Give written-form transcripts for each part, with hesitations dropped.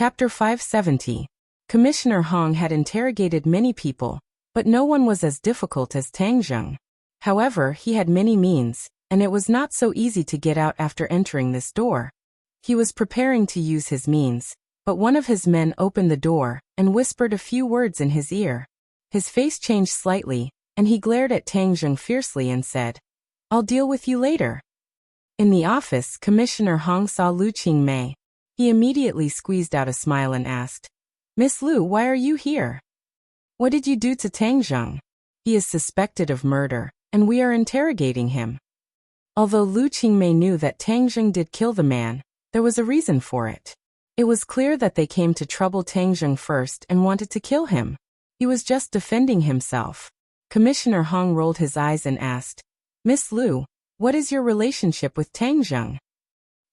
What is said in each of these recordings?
Chapter 570. Commissioner Hong had interrogated many people, but no one was as difficult as Tang Zheng. However, he had many means, and it was not so easy to get out after entering this door. He was preparing to use his means, but one of his men opened the door and whispered a few words in his ear. His face changed slightly, and he glared at Tang Zheng fiercely and said, "I'll deal with you later." In the office, Commissioner Hong saw Lu Qingmei. He immediately squeezed out a smile and asked, "Miss Lu, why are you here? What did you do to Tang Zheng? He is suspected of murder, and we are interrogating him." Although Lu Qingmei knew that Tang Zheng did kill the man, there was a reason for it. It was clear that they came to trouble Tang Zheng first and wanted to kill him. He was just defending himself. Commissioner Hong rolled his eyes and asked, "Miss Lu, what is your relationship with Tang Zheng?"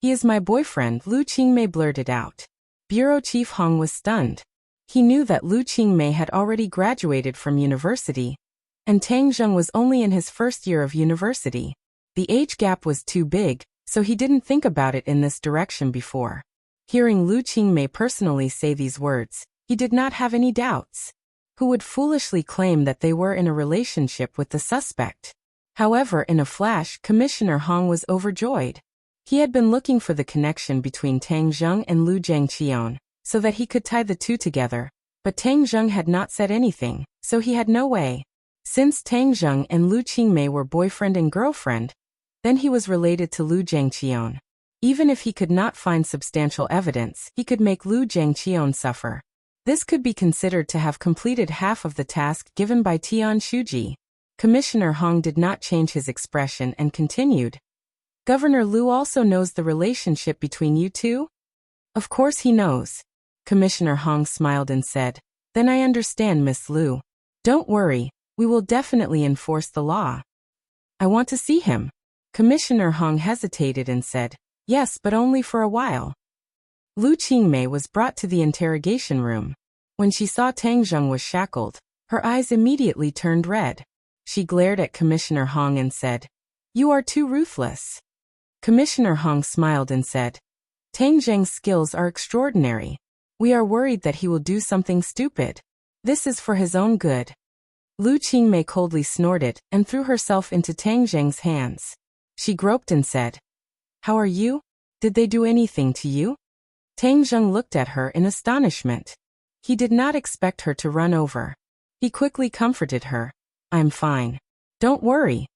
"He is my boyfriend," Lu Qingmei blurted out. Bureau Chief Hong was stunned. He knew that Lu Qingmei had already graduated from university, and Tang Zheng was only in his first year of university. The age gap was too big, so he didn't think about it in this direction before. Hearing Lu Qingmei personally say these words, he did not have any doubts. Who would foolishly claim that they were in a relationship with the suspect? However, in a flash, Commissioner Hong was overjoyed. He had been looking for the connection between Tang Zheng and Lu Zhangqian, so that he could tie the two together, but Tang Zheng had not said anything, so he had no way. Since Tang Zheng and Lu Qingmei were boyfriend and girlfriend, then he was related to Lu Zhangqian. Even if he could not find substantial evidence, he could make Lu Zhangqian suffer. This could be considered to have completed half of the task given by Tian Shuji. Commissioner Hong did not change his expression and continued, "Governor Lu also knows the relationship between you two?" "Of course he knows." Commissioner Hong smiled and said, "Then I understand, Miss Lu. Don't worry, we will definitely enforce the law." "I want to see him." Commissioner Hong hesitated and said, "Yes, but only for a while." Lu Qingmei was brought to the interrogation room. When she saw Tang Zheng was shackled, her eyes immediately turned red. She glared at Commissioner Hong and said, "You are too ruthless." Commissioner Hong smiled and said, "Tang Zheng's skills are extraordinary. We are worried that he will do something stupid. This is for his own good." Lu Qingmei coldly snorted and threw herself into Tang Zheng's hands. She groped and said, "How are you? Did they do anything to you?" Tang Zheng looked at her in astonishment. He did not expect her to run over. He quickly comforted her. "I'm fine. Don't worry.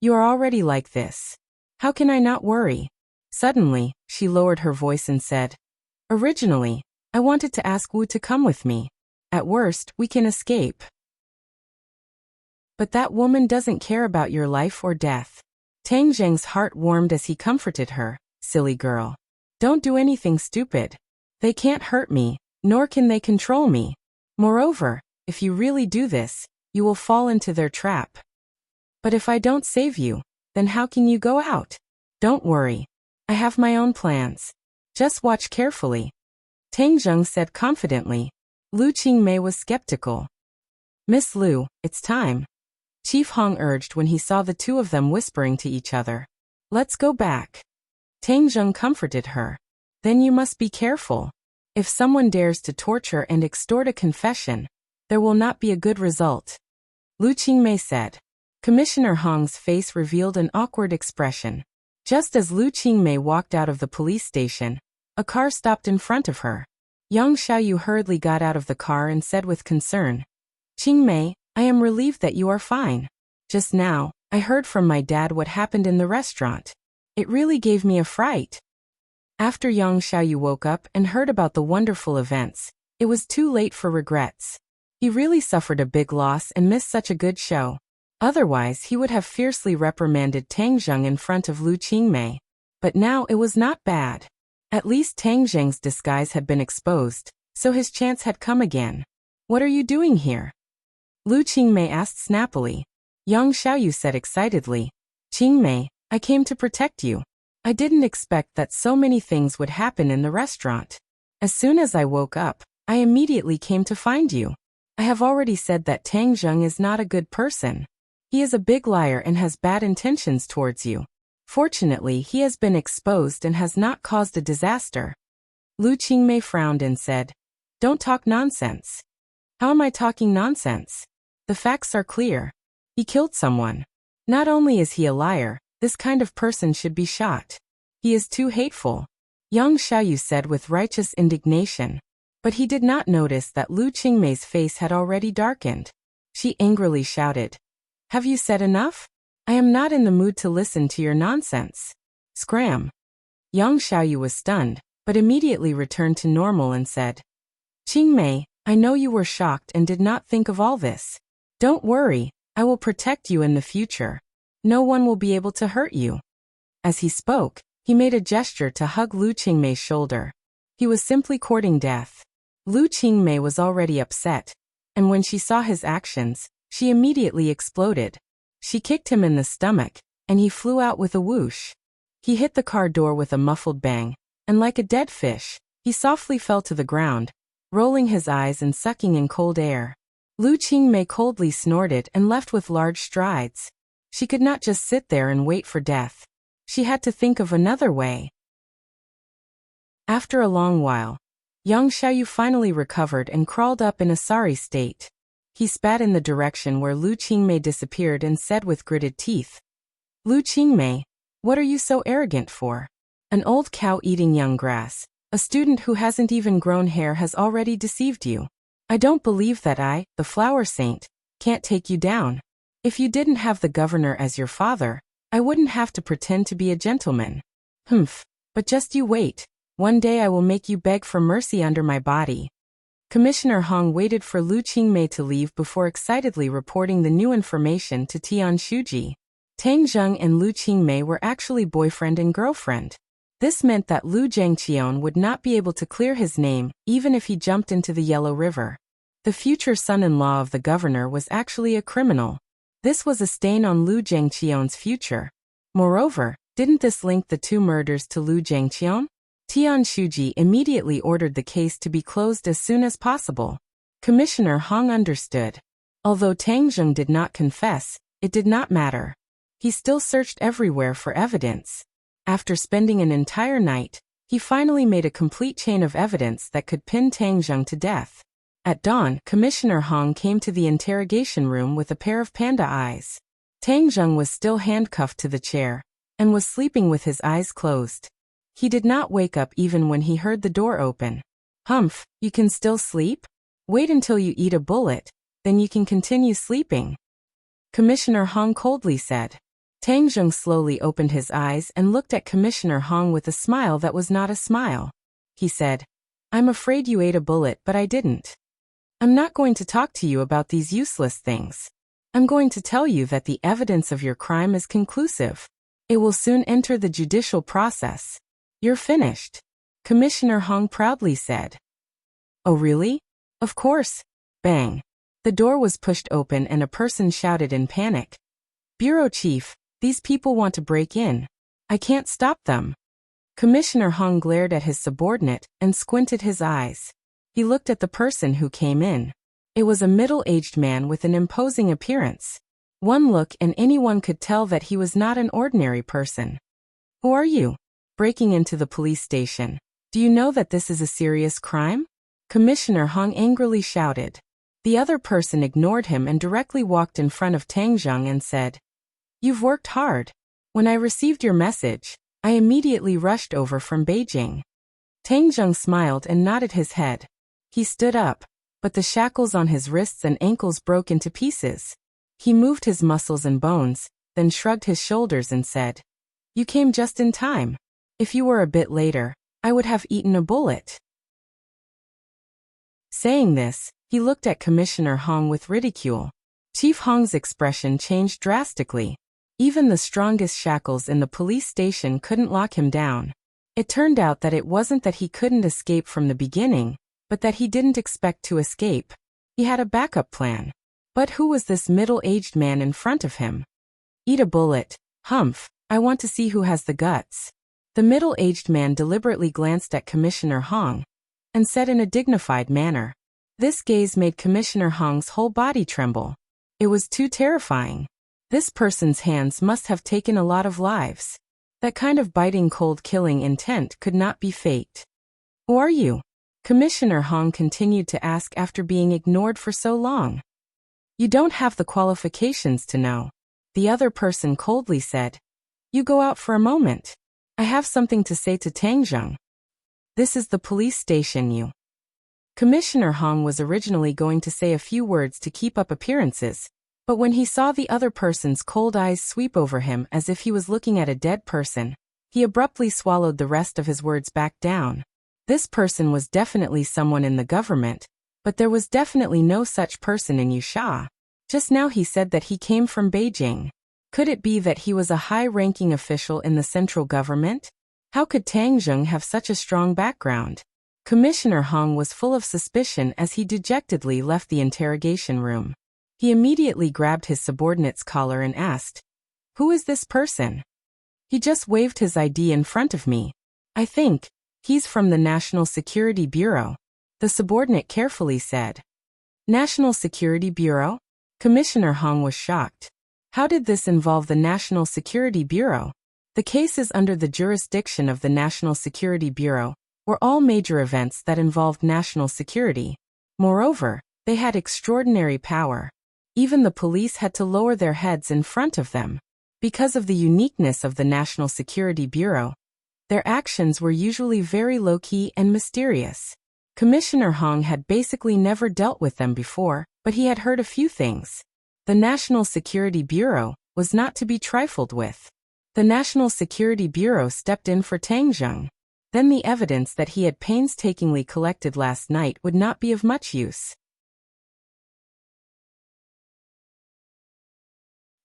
You are already like this. How can I not worry?" Suddenly, she lowered her voice and said, "Originally, I wanted to ask Wu to come with me. At worst, we can escape. But that woman doesn't care about your life or death." Tang Zheng's heart warmed as he comforted her. "Silly girl. Don't do anything stupid. They can't hurt me, nor can they control me. Moreover, if you really do this, you will fall into their trap. But if I don't save you, then how can you go out? Don't worry. I have my own plans. Just watch carefully." Tang Zheng said confidently. Lu Qingmei was skeptical. "Miss Lu, it's time," Chief Hong urged when he saw the two of them whispering to each other. "Let's go back." Tang Zheng comforted her. "Then you must be careful. If someone dares to torture and extort a confession, there will not be a good result," Lu Qingmei said. Commissioner Hong's face revealed an awkward expression. Just as Lu Qingmei walked out of the police station, a car stopped in front of her. Yang Xiaoyu hurriedly got out of the car and said with concern, "Qingmei, I am relieved that you are fine. Just now, I heard from my dad what happened in the restaurant. It really gave me a fright." After Yang Xiaoyu woke up and heard about the wonderful events, it was too late for regrets. He really suffered a big loss and missed such a good show. Otherwise, he would have fiercely reprimanded Tang Zheng in front of Lu Qingmei. But now it was not bad. At least Tang Zheng's disguise had been exposed, so his chance had come again. "What are you doing here?" Lu Qingmei asked snappily. Yang Xiaoyu said excitedly, "Qingmei, I came to protect you. I didn't expect that so many things would happen in the restaurant. As soon as I woke up, I immediately came to find you. I have already said that Tang Zheng is not a good person. He is a big liar and has bad intentions towards you. Fortunately, he has been exposed and has not caused a disaster." Lu Qingmei frowned and said, "Don't talk nonsense." "How am I talking nonsense? The facts are clear. He killed someone. Not only is he a liar, this kind of person should be shot. He is too hateful," Yang Xiaoyu said with righteous indignation. But he did not notice that Lu Qingmei's face had already darkened. She angrily shouted, "Have you said enough? I am not in the mood to listen to your nonsense." Scram! Yang Xiaoyu was stunned, but immediately returned to normal and said, "Qingmei, I know you were shocked and did not think of all this. Don't worry, I will protect you in the future. No one will be able to hurt you." As he spoke, he made a gesture to hug Lu Qingmei's shoulder. He was simply courting death. Lu Qingmei was already upset, and when she saw his actions, she immediately exploded. She kicked him in the stomach, and he flew out with a whoosh. He hit the car door with a muffled bang, and like a dead fish, he softly fell to the ground, rolling his eyes and sucking in cold air. Lu Qingmei coldly snorted and left with large strides. She could not just sit there and wait for death. She had to think of another way. After a long while, Yang Xiaoyu finally recovered and crawled up in a sorry state. He spat in the direction where Lu Qingmei disappeared and said with gritted teeth, "Lu Qingmei, what are you so arrogant for? An old cow eating young grass, a student who hasn't even grown hair has already deceived you. I don't believe that I, the flower saint, can't take you down. If you didn't have the governor as your father, I wouldn't have to pretend to be a gentleman. Humph, but just you wait. One day I will make you beg for mercy under my body." Commissioner Hong waited for Lu Qingmei to leave before excitedly reporting the new information to Tian Shuji. Tang Zheng and Lu Qingmei were actually boyfriend and girlfriend. This meant that Lu Zhengqian would not be able to clear his name, even if he jumped into the Yellow River. The future son-in-law of the governor was actually a criminal. This was a stain on Lu Zhengqian's future. Moreover, didn't this link the two murders to Lu Zhengqian? Tian Shuji immediately ordered the case to be closed as soon as possible. Commissioner Hong understood. Although Tang Zheng did not confess, it did not matter. He still searched everywhere for evidence. After spending an entire night, he finally made a complete chain of evidence that could pin Tang Zheng to death. At dawn, Commissioner Hong came to the interrogation room with a pair of panda eyes. Tang Zheng was still handcuffed to the chair, and was sleeping with his eyes closed. He did not wake up even when he heard the door open. "Humph, you can still sleep? Wait until you eat a bullet, then you can continue sleeping," Commissioner Hong coldly said. Tang Zheng slowly opened his eyes and looked at Commissioner Hong with a smile that was not a smile. He said, "I'm afraid you ate a bullet, but I didn't. I'm not going to talk to you about these useless things. I'm going to tell you that the evidence of your crime is conclusive. It will soon enter the judicial process. You're finished," Commissioner Hong proudly said. "Oh really? Of course." Bang. The door was pushed open and a person shouted in panic, "Bureau Chief, these people want to break in. I can't stop them." Commissioner Hong glared at his subordinate and squinted his eyes. He looked at the person who came in. It was a middle-aged man with an imposing appearance. One look and anyone could tell that he was not an ordinary person. "Who are you? Breaking into the police station. Do you know that this is a serious crime?" Commissioner Hong angrily shouted. The other person ignored him and directly walked in front of Tang Zheng and said, "You've worked hard. When I received your message, I immediately rushed over from Beijing." Tang Zheng smiled and nodded his head. He stood up, but the shackles on his wrists and ankles broke into pieces. He moved his muscles and bones, then shrugged his shoulders and said, "You came just in time. If you were a bit later, I would have eaten a bullet." Saying this, he looked at Commissioner Hong with ridicule. Chief Hong's expression changed drastically. Even the strongest shackles in the police station couldn't lock him down. It turned out that it wasn't that he couldn't escape from the beginning, but that he didn't expect to escape. He had a backup plan. But who was this middle-aged man in front of him? "Eat a bullet. Humph, I want to see who has the guts." The middle-aged man deliberately glanced at Commissioner Hong and said in a dignified manner. This gaze made Commissioner Hong's whole body tremble. It was too terrifying. This person's hands must have taken a lot of lives. That kind of biting cold killing intent could not be faked. Who are you? Commissioner Hong continued to ask after being ignored for so long. You don't have the qualifications to know. The other person coldly said. You go out for a moment. I have something to say to Tangjung. This is the police station, you. Commissioner Hong was originally going to say a few words to keep up appearances, but when he saw the other person's cold eyes sweep over him as if he was looking at a dead person, he abruptly swallowed the rest of his words back down. This person was definitely someone in the government, but there was definitely no such person in Yusha. Just now he said that he came from Beijing. Could it be that he was a high-ranking official in the central government? How could Tangjung have such a strong background? Commissioner Hong was full of suspicion as he dejectedly left the interrogation room. He immediately grabbed his subordinate's collar and asked, Who is this person? He just waved his ID in front of me. I think he's from the National Security Bureau. The subordinate carefully said. National Security Bureau? Commissioner Hong was shocked. How did this involve the National Security Bureau? The cases under the jurisdiction of the National Security Bureau were all major events that involved national security. Moreover, they had extraordinary power. Even the police had to lower their heads in front of them. Because of the uniqueness of the National Security Bureau, their actions were usually very low-key and mysterious. Commissioner Hong had basically never dealt with them before, but he had heard a few things. The National Security Bureau was not to be trifled with. The National Security Bureau stepped in for Tangjung. Then the evidence that he had painstakingly collected last night would not be of much use.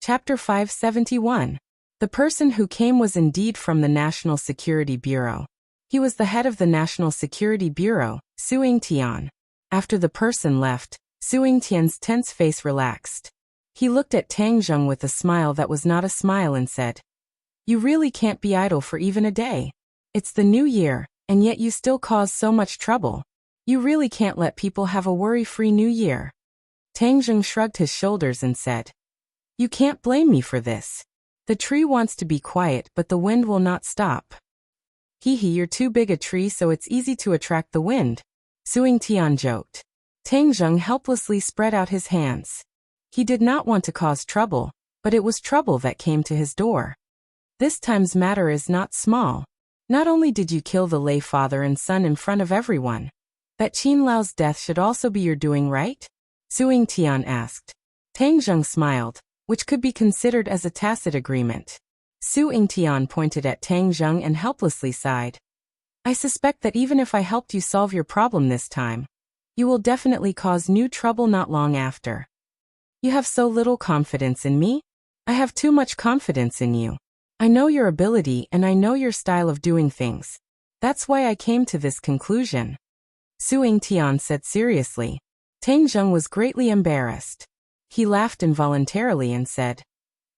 Chapter 571. The person who came was indeed from the National Security Bureau. He was the head of the National Security Bureau, Su Yingtian. After the person left, Su Yingtian's tense face relaxed. He looked at Tangjung with a smile that was not a smile and said, You really can't be idle for even a day. It's the new year, and yet you still cause so much trouble. You really can't let people have a worry-free new year. Tangjung shrugged his shoulders and said, You can't blame me for this. The tree wants to be quiet, but the wind will not stop. You're too big a tree, so it's easy to attract the wind. Su Yingtian joked. Tangjung helplessly spread out his hands. He did not want to cause trouble, but it was trouble that came to his door. This time's matter is not small. Not only did you kill the lay father and son in front of everyone, that Qin Lao's death should also be your doing, right? Su Yingtian asked. Tangjung smiled, which could be considered as a tacit agreement. Su Yingtian pointed at Tangjung and helplessly sighed. I suspect that even if I helped you solve your problem this time, you will definitely cause new trouble not long after. You have so little confidence in me? I have too much confidence in you. I know your ability and I know your style of doing things. That's why I came to this conclusion. Su Yingtian said seriously. Tangjung was greatly embarrassed. He laughed involuntarily and said,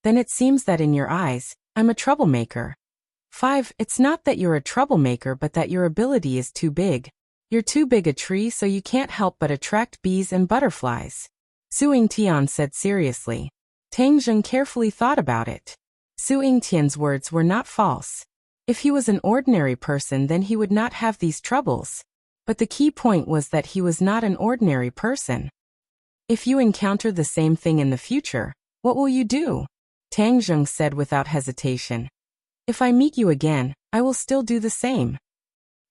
Then it seems that in your eyes, I'm a troublemaker. 5. It's not that you're a troublemaker but that your ability is too big. You're too big a tree so you can't help but attract bees and butterflies. Su Yingtian said seriously. Tangjung carefully thought about it. Su Yingtian's words were not false. If he was an ordinary person then he would not have these troubles. But the key point was that he was not an ordinary person. If you encounter the same thing in the future, what will you do? Tangjung said without hesitation. If I meet you again, I will still do the same.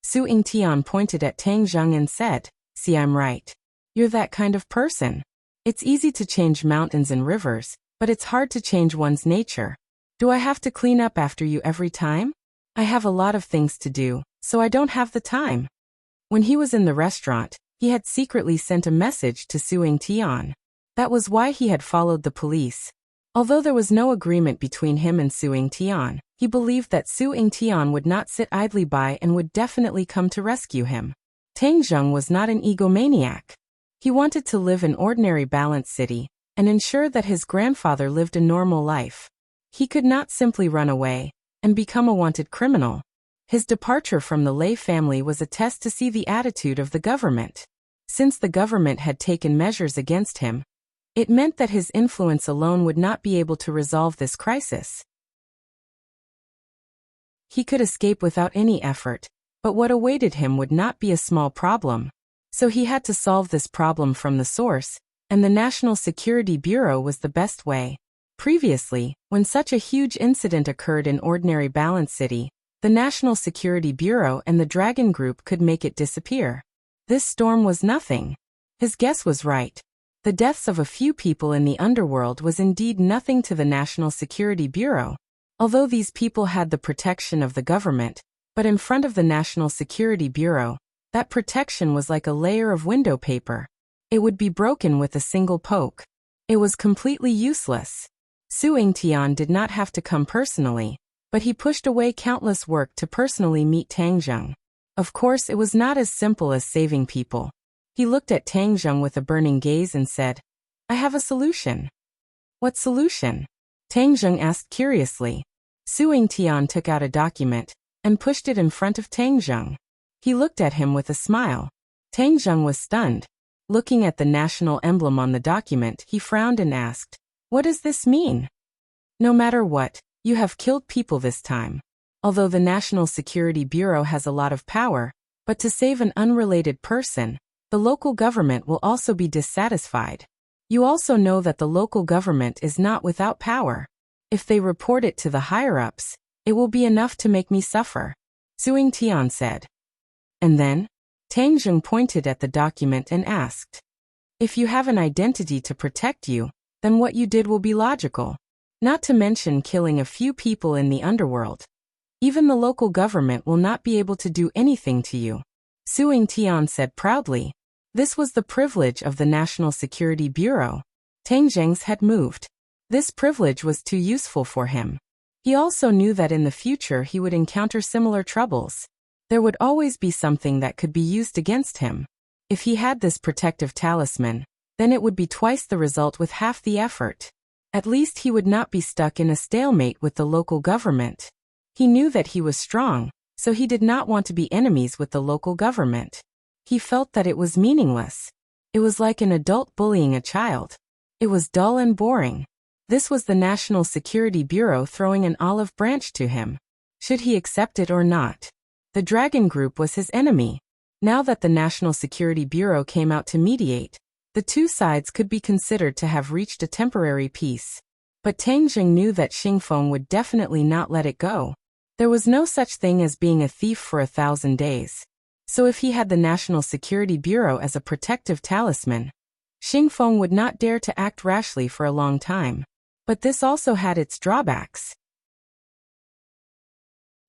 Su Yingtian pointed at Tangjung and said, See, I'm right. You're that kind of person. It's easy to change mountains and rivers, but it's hard to change one's nature. Do I have to clean up after you every time? I have a lot of things to do, so I don't have the time. When he was in the restaurant, he had secretly sent a message to Su Yingtian. That was why he had followed the police. Although there was no agreement between him and Su Yingtian, he believed that Su Yingtian would not sit idly by and would definitely come to rescue him. Tangjung was not an egomaniac. He wanted to live an ordinary balanced city and ensure that his grandfather lived a normal life. He could not simply run away and become a wanted criminal. His departure from the Lei family was a test to see the attitude of the government. Since the government had taken measures against him, it meant that his influence alone would not be able to resolve this crisis. He could escape without any effort, But what awaited him would not be a small problem. So he had to solve this problem from the source, and the National Security Bureau was the best way. Previously, when such a huge incident occurred in ordinary Balance City, the National Security Bureau and the Dragon Group could make it disappear. This storm was nothing. His guess was right. The deaths of a few people in the underworld was indeed nothing to the National Security Bureau, although these people had the protection of the government, but in front of the National Security Bureau, that protection was like a layer of window paper. It would be broken with a single poke. It was completely useless. Su Yingtian did not have to come personally, but he pushed away countless work to personally meet Tang Zheng. Of course, it was not as simple as saving people. He looked at Tang Zheng with a burning gaze and said, "I have a solution." "What solution?" Tang Zheng asked curiously. Su Yingtian took out a document and pushed it in front of Tang Zheng. He looked at him with a smile. Tang Zheng was stunned. Looking at the national emblem on the document, he frowned and asked, "What does this mean?" "No matter what, you have killed people this time. Although the National Security Bureau has a lot of power, but to save an unrelated person, the local government will also be dissatisfied. You also know that the local government is not without power. If they report it to the higher-ups, it will be enough to make me suffer," Su Yingtian said. "And then?" Tang Zheng pointed at the document and asked, "If you have an identity to protect you, then what you did will be logical. Not to mention killing a few people in the underworld. Even the local government will not be able to do anything to you," Su Yingtian said proudly. This was the privilege of the National Security Bureau. Tang Zheng's had moved. This privilege was too useful for him. He also knew that in the future he would encounter similar troubles. There would always be something that could be used against him. If he had this protective talisman, then it would be twice the result with half the effort. At least he would not be stuck in a stalemate with the local government. He knew that he was strong, so he did not want to be enemies with the local government. He felt that it was meaningless. It was like an adult bullying a child. It was dull and boring. This was the National Security Bureau throwing an olive branch to him. Should he accept it or not? The Dragon Group was his enemy. Now that the National Security Bureau came out to mediate, the two sides could be considered to have reached a temporary peace. But Tang Zheng knew that Xingfeng would definitely not let it go. There was no such thing as being a thief for 1,000 days. So if he had the National Security Bureau as a protective talisman, Xingfeng would not dare to act rashly for a long time. But this also had its drawbacks.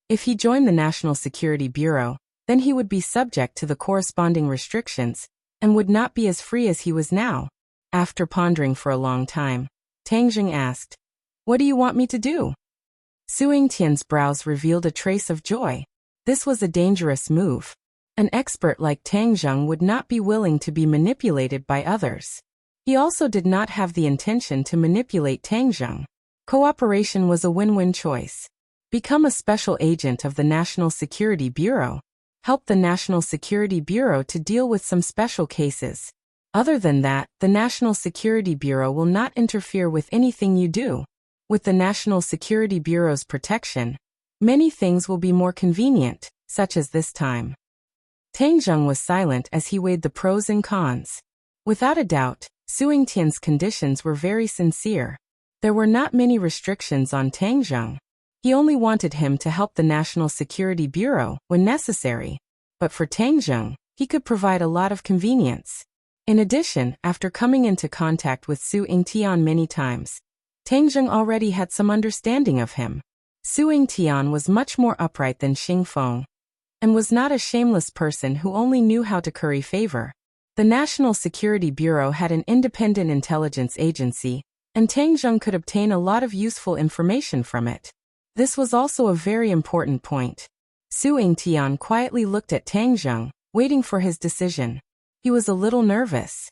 If he joined the National Security Bureau, then he would be subject to the corresponding restrictions, and would not be as free as he was now. After pondering for a long time, Tang Zheng asked, "What do you want me to do?" Su Yingtian's brows revealed a trace of joy. This was a dangerous move. An expert like Tang Zheng would not be willing to be manipulated by others. He also did not have the intention to manipulate Tang Zheng. Cooperation was a win-win choice. Become a special agent of the National Security Bureau. Help the National Security Bureau to deal with some special cases. Other than that, the National Security Bureau will not interfere with anything you do. With the National Security Bureau's protection, many things will be more convenient, such as this time. Tang Zheng was silent as he weighed the pros and cons. Without a doubt, Su Yingtian's conditions were very sincere. There were not many restrictions on Tang Zheng. He only wanted him to help the National Security Bureau when necessary. But for Tang Zheng, he could provide a lot of convenience. In addition, after coming into contact with Su Yingtian many times, Tang Zheng already had some understanding of him. Su Yingtian was much more upright than Xingfeng, and was not a shameless person who only knew how to curry favor. The National Security Bureau had an independent intelligence agency, and Tang Zheng could obtain a lot of useful information from it. This was also a very important point. Su Yingtian quietly looked at Tang Zheng, waiting for his decision. He was a little nervous.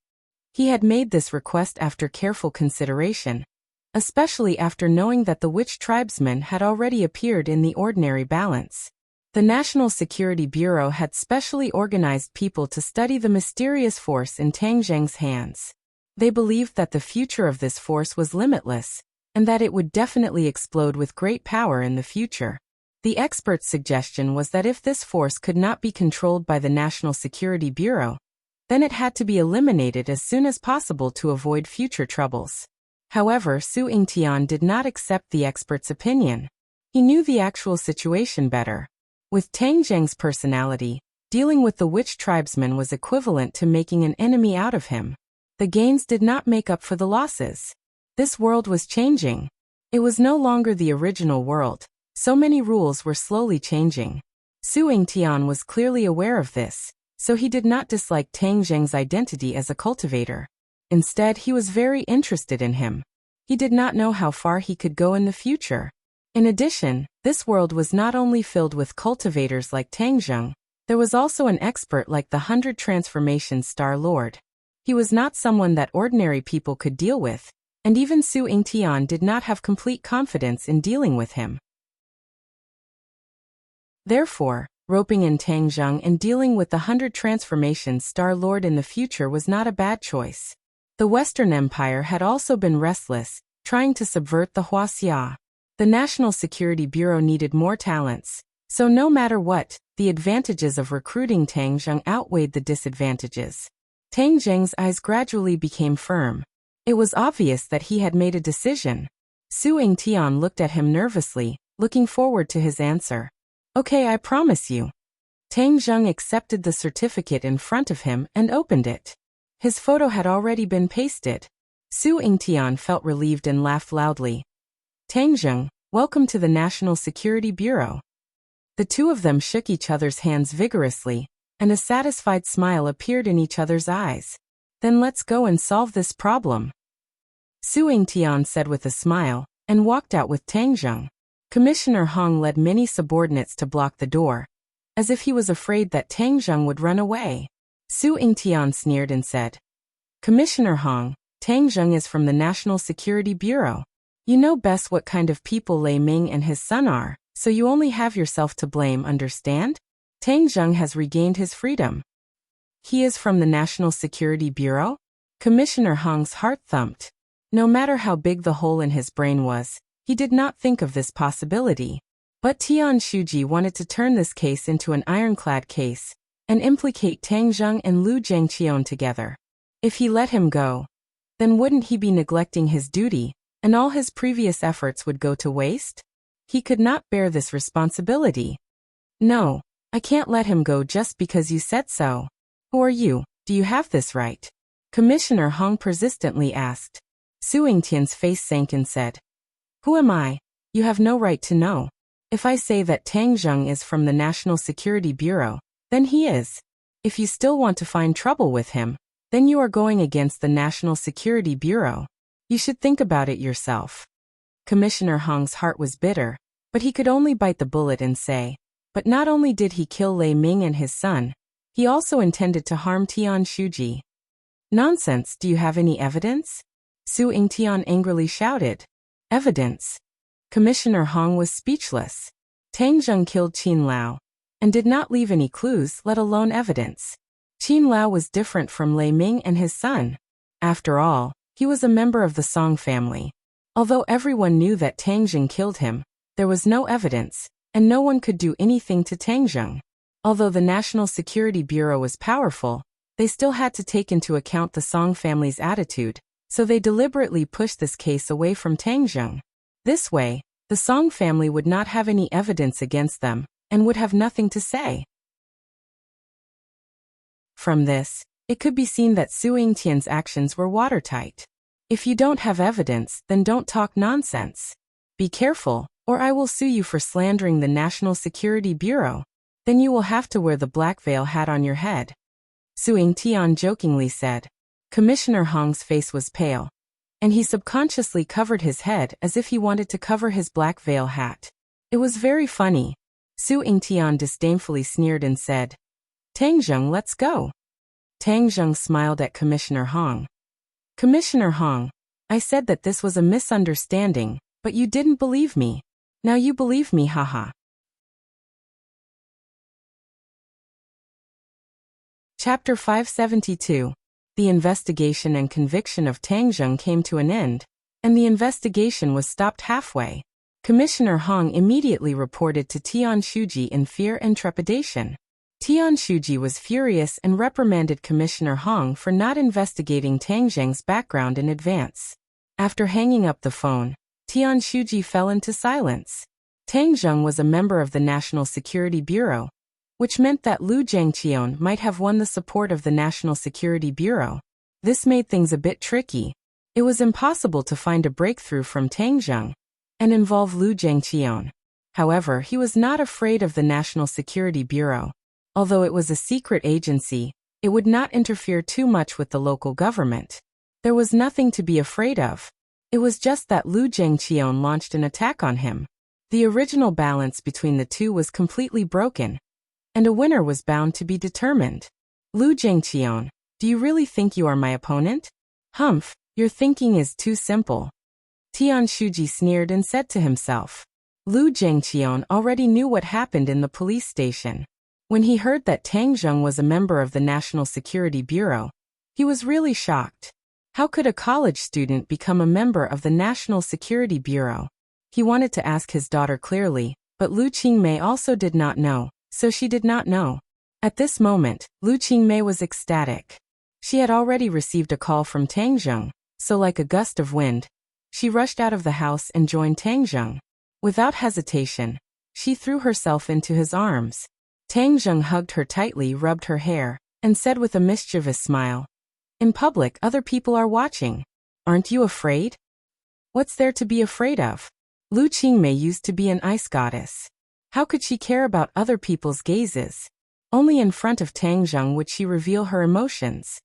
He had made this request after careful consideration, especially after knowing that the witch tribesmen had already appeared in the ordinary balance. The National Security Bureau had specially organized people to study the mysterious force in Tang Zheng's hands. They believed that the future of this force was limitless, and that it would definitely explode with great power in the future. The expert's suggestion was that if this force could not be controlled by the National Security Bureau, then it had to be eliminated as soon as possible to avoid future troubles. However, Su Yingtian did not accept the expert's opinion. He knew the actual situation better. With Tang Zheng's personality, dealing with the witch tribesman was equivalent to making an enemy out of him. The gains did not make up for the losses. This world was changing. It was no longer the original world. So many rules were slowly changing. Su Yingtian was clearly aware of this, so he did not dislike Tang Zheng's identity as a cultivator. Instead, he was very interested in him. He did not know how far he could go in the future. In addition, this world was not only filled with cultivators like Tang Zheng, there was also an expert like the 100 Transformations Star Lord. He was not someone that ordinary people could deal with, and even Su Yingtian did not have complete confidence in dealing with him. Therefore, roping in Tang Zheng and dealing with the 100 Transformations Star Lord in the future was not a bad choice. The Western Empire had also been restless, trying to subvert the Huaxia. The National Security Bureau needed more talents, so no matter what, the advantages of recruiting Tang Zheng outweighed the disadvantages. Tang Zheng's eyes gradually became firm. It was obvious that he had made a decision. Su Yingtian looked at him nervously, looking forward to his answer. Okay, I promise you. Tang Zheng accepted the certificate in front of him and opened it. His photo had already been pasted. Su Yingtian felt relieved and laughed loudly. Tang Zheng, welcome to the National Security Bureau. The two of them shook each other's hands vigorously, and a satisfied smile appeared in each other's eyes. Then let's go and solve this problem. Su Yingtian said with a smile, and walked out with Tang Zheng. Commissioner Hong led many subordinates to block the door, as if he was afraid that Tang Zheng would run away. Su Yingtian sneered and said, Commissioner Hong, Tang Zheng is from the National Security Bureau. You know best what kind of people Lei Ming and his son are, so you only have yourself to blame, understand? Tang Zheng has regained his freedom. He is from the National Security Bureau? Commissioner Hong's heart thumped. No matter how big the hole in his brain was, he did not think of this possibility. But Tian Shuji wanted to turn this case into an ironclad case, and implicate Tang Zheng and Lu Zhangqian together. If he let him go, then wouldn't he be neglecting his duty, and all his previous efforts would go to waste? He could not bear this responsibility. No, I can't let him go just because you said so. Who are you? Do you have this right? Commissioner Hong persistently asked. Su Yingtian's face sank and said, Who am I? You have no right to know. If I say that Tang Zheng is from the National Security Bureau, then he is. If you still want to find trouble with him, then you are going against the National Security Bureau. You should think about it yourself. Commissioner Hong's heart was bitter, but he could only bite the bullet and say, but not only did he kill Lei Ming and his son, he also intended to harm Tian Shuji. Nonsense, do you have any evidence? Su Yingtian angrily shouted. Evidence? Commissioner Hong was speechless. Tang Zheng killed Qin Lao, and did not leave any clues, let alone evidence. Qin Lao was different from Lei Ming and his son. After all, he was a member of the Song family. Although everyone knew that Tang Zheng killed him, there was no evidence, and no one could do anything to Tang Zheng. Although the National Security Bureau was powerful, they still had to take into account the Song family's attitude, so they deliberately pushed this case away from Tang Zheng. This way, the Song family would not have any evidence against them, and would have nothing to say. From this, it could be seen that Su Yingtian's actions were watertight. If you don't have evidence, then don't talk nonsense. Be careful, or I will sue you for slandering the National Security Bureau. Then you will have to wear the black veil hat on your head. Su Yingtian jokingly said. Commissioner Hong's face was pale, and he subconsciously covered his head as if he wanted to cover his black veil hat. It was very funny. Su Yingtian disdainfully sneered and said, Tang Zheng, let's go. Tang Zheng smiled at Commissioner Hong. Commissioner Hong, I said that this was a misunderstanding, but you didn't believe me. Now you believe me, haha. Chapter 572. The investigation and conviction of Tang Zheng came to an end, and the investigation was stopped halfway. Commissioner Hong immediately reported to Tian Shuji in fear and trepidation. Tian Shuji was furious and reprimanded Commissioner Hong for not investigating Tang Zheng's background in advance. After hanging up the phone, Tian Shuji fell into silence. Tang Zheng was a member of the National Security Bureau, which meant that Lu Zhengqian might have won the support of the National Security Bureau. This made things a bit tricky. It was impossible to find a breakthrough from Tang Zheng and involve Lu Zhengqian. However, he was not afraid of the National Security Bureau. Although it was a secret agency, it would not interfere too much with the local government. There was nothing to be afraid of. It was just that Lu Zhengqian launched an attack on him. The original balance between the two was completely broken, and a winner was bound to be determined. Lu Zhengqian, do you really think you are my opponent? Humph, your thinking is too simple. Tian Shuji sneered and said to himself. Lu Zhengqian already knew what happened in the police station. When he heard that Tang Zheng was a member of the National Security Bureau, he was really shocked. How could a college student become a member of the National Security Bureau? He wanted to ask his daughter clearly, but Lu Qingmei also did not know, so she did not know. At this moment, Lu Qingmei was ecstatic. She had already received a call from Tang Zheng, so like a gust of wind, she rushed out of the house and joined Tang Zheng. Without hesitation, she threw herself into his arms. Tang Zheng hugged her tightly, rubbed her hair, and said with a mischievous smile, "In public, other people are watching. Aren't you afraid?" "What's there to be afraid of?" Lu Qingmei used to be an ice goddess. How could she care about other people's gazes? Only in front of Tang Zheng would she reveal her emotions.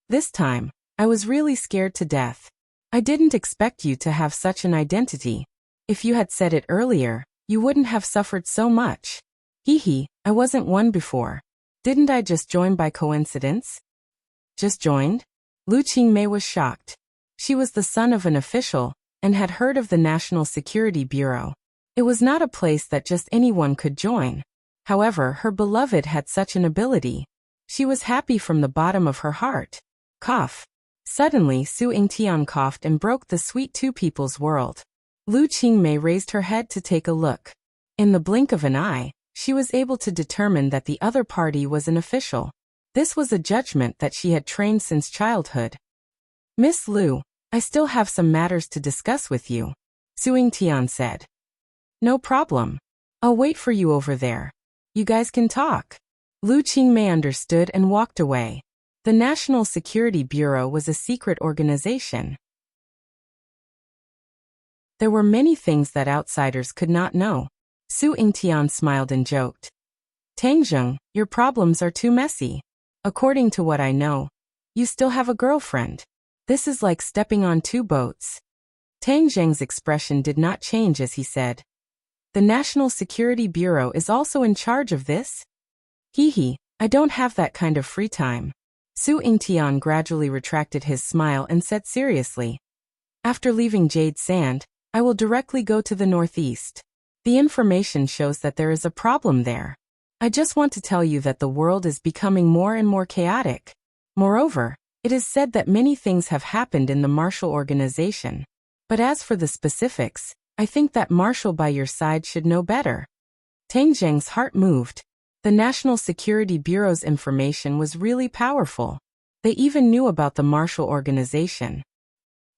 "This time, I was really scared to death. I didn't expect you to have such an identity. If you had said it earlier, you wouldn't have suffered so much. Hee, I wasn't one before. Didn't I just join by coincidence?" Just joined? Lu Qingmei was shocked. She was the son of an official and had heard of the National Security Bureau. It was not a place that just anyone could join. However, her beloved had such an ability. She was happy from the bottom of her heart. Cough. Suddenly, Su Yingtian coughed and broke the sweet two people's world. Lu Qingmei raised her head to take a look. In the blink of an eye, she was able to determine that the other party was an official. This was a judgment that she had trained since childhood. "Miss Lu, I still have some matters to discuss with you," Su Yingtian said. "No problem. I'll wait for you over there. You guys can talk." Lu Qingmei understood and walked away. The National Security Bureau was a secret organization. There were many things that outsiders could not know. Su Yingtian smiled and joked. "Tang Zheng, your problems are too messy. According to what I know, you still have a girlfriend. This is like stepping on two boats." Tang Zheng's expression did not change as he said, "The National Security Bureau is also in charge of this?" Hee, I don't have that kind of free time." Su Yingtian gradually retracted his smile and said seriously, "After leaving Jade Sand, I will directly go to the northeast. The information shows that there is a problem there. I just want to tell you that the world is becoming more and more chaotic. Moreover, it is said that many things have happened in the Marshall Organization. But as for the specifics, I think that Marshall by your side should know better." Tang Zheng's heart moved. The National Security Bureau's information was really powerful. They even knew about the Marshall Organization.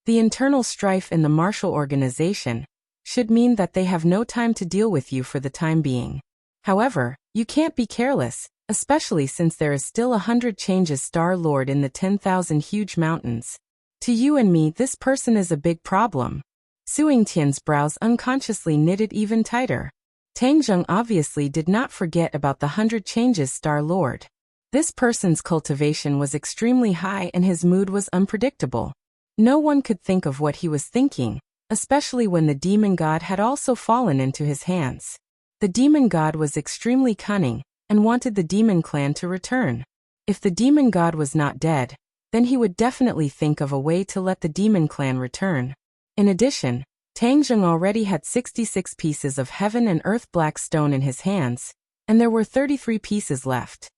The internal strife in the Marshall Organization should mean that they have no time to deal with you for the time being. However, you can't be careless, especially since there is still 100 changes Star-Lord in the 10,000 huge mountains. To you and me, this person is a big problem. Su Yingtian's brows unconsciously knitted even tighter. Tang Zheng obviously did not forget about the 100 changes Star-Lord. This person's cultivation was extremely high and his mood was unpredictable. No one could think of what he was thinking, especially when the demon god had also fallen into his hands. The demon god was extremely cunning and wanted the demon clan to return. If the demon god was not dead, then he would definitely think of a way to let the demon clan return. In addition, Tang Zheng already had 66 pieces of heaven and earth black stone in his hands, and there were 33 pieces left.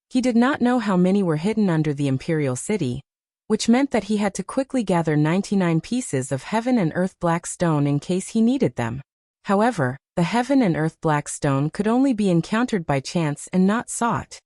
He did not know how many were hidden under the imperial city, which meant that he had to quickly gather 99 pieces of heaven and earth black stone in case he needed them. However, the heaven and earth black stone could only be encountered by chance and not sought.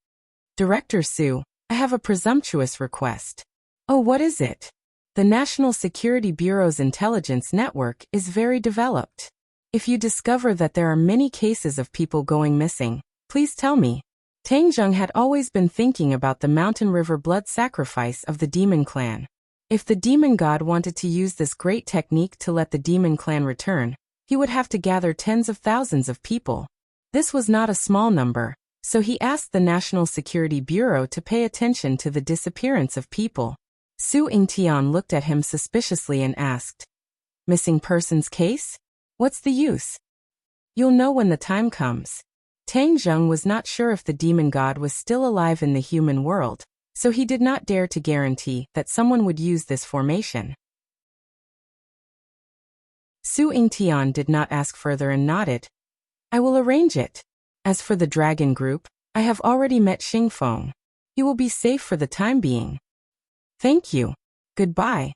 Director Su, I have a presumptuous request. Oh, what is it? The National Security Bureau's intelligence network is very developed. If you discover that there are many cases of people going missing, please tell me. Tang Zheng had always been thinking about the Mountain River blood sacrifice of the demon clan. If the demon god wanted to use this great technique to let the demon clan return, he would have to gather tens of thousands of people. This was not a small number, so he asked the National Security Bureau to pay attention to the disappearance of people. Su Yingtian looked at him suspiciously and asked, "Missing persons case? What's the use? You'll know when the time comes." Tang Zheng was not sure if the demon god was still alive in the human world, so he did not dare to guarantee that someone would use this formation. Su Yingtian did not ask further and nodded. "I will arrange it. As for the dragon group, I have already met Xingfeng. You will be safe for the time being." "Thank you. Goodbye."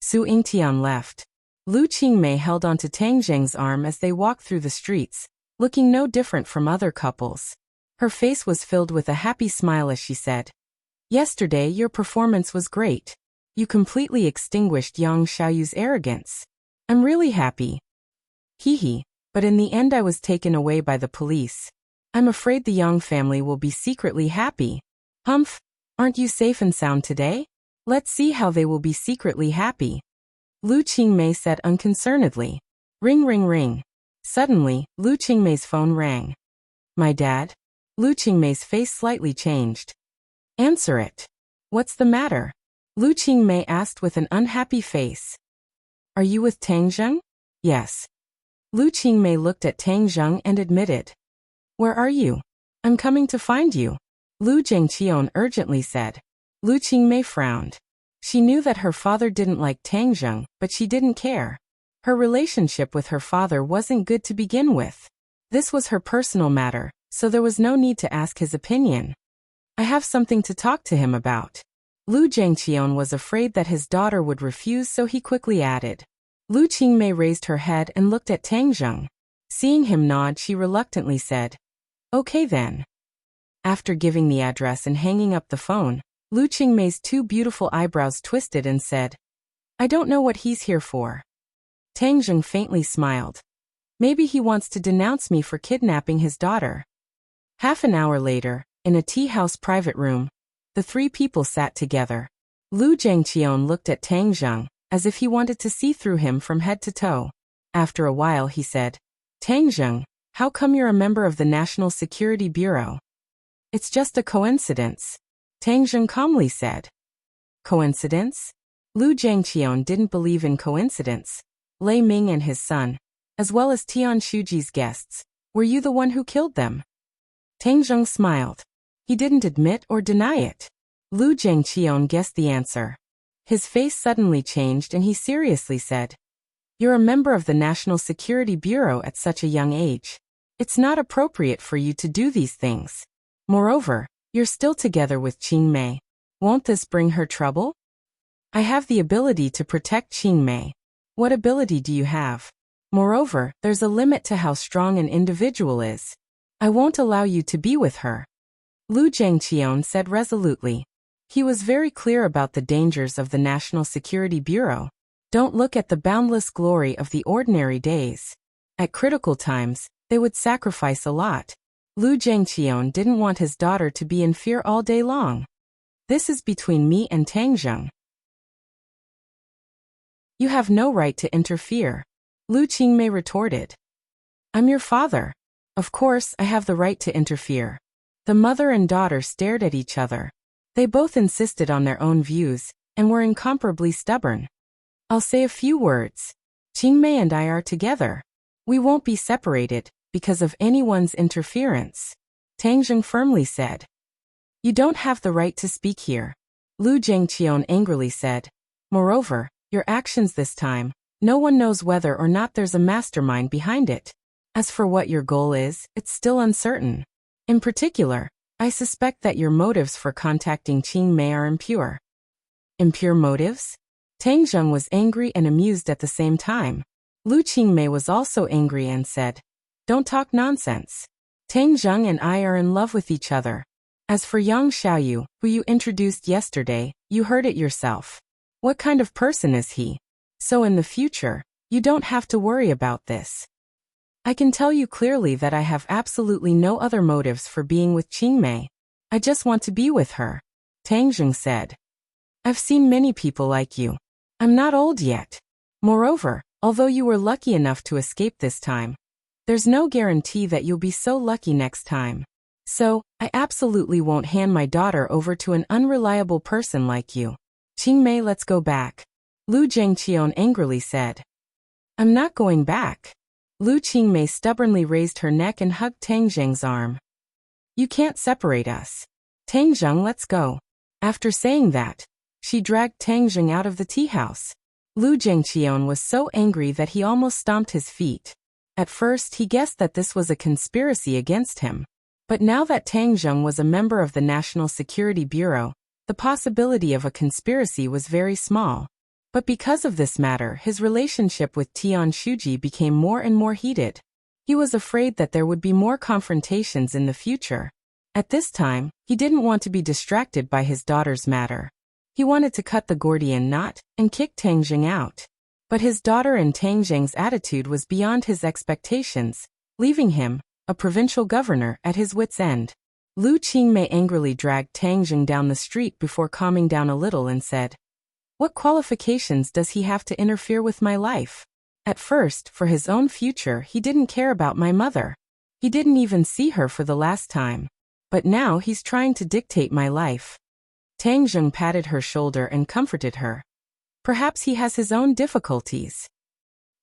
Su Yingtian left. Lu Qingmei held onto Tang Zheng's arm as they walked through the streets, looking no different from other couples. Her face was filled with a happy smile as she said, "Yesterday your performance was great. You completely extinguished Yang Xiaoyu's arrogance. I'm really happy." Hee, but in the end I was taken away by the police. I'm afraid the Yang family will be secretly happy. Humph, aren't you safe and sound today? Let's see how they will be secretly happy. Lu Qingmei said unconcernedly. Ring ring ring. Suddenly, Lu Qingmei's phone rang. "My dad?" Lu Qingmei's face slightly changed. "Answer it." "What's the matter?" Lu Qingmei asked with an unhappy face. "Are you with Tang Zheng?" "Yes." Lu Qingmei looked at Tang Zheng and admitted. "Where are you?" "I'm coming to find you," Lu Zhengqian urgently said. Lu Qingmei frowned. She knew that her father didn't like Tang Zheng, but she didn't care. Her relationship with her father wasn't good to begin with. This was her personal matter, so there was no need to ask his opinion. "I have something to talk to him about." Lu Zhengqian was afraid that his daughter would refuse, so he quickly added. Lu Qingmei raised her head and looked at Tang Zheng. Seeing him nod, she reluctantly said, "Okay then." After giving the address and hanging up the phone, Lu Qingmei's two beautiful eyebrows twisted and said, "I don't know what he's here for." Tang Zheng faintly smiled. "Maybe he wants to denounce me for kidnapping his daughter." Half an hour later, in a tea house private room, the three people sat together. Lu Zhengqian looked at Tang Zheng, as if he wanted to see through him from head to toe. After a while he said, "Tang Zheng, how come you're a member of the National Security Bureau?" "It's just a coincidence," Tang Zheng calmly said. "Coincidence?" Lu Zhengqian didn't believe in coincidence. Lei Ming and his son, as well as Tian Shuji's guests, were you the one who killed them? Tang Zheng smiled. He didn't admit or deny it. Lu Zhengqian guessed the answer. His face suddenly changed and he seriously said, "You're a member of the National Security Bureau at such a young age. It's not appropriate for you to do these things. Moreover, you're still together with Qingmei. Won't this bring her trouble?" "I have the ability to protect Qingmei." "What ability do you have? Moreover, there's a limit to how strong an individual is. I won't allow you to be with her," Lu Zhengqian said resolutely. He was very clear about the dangers of the National Security Bureau. Don't look at the boundless glory of the ordinary days. At critical times, they would sacrifice a lot. Lu Zhengqian didn't want his daughter to be in fear all day long. "This is between me and Tang Zheng. You have no right to interfere," Lu Qingmei retorted. "I'm your father. Of course, I have the right to interfere." The mother and daughter stared at each other. They both insisted on their own views, and were incomparably stubborn. "I'll say a few words. Qingmei and I are together. We won't be separated because of anyone's interference," Tang Zheng firmly said. "You don't have the right to speak here," Lu Zhengqian angrily said. "Moreover, your actions this time, no one knows whether or not there's a mastermind behind it. As for what your goal is, it's still uncertain. In particular, I suspect that your motives for contacting Qingmei are impure." "Impure motives?" Tang Zheng was angry and amused at the same time. Lu Qingmei was also angry and said, "Don't talk nonsense. Tang Zheng and I are in love with each other. As for Yang Xiaoyu, who you introduced yesterday, you heard it yourself. What kind of person is he? So in the future, you don't have to worry about this. I can tell you clearly that I have absolutely no other motives for being with Qingmei. I just want to be with her," Tang Zheng said. "I've seen many people like you. I'm not old yet. Moreover, although you were lucky enough to escape this time, there's no guarantee that you'll be so lucky next time. So, I absolutely won't hand my daughter over to an unreliable person like you. Qingmei, let's go back," Lu Zhengqian angrily said. "I'm not going back." Lu Qingmei stubbornly raised her neck and hugged Tang Zheng's arm. "You can't separate us. Tang Zheng, let's go." After saying that, she dragged Tang Zheng out of the tea house. Lu Zhengqian was so angry that he almost stomped his feet. At first he guessed that this was a conspiracy against him. But now that Tang Zheng was a member of the National Security Bureau, the possibility of a conspiracy was very small. But because of this matter, his relationship with Tian Shuji became more and more heated. He was afraid that there would be more confrontations in the future. At this time, he didn't want to be distracted by his daughter's matter. He wanted to cut the Gordian knot and kick Tang Zheng out. But his daughter and Tang Zheng's attitude was beyond his expectations, leaving him, a provincial governor, at his wit's end. Lu Qingmei angrily dragged Tang Zheng down the street before calming down a little and said, "What qualifications does he have to interfere with my life? At first, for his own future, he didn't care about my mother. He didn't even see her for the last time. But now he's trying to dictate my life." Tang Zheng patted her shoulder and comforted her. Perhaps he has his own difficulties.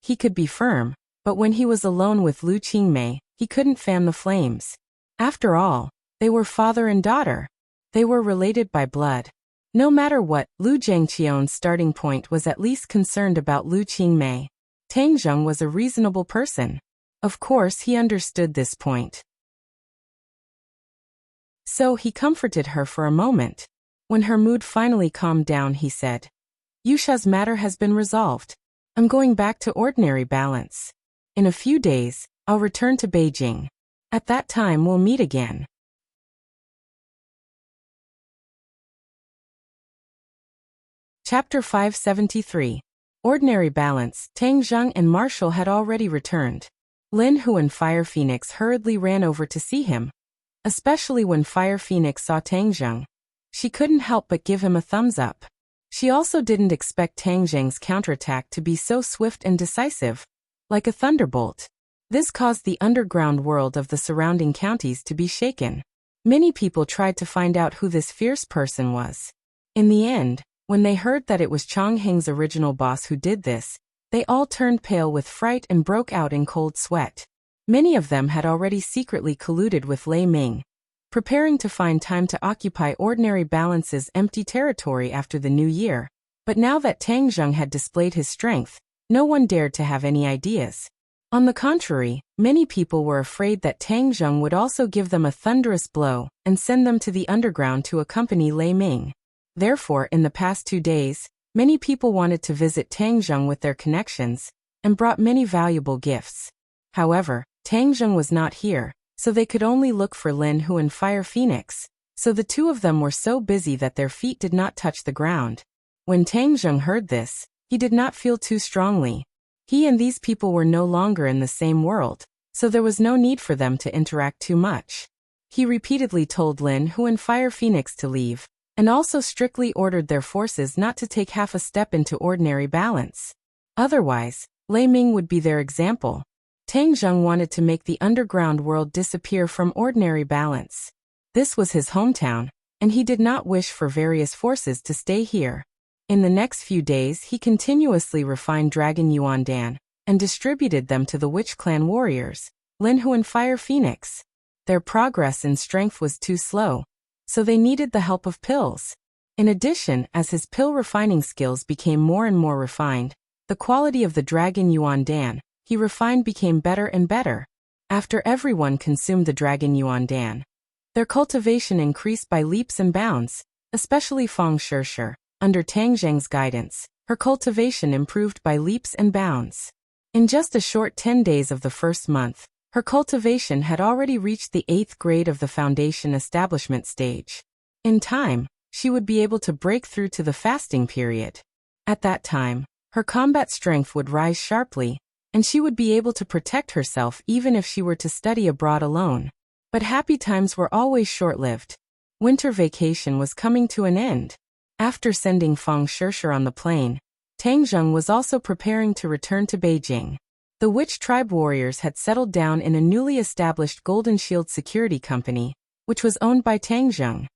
He could be firm, but when he was alone with Lu Qingmei, he couldn't fan the flames. After all, they were father and daughter. They were related by blood. No matter what, Lu Zhengqian's starting point was at least concerned about Lu Qingmei. Tang Zheng was a reasonable person. Of course, he understood this point. So he comforted her for a moment. When her mood finally calmed down, he said, "Yusha's matter has been resolved. I'm going back to ordinary balance. In a few days, I'll return to Beijing. At that time we'll meet again." Chapter 573. Ordinary Balance. Tang Zheng and Marshall had already returned. Lin Hu and Fire Phoenix hurriedly ran over to see him. Especially when Fire Phoenix saw Tang Zheng. She couldn't help but give him a thumbs up. She also didn't expect Tang Zheng's counterattack to be so swift and decisive, like a thunderbolt. This caused the underground world of the surrounding counties to be shaken. Many people tried to find out who this fierce person was. In the end, when they heard that it was Chang Heng's original boss who did this, they all turned pale with fright and broke out in cold sweat. Many of them had already secretly colluded with Lei Ming, preparing to find time to occupy Ordinary Balance's empty territory after the new year. But now that Tang Zheng had displayed his strength, no one dared to have any ideas. On the contrary, many people were afraid that Tang Zheng would also give them a thunderous blow and send them to the underground to accompany Lei Ming. Therefore, in the past 2 days, many people wanted to visit Tang Zheng with their connections and brought many valuable gifts. However, Tang Zheng was not here, so they could only look for Lin Hu and Fire Phoenix, so the two of them were so busy that their feet did not touch the ground. When Tang Zheng heard this, he did not feel too strongly. He and these people were no longer in the same world, so there was no need for them to interact too much. He repeatedly told Lin Hu and Fire Phoenix to leave, and also strictly ordered their forces not to take half a step into Ordinary Balance. Otherwise, Lei Ming would be their example. Tang Zheng wanted to make the underground world disappear from Ordinary Balance. This was his hometown, and he did not wish for various forces to stay here. In the next few days, he continuously refined Dragon Yuan Dan and distributed them to the Witch Clan warriors, Lin Hu and Fire Phoenix. Their progress in strength was too slow, so they needed the help of pills. In addition, as his pill refining skills became more and more refined, the quality of the Dragon Yuan Dan he refined became better and better. After everyone consumed the Dragon Yuan Dan, their cultivation increased by leaps and bounds, especially Fang Shirshir. Under Tang Zheng's guidance, her cultivation improved by leaps and bounds. In just a short 10 days of the first month, her cultivation had already reached the 8th grade of the foundation establishment stage. In time, she would be able to break through to the fasting period. At that time, her combat strength would rise sharply, and she would be able to protect herself even if she were to study abroad alone. But happy times were always short-lived. Winter vacation was coming to an end. After sending Feng Shishir on the plane, Tang Zheng was also preparing to return to Beijing. The Witch Tribe warriors had settled down in a newly established Golden Shield security company, which was owned by Tang Zheng.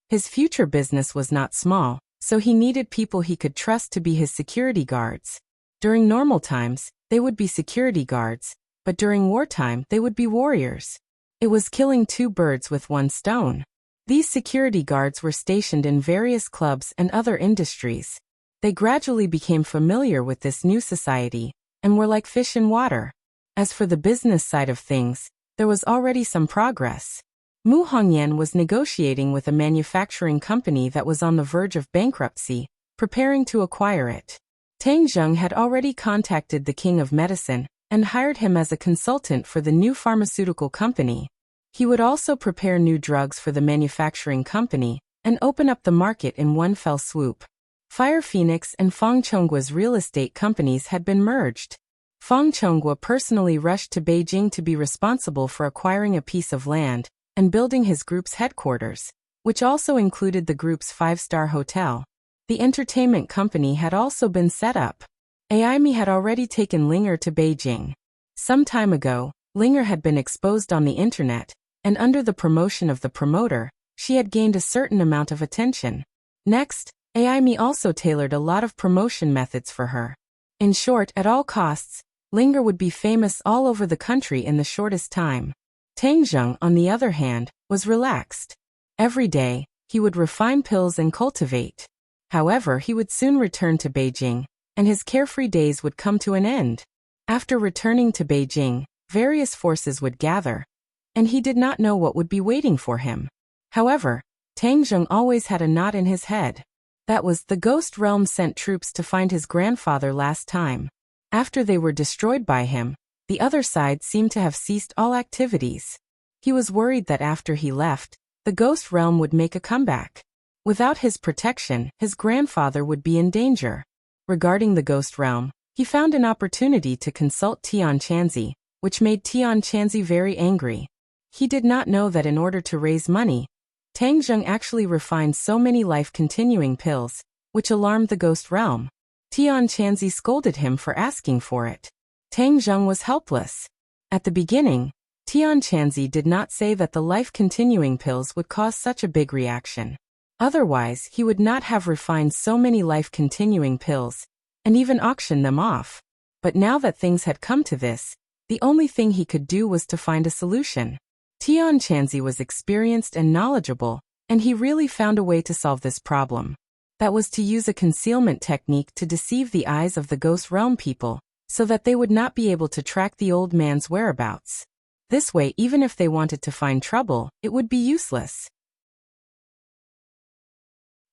His future business was not small, so he needed people he could trust to be his security guards. During normal times, they would be security guards, but during wartime they would be warriors. It was killing two birds with one stone. These security guards were stationed in various clubs and other industries. They gradually became familiar with this new society, and were like fish in water. As for the business side of things, there was already some progress. Mu Hongyan was negotiating with a manufacturing company that was on the verge of bankruptcy, preparing to acquire it. Tang Zheng had already contacted the king of medicine, and hired him as a consultant for the new pharmaceutical company. He would also prepare new drugs for the manufacturing company, and open up the market in one fell swoop. Fire Phoenix and Feng Chonggua's real estate companies had been merged. Feng Chonggua personally rushed to Beijing to be responsible for acquiring a piece of land, and building his group's headquarters, which also included the group's 5-star hotel. The entertainment company had also been set up. Aimi had already taken Linger to Beijing. Some time ago, Linger had been exposed on the internet, and under the promotion of the promoter, she had gained a certain amount of attention. Next, Aimi also tailored a lot of promotion methods for her. In short, at all costs, Linger would be famous all over the country in the shortest time. Tang Zheng, on the other hand, was relaxed. Every day, he would refine pills and cultivate. However, he would soon return to Beijing, and his carefree days would come to an end. After returning to Beijing, various forces would gather, and he did not know what would be waiting for him. However, Tang Zheng always had a knot in his head. That was, the Ghost Realm sent troops to find his grandfather last time. After they were destroyed by him, the other side seemed to have ceased all activities. He was worried that after he left, the Ghost Realm would make a comeback. Without his protection, his grandfather would be in danger. Regarding the Ghost Realm, he found an opportunity to consult Tian Chanzi, which made Tian Chanzi very angry. He did not know that in order to raise money, Tang Zheng actually refined so many life-continuing pills, which alarmed the Ghost Realm. Tian Chanzi scolded him for asking for it. Tang Zheng was helpless. At the beginning, Tian Chanzi did not say that the life-continuing pills would cause such a big reaction. Otherwise, he would not have refined so many life-continuing pills, and even auctioned them off. But now that things had come to this, the only thing he could do was to find a solution. Tian Chanzi was experienced and knowledgeable, and he really found a way to solve this problem. That was to use a concealment technique to deceive the eyes of the Ghost Realm people, so that they would not be able to track the old man's whereabouts. This way, even if they wanted to find trouble, it would be useless.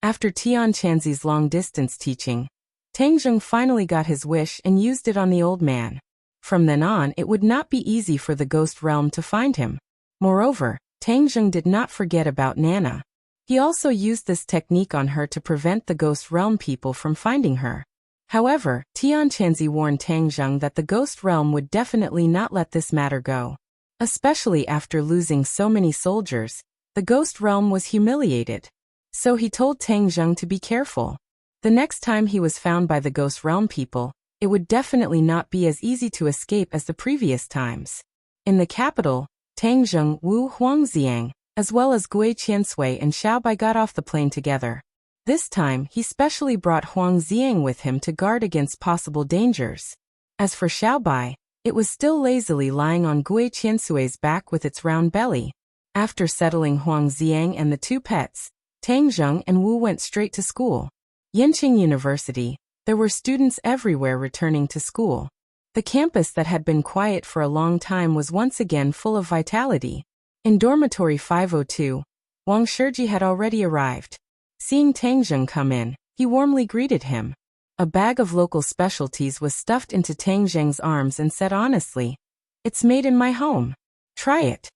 After Tian Chanzi's long-distance teaching, Tang Zheng finally got his wish and used it on the old man. From then on, it would not be easy for the Ghost Realm to find him. Moreover, Tang Zheng did not forget about Nana. He also used this technique on her to prevent the Ghost Realm people from finding her. However, Tian Chanzi warned Tang Zheng that the Ghost Realm would definitely not let this matter go. Especially after losing so many soldiers, the Ghost Realm was humiliated. So he told Tang Zheng to be careful. The next time he was found by the Ghost Realm people, it would definitely not be as easy to escape as the previous times. In the capital, Tang Zheng, Wu Huangziang, as well as Gui Qiansui and Xiaobai got off the plane together. This time, he specially brought Huangziang with him to guard against possible dangers. As for Xiaobai, it was still lazily lying on Gui Qiansui's back with its round belly. After settling Huangziang and the two pets, Tang Zheng and Wu went straight to school. Yenqing University, there were students everywhere returning to school. The campus that had been quiet for a long time was once again full of vitality. In dormitory 502, Wang Shiji had already arrived. Seeing Tang Zheng come in, he warmly greeted him. A bag of local specialties was stuffed into Tang Zheng's arms and said honestly, "It's made in my home. Try it."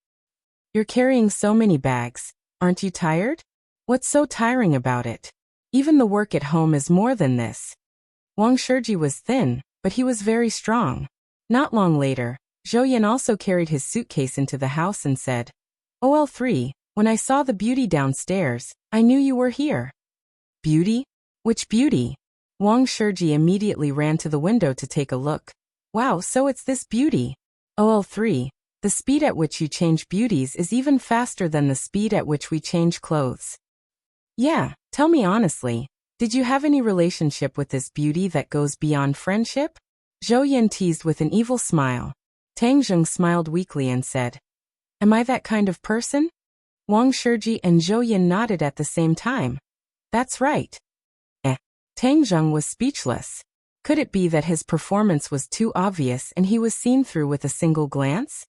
"You're carrying so many bags. Aren't you tired?" "What's so tiring about it? Even the work at home is more than this." Wang Shiji was thin, but he was very strong. Not long later, Zhou Yan also carried his suitcase into the house and said, "OL3, when I saw the beauty downstairs, I knew you were here." "Beauty? Which beauty?" Wang Shiji immediately ran to the window to take a look. "Wow, so it's this beauty. OL3, the speed at which you change beauties is even faster than the speed at which we change clothes." "Yeah, tell me honestly, did you have any relationship with this beauty that goes beyond friendship?" Zhou Yan teased with an evil smile. Tang Zheng smiled weakly and said, "Am I that kind of person?" Wang Shiji and Zhou Yan nodded at the same time. "That's right." Tang Zheng was speechless. Could it be that his performance was too obvious and he was seen through with a single glance?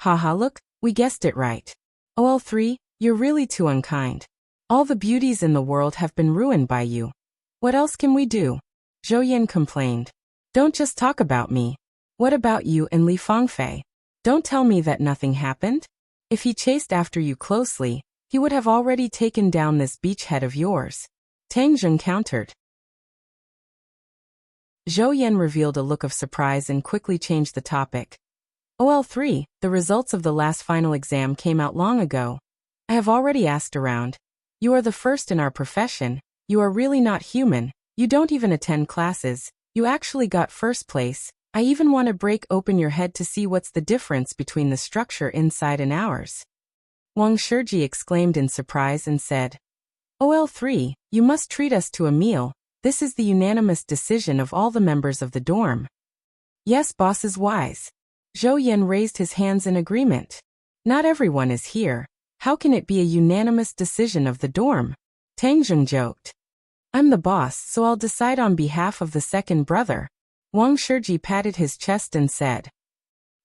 Haha, look, we guessed it right. OL3, you're really too unkind. All the beauties in the world have been ruined by you. What else can we do? Zhou Yan complained. Don't just talk about me. What about you and Li Fangfei? Don't tell me that nothing happened. If he chased after you closely, he would have already taken down this beachhead of yours. Tang Zheng countered. Zhou Yan revealed a look of surprise and quickly changed the topic. OL3, the results of the last final exam came out long ago. I have already asked around. You are the first in our profession. You are really not human. You don't even attend classes. You actually got first place. I even want to break open your head to see what's the difference between the structure inside and ours. Wang Shiji exclaimed in surprise and said, OL3, you must treat us to a meal. This is the unanimous decision of all the members of the dorm. Yes, boss is wise. Zhou Yan raised his hands in agreement. Not everyone is here. How can it be a unanimous decision of the dorm? Tang Zheng joked. I'm the boss, so I'll decide on behalf of the second brother. Wang Shiji patted his chest and said,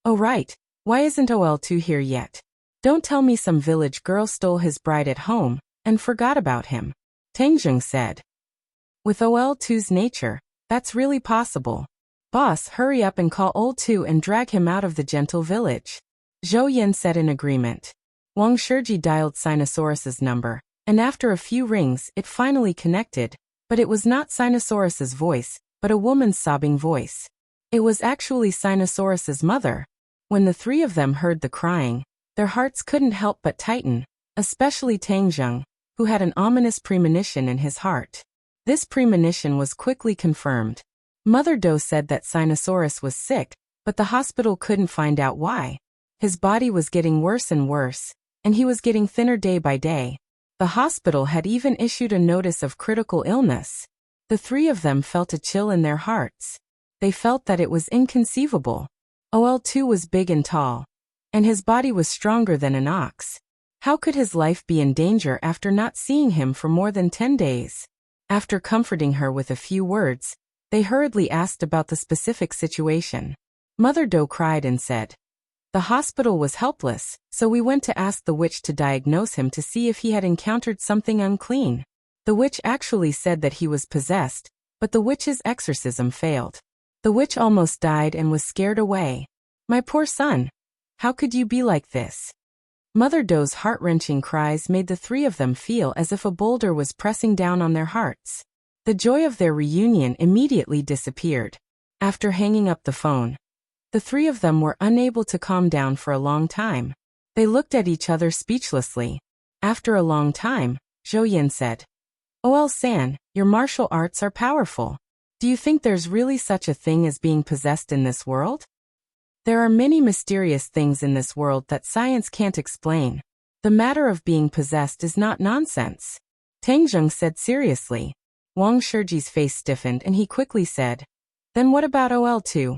Oh right, why isn't OL2 here yet? Don't tell me some village girl stole his bride at home and forgot about him. Tang Zheng said. With OL2's nature, that's really possible. Boss, hurry up and call OL2 and drag him out of the gentle village. Zhou Yan said in agreement. Wang Shiji dialed Sinosaurus's number, and after a few rings it finally connected, but it was not Sinosaurus's voice, but a woman's sobbing voice. It was actually Sinosaurus's mother. When the three of them heard the crying, their hearts couldn't help but tighten, especially Tang Zheng, who had an ominous premonition in his heart. This premonition was quickly confirmed. Mother Doe said that Sinosaurus was sick, but the hospital couldn't find out why. His body was getting worse and worse, and he was getting thinner day by day. The hospital had even issued a notice of critical illness. The three of them felt a chill in their hearts. They felt that it was inconceivable. OL2 was big and tall, and his body was stronger than an ox. How could his life be in danger after not seeing him for more than 10 days? After comforting her with a few words, they hurriedly asked about the specific situation. Mother Doe cried and said, The hospital was helpless, so we went to ask the witch to diagnose him to see if he had encountered something unclean. The witch actually said that he was possessed, but the witch's exorcism failed. The witch almost died and was scared away. My poor son. How could you be like this? Mother Doe's heart-wrenching cries made the three of them feel as if a boulder was pressing down on their hearts. The joy of their reunion immediately disappeared. After hanging up the phone, the three of them were unable to calm down for a long time. They looked at each other speechlessly. After a long time, Zhou Yan said, OL-san, your martial arts are powerful. Do you think there's really such a thing as being possessed in this world? There are many mysterious things in this world that science can't explain. The matter of being possessed is not nonsense. Tang Zheng said seriously. Wang Shiji's face stiffened and he quickly said, Then what about OL2?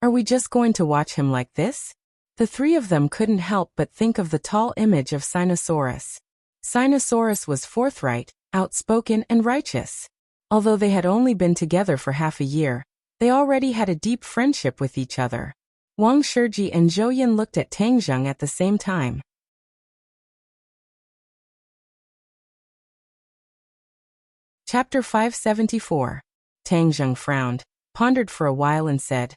Are we just going to watch him like this? The three of them couldn't help but think of the tall image of Sinosaurus. Sinosaurus was forthright, outspoken, and righteous. Although they had only been together for half a year, they already had a deep friendship with each other. Wang Shiji and Zhou Yan looked at Tang Zheng at the same time. Chapter 574. Tang Zheng frowned, pondered for a while and said,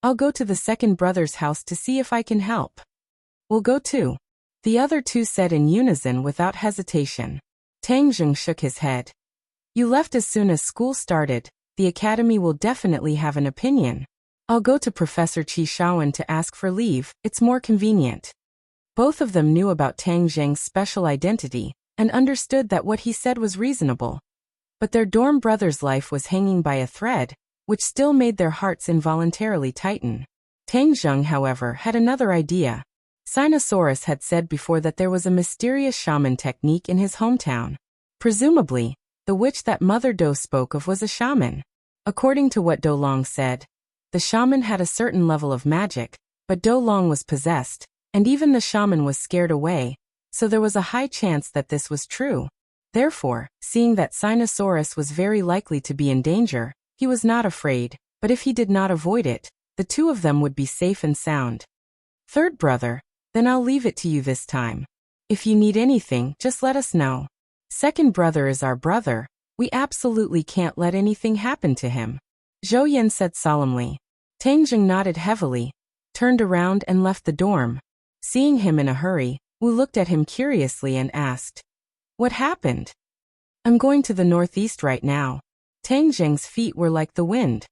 I'll go to the second brother's house to see if I can help. We'll go too. The other two said in unison without hesitation. Tang Zheng shook his head. You left as soon as school started. The academy will definitely have an opinion. I'll go to Professor Qi Shaowen to ask for leave, it's more convenient. Both of them knew about Tang Zheng's special identity, and understood that what he said was reasonable. But their dorm brother's life was hanging by a thread, which still made their hearts involuntarily tighten. Tang Zheng, however, had another idea. Sinosaurus had said before that there was a mysterious shaman technique in his hometown. Presumably, the witch that Mother Do spoke of was a shaman. According to what Do Long said, the shaman had a certain level of magic, but Do Long was possessed, and even the shaman was scared away, so there was a high chance that this was true. Therefore, seeing that Sinosaurus was very likely to be in danger, he was not afraid, but if he did not avoid it, the two of them would be safe and sound. Third brother, then I'll leave it to you this time. If you need anything, just let us know. Second brother is our brother, we absolutely can't let anything happen to him. Zhou Yan said solemnly. Tang Zheng nodded heavily, turned around and left the dorm. Seeing him in a hurry, Wu looked at him curiously and asked, What happened? I'm going to the northeast right now. Tang Zheng's feet were like the wind.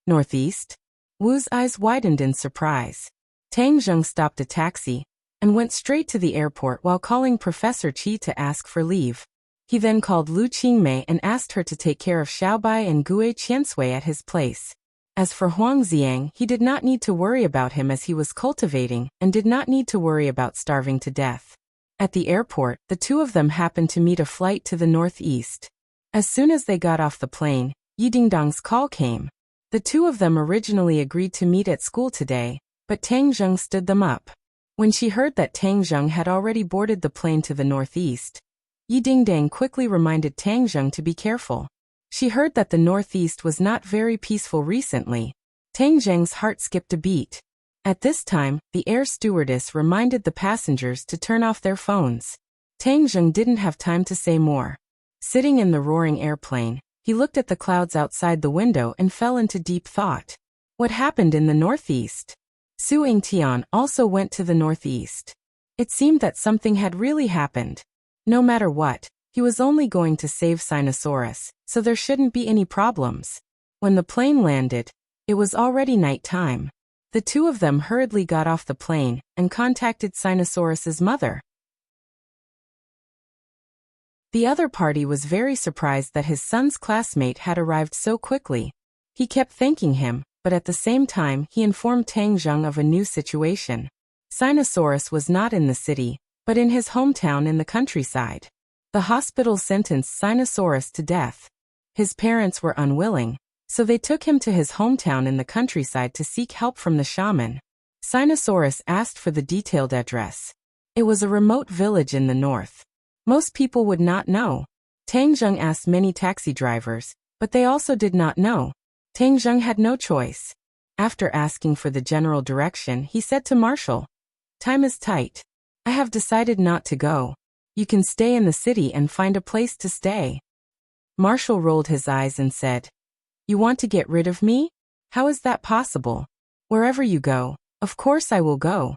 Northeast? Wu's eyes widened in surprise. Tang Zheng stopped a taxi and went straight to the airport while calling Professor Qi to ask for leave. He then called Lu Qingmei and asked her to take care of Xiaobai and Gue Qiansui at his place. As for Huang Xiang, he did not need to worry about him as he was cultivating and did not need to worry about starving to death. At the airport, the two of them happened to meet a flight to the northeast. As soon as they got off the plane, Yidingdang's call came. The two of them originally agreed to meet at school today, but Tang Zheng stood them up. When she heard that Tang Zheng had already boarded the plane to the northeast, Yidingdang quickly reminded Tang Zheng to be careful. She heard that the northeast was not very peaceful recently. Tang Zheng's heart skipped a beat. At this time, the air stewardess reminded the passengers to turn off their phones. Tang Zheng didn't have time to say more. Sitting in the roaring airplane, he looked at the clouds outside the window and fell into deep thought. What happened in the northeast? Su Yingtian also went to the northeast. It seemed that something had really happened. No matter what, he was only going to save Sinosaurus, so there shouldn't be any problems. When the plane landed, it was already night time. The two of them hurriedly got off the plane and contacted Sinosaurus's mother. The other party was very surprised that his son's classmate had arrived so quickly. He kept thanking him, but at the same time he informed Tang Zheng of a new situation. Sinosaurus was not in the city, but in his hometown in the countryside. The hospital sentenced Sinosaurus to death. His parents were unwilling, so they took him to his hometown in the countryside to seek help from the shaman. Sinosaurus asked for the detailed address. It was a remote village in the north. Most people would not know. Tang Zheng asked many taxi drivers, but they also did not know. Tang Zheng had no choice. After asking for the general direction, he said to Marshall, Time is tight. I have decided not to go. You can stay in the city and find a place to stay. Marshall rolled his eyes and said, You want to get rid of me? How is that possible? Wherever you go, of course I will go.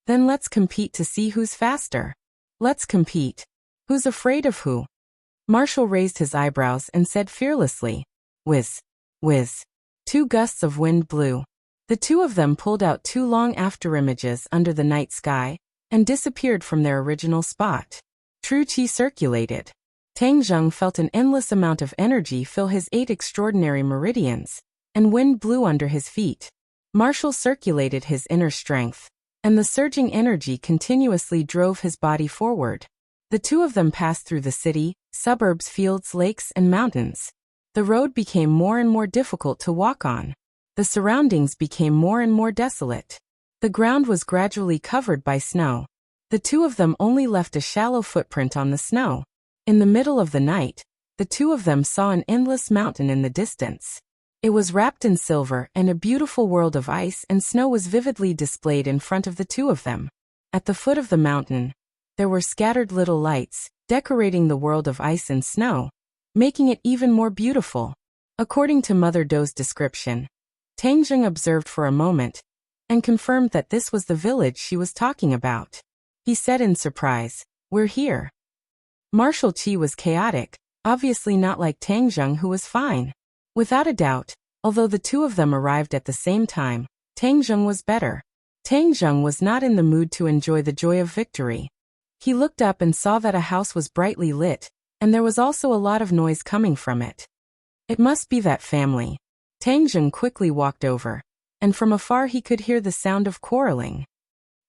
Then let's compete to see who's faster. Let's compete. Who's afraid of who? Marshall raised his eyebrows and said fearlessly, Whiz, whiz. 2 gusts of wind blew. The two of them pulled out 2 long afterimages under the night sky and disappeared from their original spot. True Qi circulated. Tang Zheng felt an endless amount of energy fill his 8 extraordinary meridians, and wind blew under his feet. Marshall circulated his inner strength, and the surging energy continuously drove his body forward. The two of them passed through the city, suburbs, fields, lakes, and mountains. The road became more and more difficult to walk on. The surroundings became more and more desolate. The ground was gradually covered by snow. The two of them only left a shallow footprint on the snow. In the middle of the night, the two of them saw an endless mountain in the distance. It was wrapped in silver, and a beautiful world of ice and snow was vividly displayed in front of the two of them. At the foot of the mountain, there were scattered little lights, decorating the world of ice and snow. making it even more beautiful. According to Mother Do's description, Tang Zheng observed for a moment and confirmed that this was the village she was talking about. He said in surprise, "We're here." Martial Qi was chaotic, obviously not like Tang Zheng, who was fine. Without a doubt, although the two of them arrived at the same time, Tang Zheng was better. Tang Zheng was not in the mood to enjoy the joy of victory. He looked up and saw that a house was brightly lit, and there was also a lot of noise coming from it. It must be that family. Tang Zheng quickly walked over, and from afar he could hear the sound of quarreling.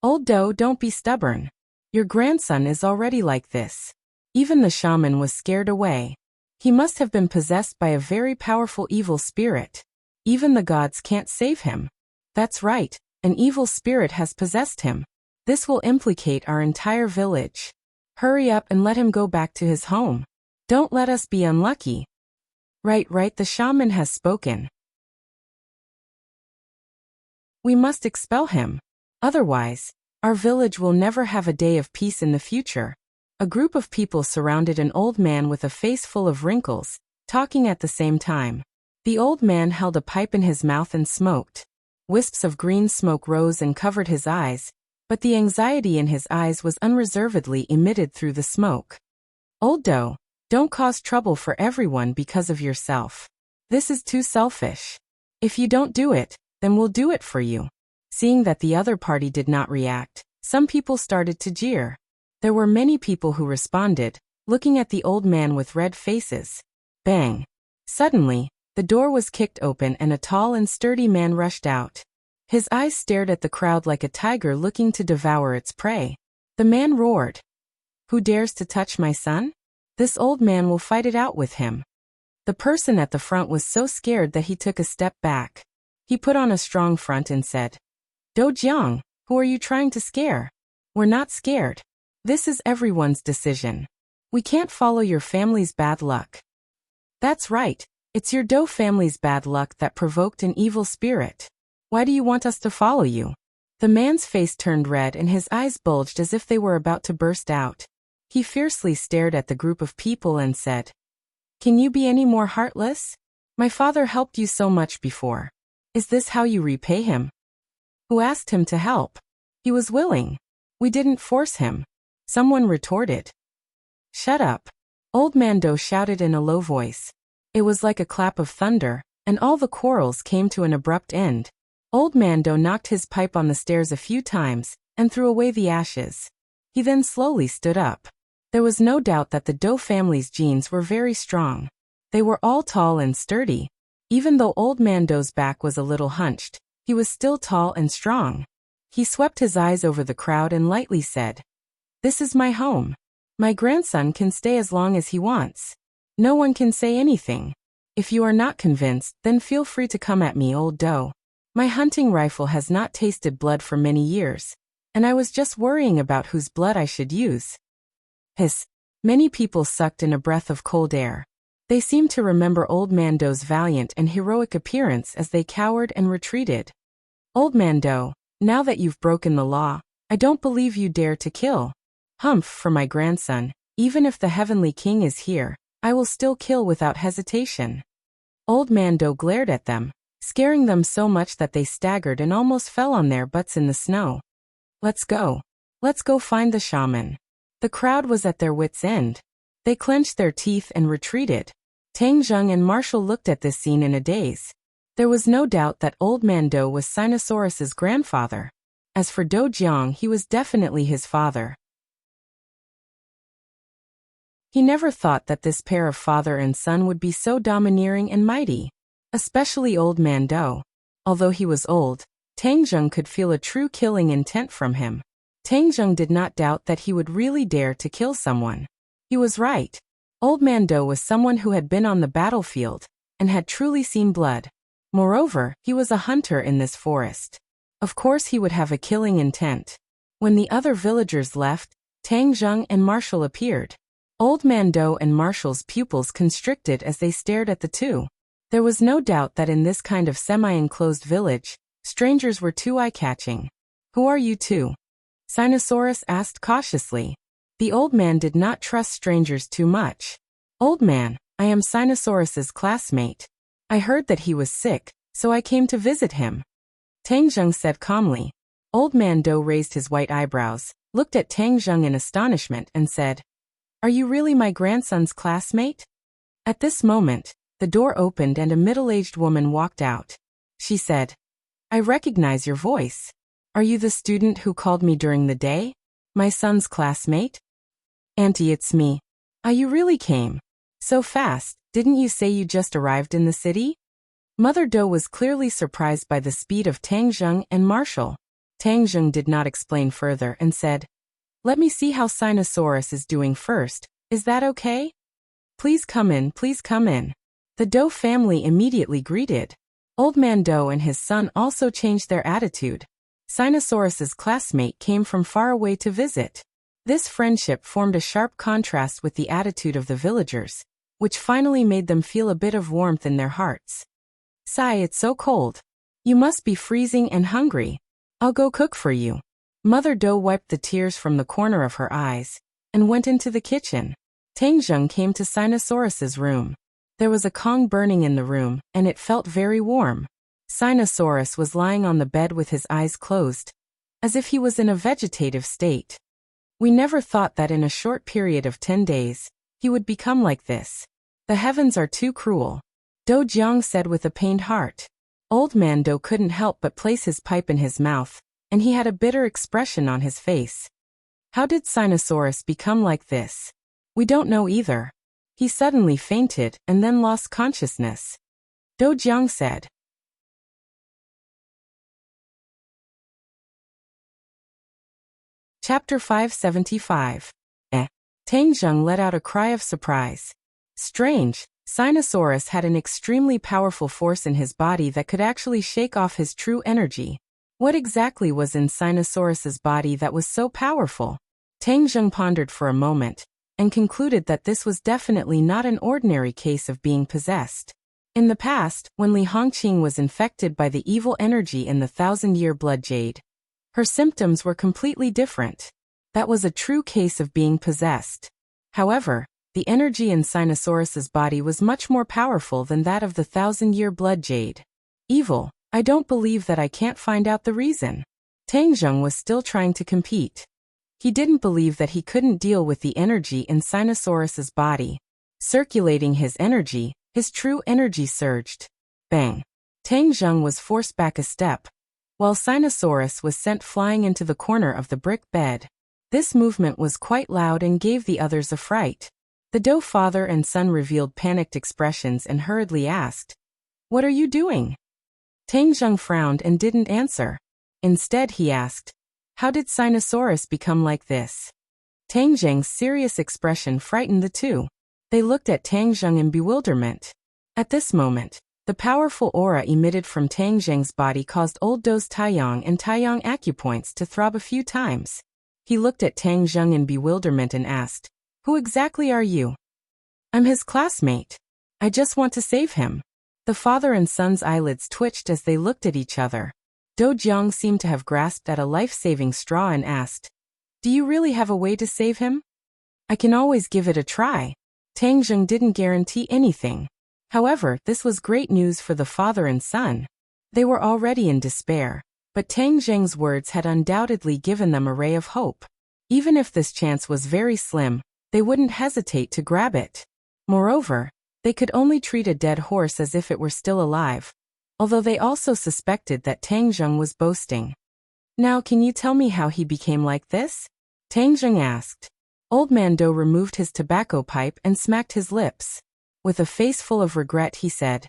"Old Do, don't be stubborn. Your grandson is already like this." Even the shaman was scared away. He must have been possessed by a very powerful evil spirit. Even the gods can't save him. That's right, an evil spirit has possessed him. This will implicate our entire village. Hurry up and let him go back to his home. Don't let us be unlucky. Right, the shaman has spoken. We must expel him. Otherwise, our village will never have a day of peace in the future. A group of people surrounded an old man with a face full of wrinkles, talking at the same time. The old man held a pipe in his mouth and smoked. Wisps of green smoke rose and covered his eyes, but the anxiety in his eyes was unreservedly emitted through the smoke. "Old Do, don't cause trouble for everyone because of yourself. This is too selfish. If you don't do it, then we'll do it for you." Seeing that the other party did not react, some people started to jeer. There were many people who responded, looking at the old man with red faces. Bang! Suddenly, the door was kicked open and a tall and sturdy man rushed out. His eyes stared at the crowd like a tiger looking to devour its prey. The man roared, "Who dares to touch my son? This old man will fight it out with him." The person at the front was so scared that he took a step back. He put on a strong front and said, "Do Jiang, who are you trying to scare? We're not scared. This is everyone's decision. We can't follow your family's bad luck." "That's right, it's your Do family's bad luck that provoked an evil spirit. Why do you want us to follow you?" The man's face turned red and his eyes bulged as if they were about to burst out. He fiercely stared at the group of people and said, "Can you be any more heartless? My father helped you so much before. Is this how you repay him?" "Who asked him to help? He was willing. We didn't force him," someone retorted. "Shut up," Old Man Do shouted in a low voice. It was like a clap of thunder, and all the quarrels came to an abrupt end. Old Man Do knocked his pipe on the stairs a few times, and threw away the ashes. He then slowly stood up. There was no doubt that the Do family's genes were very strong. They were all tall and sturdy. Even though Old Man Do's back was a little hunched, he was still tall and strong. He swept his eyes over the crowd and lightly said, "This is my home. My grandson can stay as long as he wants. No one can say anything. If you are not convinced, then feel free to come at me, Old Do. My hunting rifle has not tasted blood for many years, and I was just worrying about whose blood I should use." Hiss. Many people sucked in a breath of cold air. They seemed to remember Old Man Do's valiant and heroic appearance as they cowered and retreated. "Old Man Do, now that you've broken the law, I don't believe you dare to kill. Humph, for my grandson, even if the Heavenly King is here, I will still kill without hesitation." Old Man Do glared at them, scaring them so much that they staggered and almost fell on their butts in the snow. Let's go. Let's go find the shaman." The crowd was at their wits' end. They clenched their teeth and retreated. Tang Zheng and Marshall looked at this scene in a daze. There was no doubt that Old Man Do was Sinosaurus's grandfather. As for Do Jiang, he was definitely his father. He never thought that this pair of father and son would be so domineering and mighty. Especially Old Man Do. Although he was old, Tang Zheng could feel a true killing intent from him. Tang Zheng did not doubt that he would really dare to kill someone. He was right. Old Man Do was someone who had been on the battlefield and had truly seen blood. Moreover, he was a hunter in this forest. Of course he would have a killing intent. When the other villagers left, Tang Zheng and Marshall appeared. Old Man Do and Marshall's pupils constricted as they stared at the two. There was no doubt that in this kind of semi-enclosed village, strangers were too eye-catching. "Who are you two?" Sinosaurus asked cautiously. The old man did not trust strangers too much. "Old man, I am Sinosaurus's classmate. I heard that he was sick, so I came to visit him. Tang Zheng said calmly. Old Man Dou raised his white eyebrows, looked at Tang Zheng in astonishment and said, Are you really my grandson's classmate? At this moment, the door opened and a middle-aged woman walked out. She said, I recognize your voice. Are you the student who called me during the day? My son's classmate? Auntie, it's me. Ah, you really came. So fast, didn't you say you just arrived in the city? Mother Dou was clearly surprised by the speed of Tang Zheng and Marshall. Tang Zheng did not explain further and said, Let me see how Sinosaurus is doing first, is that okay? Please come in, please come in. The Dou family immediately greeted. Old Man Dou and his son also changed their attitude. Sinosaurus's classmate came from far away to visit. This friendship formed a sharp contrast with the attitude of the villagers, which finally made them feel a bit of warmth in their hearts. Sigh, it's so cold. You must be freezing and hungry. I'll go cook for you. Mother Dou wiped the tears from the corner of her eyes and went into the kitchen. Tang Zheng came to Sinosaurus's room. There was a Kong burning in the room, and it felt very warm. Sinosaurus was lying on the bed with his eyes closed, as if he was in a vegetative state. We never thought that in a short period of 10 days, he would become like this. The heavens are too cruel. Dou Jiang said with a pained heart. Old Man Dou couldn't help but place his pipe in his mouth, and he had a bitter expression on his face. How did Sinosaurus become like this? We don't know either. He suddenly fainted and then lost consciousness. Dou Jiang said. Chapter 575. Tang Zheng let out a cry of surprise. Strange, Sinosaurus had an extremely powerful force in his body that could actually shake off his true energy. What exactly was in Sinosaurus's body that was so powerful? Tang Zheng pondered for a moment, and concluded that this was definitely not an ordinary case of being possessed. In the past, when Li Hongqing was infected by the evil energy in the 1,000-year blood jade, her symptoms were completely different. That was a true case of being possessed. However, the energy in Sinosaurus's body was much more powerful than that of the 1,000-year blood jade. Evil, I don't believe that I can't find out the reason. Tang Zheng was still trying to compete. He didn't believe that he couldn't deal with the energy in Sinosaurus's body. Circulating his energy, his true energy surged. Bang! Tang Zheng was forced back a step, while Sinosaurus was sent flying into the corner of the brick bed. This movement was quite loud and gave the others a fright. The Dou father and son revealed panicked expressions and hurriedly asked, What are you doing? Tang Zheng frowned and didn't answer. Instead he asked, How did Sinosaurus become like this? Tang Zheng's serious expression frightened the two. They looked at Tang Zheng in bewilderment. At this moment, the powerful aura emitted from Tang Zheng's body caused old Dou's Taiyang and Taiyang acupoints to throb a few times. He looked at Tang Zheng in bewilderment and asked, Who exactly are you? I'm his classmate. I just want to save him. The father and son's eyelids twitched as they looked at each other. Dou Jiang seemed to have grasped at a life-saving straw and asked, Do you really have a way to save him? I can always give it a try. Tang Zheng didn't guarantee anything. However, this was great news for the father and son. They were already in despair, but Tang Zheng's words had undoubtedly given them a ray of hope. Even if this chance was very slim, they wouldn't hesitate to grab it. Moreover, they could only treat a dead horse as if it were still alive, although they also suspected that Tang Zheng was boasting. Now can you tell me how he became like this? Tang Zheng asked. Old Man Dou removed his tobacco pipe and smacked his lips. With a face full of regret he said,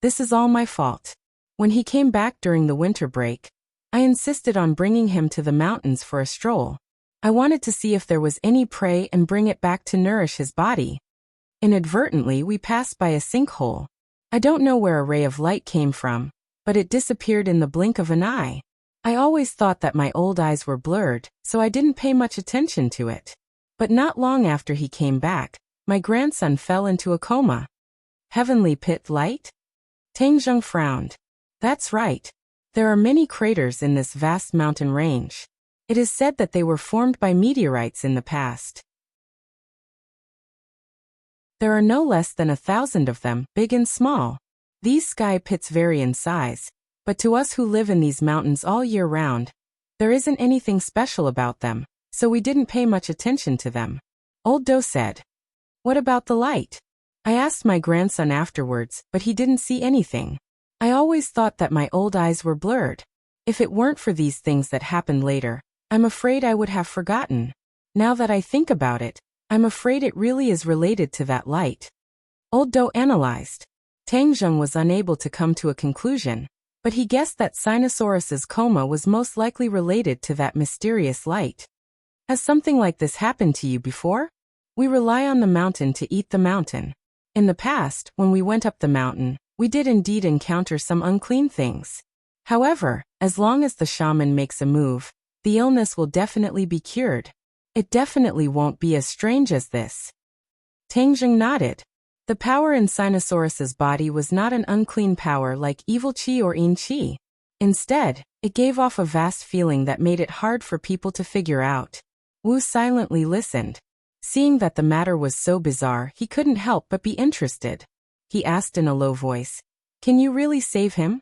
This is all my fault. When he came back during the winter break, I insisted on bringing him to the mountains for a stroll. I wanted to see if there was any prey and bring it back to nourish his body. Inadvertently we passed by a sinkhole. I don't know where a ray of light came from, but it disappeared in the blink of an eye. I always thought that my old eyes were blurred, so I didn't pay much attention to it. But not long after he came back, my grandson fell into a coma. Heavenly pit light? Tang Zheng frowned. That's right. There are many craters in this vast mountain range. It is said that they were formed by meteorites in the past. There are no less than 1,000 of them, big and small. These sky pits vary in size, but to us who live in these mountains all year round, there isn't anything special about them, so we didn't pay much attention to them. Old Do said. What about the light? I asked my grandson afterwards, but he didn't see anything. I always thought that my old eyes were blurred. If it weren't for these things that happened later, I'm afraid I would have forgotten. Now that I think about it, I'm afraid it really is related to that light. Old Do analyzed. Tangjung was unable to come to a conclusion, but he guessed that Sinosaurus's coma was most likely related to that mysterious light. Has something like this happened to you before? We rely on the mountain to eat the mountain. In the past, when we went up the mountain, we did indeed encounter some unclean things. However, as long as the shaman makes a move, the illness will definitely be cured. It definitely won't be as strange as this. Tangjung nodded. The power in Sinosaurus's body was not an unclean power like evil chi or yin chi. Instead, it gave off a vast feeling that made it hard for people to figure out. Wu silently listened. Seeing that the matter was so bizarre, he couldn't help but be interested. He asked in a low voice, "Can you really save him?"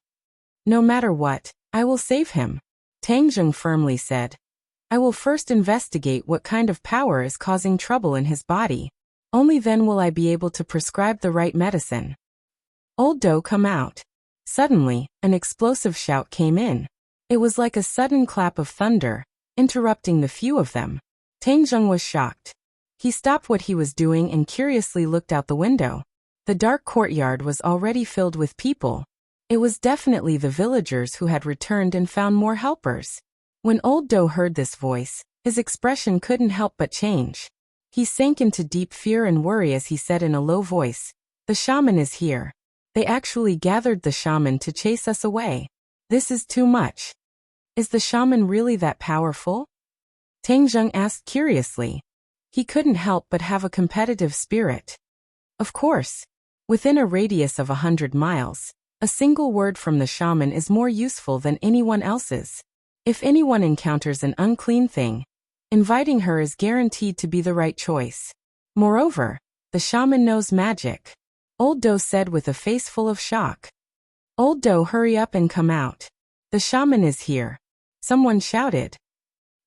"No matter what, I will save him," Tangjung firmly said. "I will first investigate what kind of power is causing trouble in his body. Only then will I be able to prescribe the right medicine." Old Do come out. Suddenly, an explosive shout came in. It was like a sudden clap of thunder, interrupting the few of them. Tangjung was shocked. He stopped what he was doing and curiously looked out the window. The dark courtyard was already filled with people. It was definitely the villagers who had returned and found more helpers. When Old Do heard this voice, his expression couldn't help but change. He sank into deep fear and worry as he said in a low voice, "The shaman is here. They actually gathered the shaman to chase us away. This is too much." "Is the shaman really that powerful?" Tangjung asked curiously. He couldn't help but have a competitive spirit. Of course. Within a radius of 100 miles, a single word from the shaman is more useful than anyone else's. If anyone encounters an unclean thing, inviting her is guaranteed to be the right choice. Moreover, the shaman knows magic. Old Do said with a face full of shock. "Old Do, hurry up and come out. The shaman is here." Someone shouted.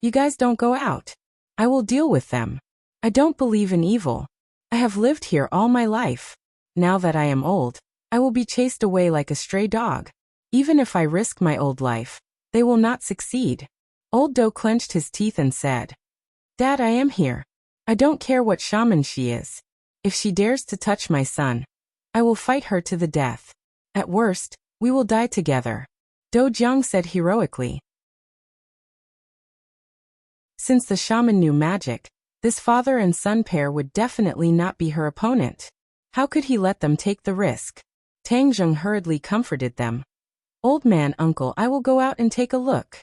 "You guys don't go out. I will deal with them. I don't believe in evil. I have lived here all my life. Now that I am old, I will be chased away like a stray dog. Even if I risk my old life, they will not succeed." Old Do clenched his teeth and said, "Dad, I am here. I don't care what shaman she is. If she dares to touch my son, I will fight her to the death. At worst, we will die together," Do Jiang said heroically. Since the shaman knew magic, this father and son pair would definitely not be her opponent. How could he let them take the risk? Tangjung hurriedly comforted them. "Old man, uncle, I will go out and take a look."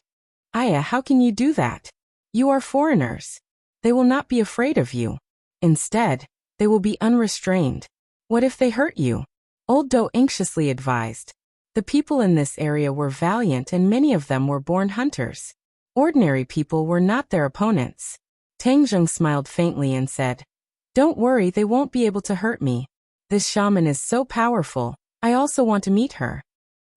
"Aya, how can you do that? You are foreigners. They will not be afraid of you. Instead, they will be unrestrained. What if they hurt you?" Old Do anxiously advised. The people in this area were valiant and many of them were born hunters. Ordinary people were not their opponents. Tangjung smiled faintly and said, "Don't worry, they won't be able to hurt me. This shaman is so powerful, I also want to meet her."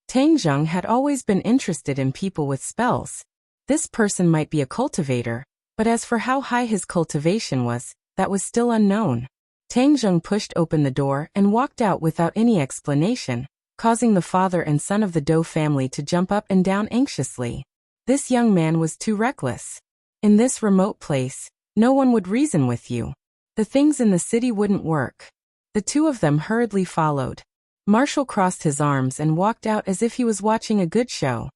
Tangjung had always been interested in people with spells. This person might be a cultivator, but as for how high his cultivation was, that was still unknown. Tangjung pushed open the door and walked out without any explanation, causing the father and son of the Do family to jump up and down anxiously. This young man was too reckless. In this remote place, no one would reason with you. The things in the city wouldn't work. The two of them hurriedly followed. Marshall crossed his arms and walked out as if he was watching a good show.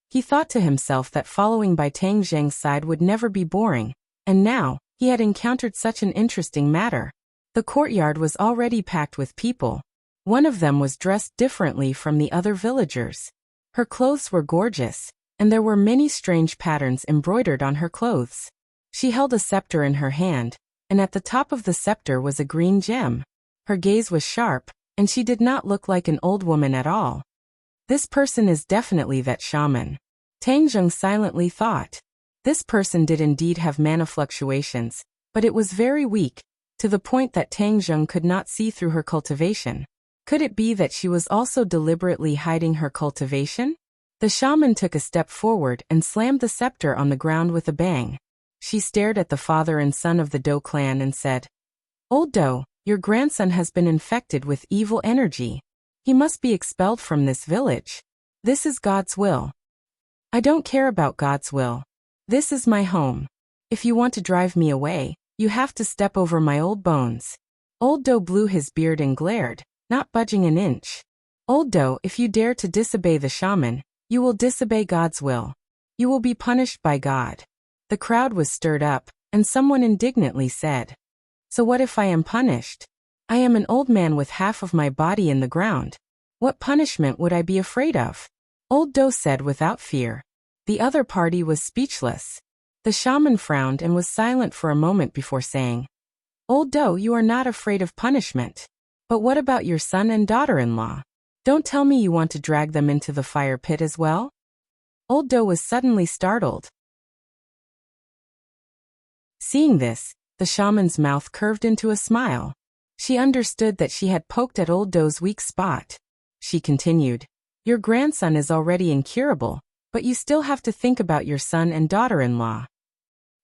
He thought to himself that following by Tangjung's side would never be boring, and now, he had encountered such an interesting matter. The courtyard was already packed with people. One of them was dressed differently from the other villagers. Her clothes were gorgeous, and there were many strange patterns embroidered on her clothes. She held a scepter in her hand, and at the top of the scepter was a green gem. Her gaze was sharp, and she did not look like an old woman at all. This person is definitely that shaman. Tangjung silently thought. This person did indeed have mana fluctuations, but it was very weak, to the point that Tang Zheng could not see through her cultivation. Could it be that she was also deliberately hiding her cultivation? The shaman took a step forward and slammed the scepter on the ground with a bang. She stared at the father and son of the Dou clan and said, "Old Dou, your grandson has been infected with evil energy. He must be expelled from this village. This is God's will." "I don't care about God's will. This is my home. If you want to drive me away, you have to step over my old bones." Old Dou blew his beard and glared, not budging an inch. "Old Dou, if you dare to disobey the shaman, you will disobey God's will. You will be punished by God." The crowd was stirred up, and someone indignantly said, "So what if I am punished? I am an old man with half of my body in the ground. What punishment would I be afraid of?" Old Dou said without fear. The other party was speechless. The shaman frowned and was silent for a moment before saying, "Old Dou, you are not afraid of punishment. But what about your son and daughter-in-law? Don't tell me you want to drag them into the fire pit as well?" Old Dou was suddenly startled. Seeing this, the shaman's mouth curved into a smile. She understood that she had poked at Old Dou's weak spot. She continued, "Your grandson is already incurable, but you still have to think about your son and daughter-in-law."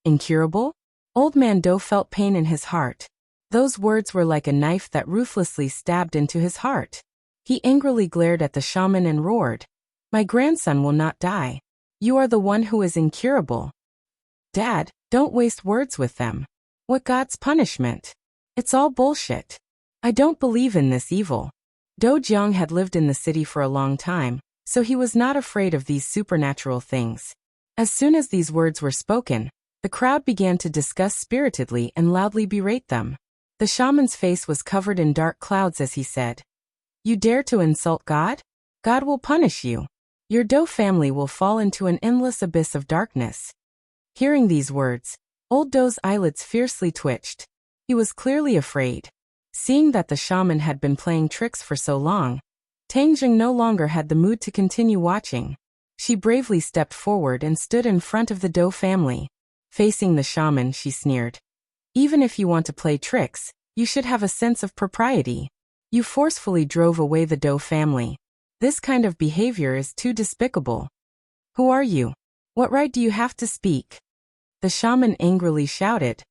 Incurable? Old Man Dou felt pain in his heart. Those words were like a knife that ruthlessly stabbed into his heart. He angrily glared at the shaman and roared, "My grandson will not die. You are the one who is incurable. Dad, don't waste words with them. What God's punishment? It's all bullshit. I don't believe in this evil." Dou Jiang had lived in the city for a long time, so he was not afraid of these supernatural things. As soon as these words were spoken, the crowd began to discuss spiritedly and loudly berate them. The shaman's face was covered in dark clouds as he said, "You dare to insult God? God will punish you. Your Dou family will fall into an endless abyss of darkness." Hearing these words, Old Dou's eyelids fiercely twitched. He was clearly afraid. Seeing that the shaman had been playing tricks for so long, Tang Jing no longer had the mood to continue watching. She bravely stepped forward and stood in front of the Dou family. Facing the shaman, she sneered, "Even if you want to play tricks, you should have a sense of propriety. You forcefully drove away the Dou family. This kind of behavior is too despicable. Who are you? What right do you have to speak?" The shaman angrily shouted,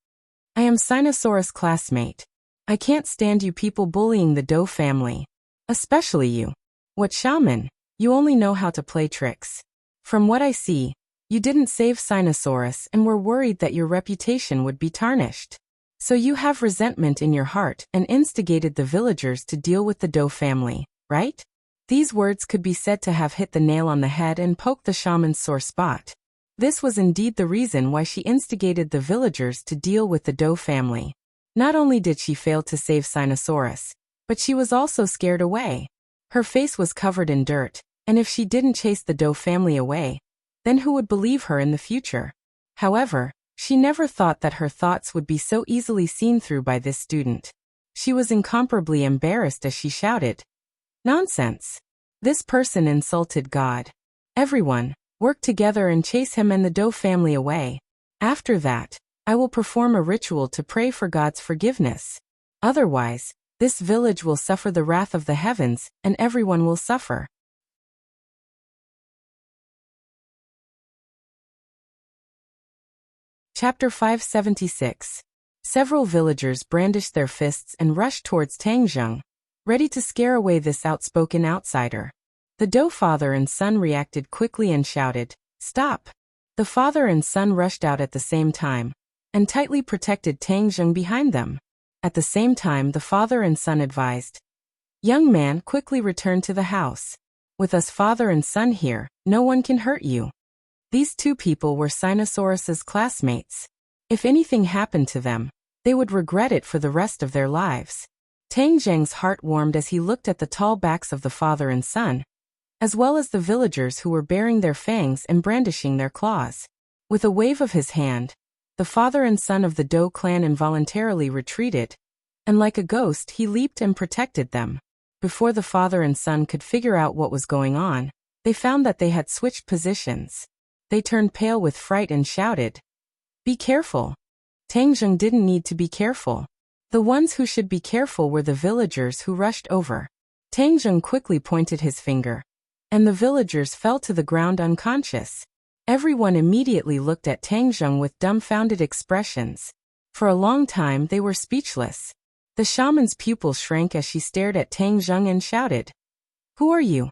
"I am Sinosaurus' classmate. I can't stand you people bullying the Dou family. Especially you. What shaman? You only know how to play tricks. From what I see, you didn't save Sinosaurus and were worried that your reputation would be tarnished. So you have resentment in your heart and instigated the villagers to deal with the Dou family, right?" These words could be said to have hit the nail on the head and poked the shaman's sore spot. This was indeed the reason why she instigated the villagers to deal with the Dou family. Not only did she fail to save Sinosaurus, but she was also scared away. Her face was covered in dirt, and if she didn't chase the Dou family away, then who would believe her in the future? However, she never thought that her thoughts would be so easily seen through by this student. She was incomparably embarrassed as she shouted, "Nonsense! This person insulted God. Everyone, work together and chase him and the Dou family away. After that, I will perform a ritual to pray for God's forgiveness. Otherwise, this village will suffer the wrath of the heavens, and everyone will suffer." Chapter 576. Several villagers brandished their fists and rushed towards Tang Zheng, ready to scare away this outspoken outsider. The Dou father and son reacted quickly and shouted, "Stop!" The father and son rushed out at the same time, and tightly protected Tang Zheng behind them. At the same time, the father and son advised, "Young man, quickly return to the house. With us father and son here, no one can hurt you." These two people were Sinosaurus's classmates. If anything happened to them, they would regret it for the rest of their lives. Tang Zheng's heart warmed as he looked at the tall backs of the father and son, as well as the villagers who were baring their fangs and brandishing their claws. With a wave of his hand, the father and son of the Dou clan involuntarily retreated, and like a ghost he leaped and protected them. Before the father and son could figure out what was going on, they found that they had switched positions. They turned pale with fright and shouted, "Be careful!" Tang Zheng didn't need to be careful. The ones who should be careful were the villagers who rushed over. Tangjung quickly pointed his finger, and the villagers fell to the ground unconscious. Everyone immediately looked at Tangjung with dumbfounded expressions. For a long time they were speechless. The shaman's pupils shrank as she stared at Tangjung and shouted, "Who are you?"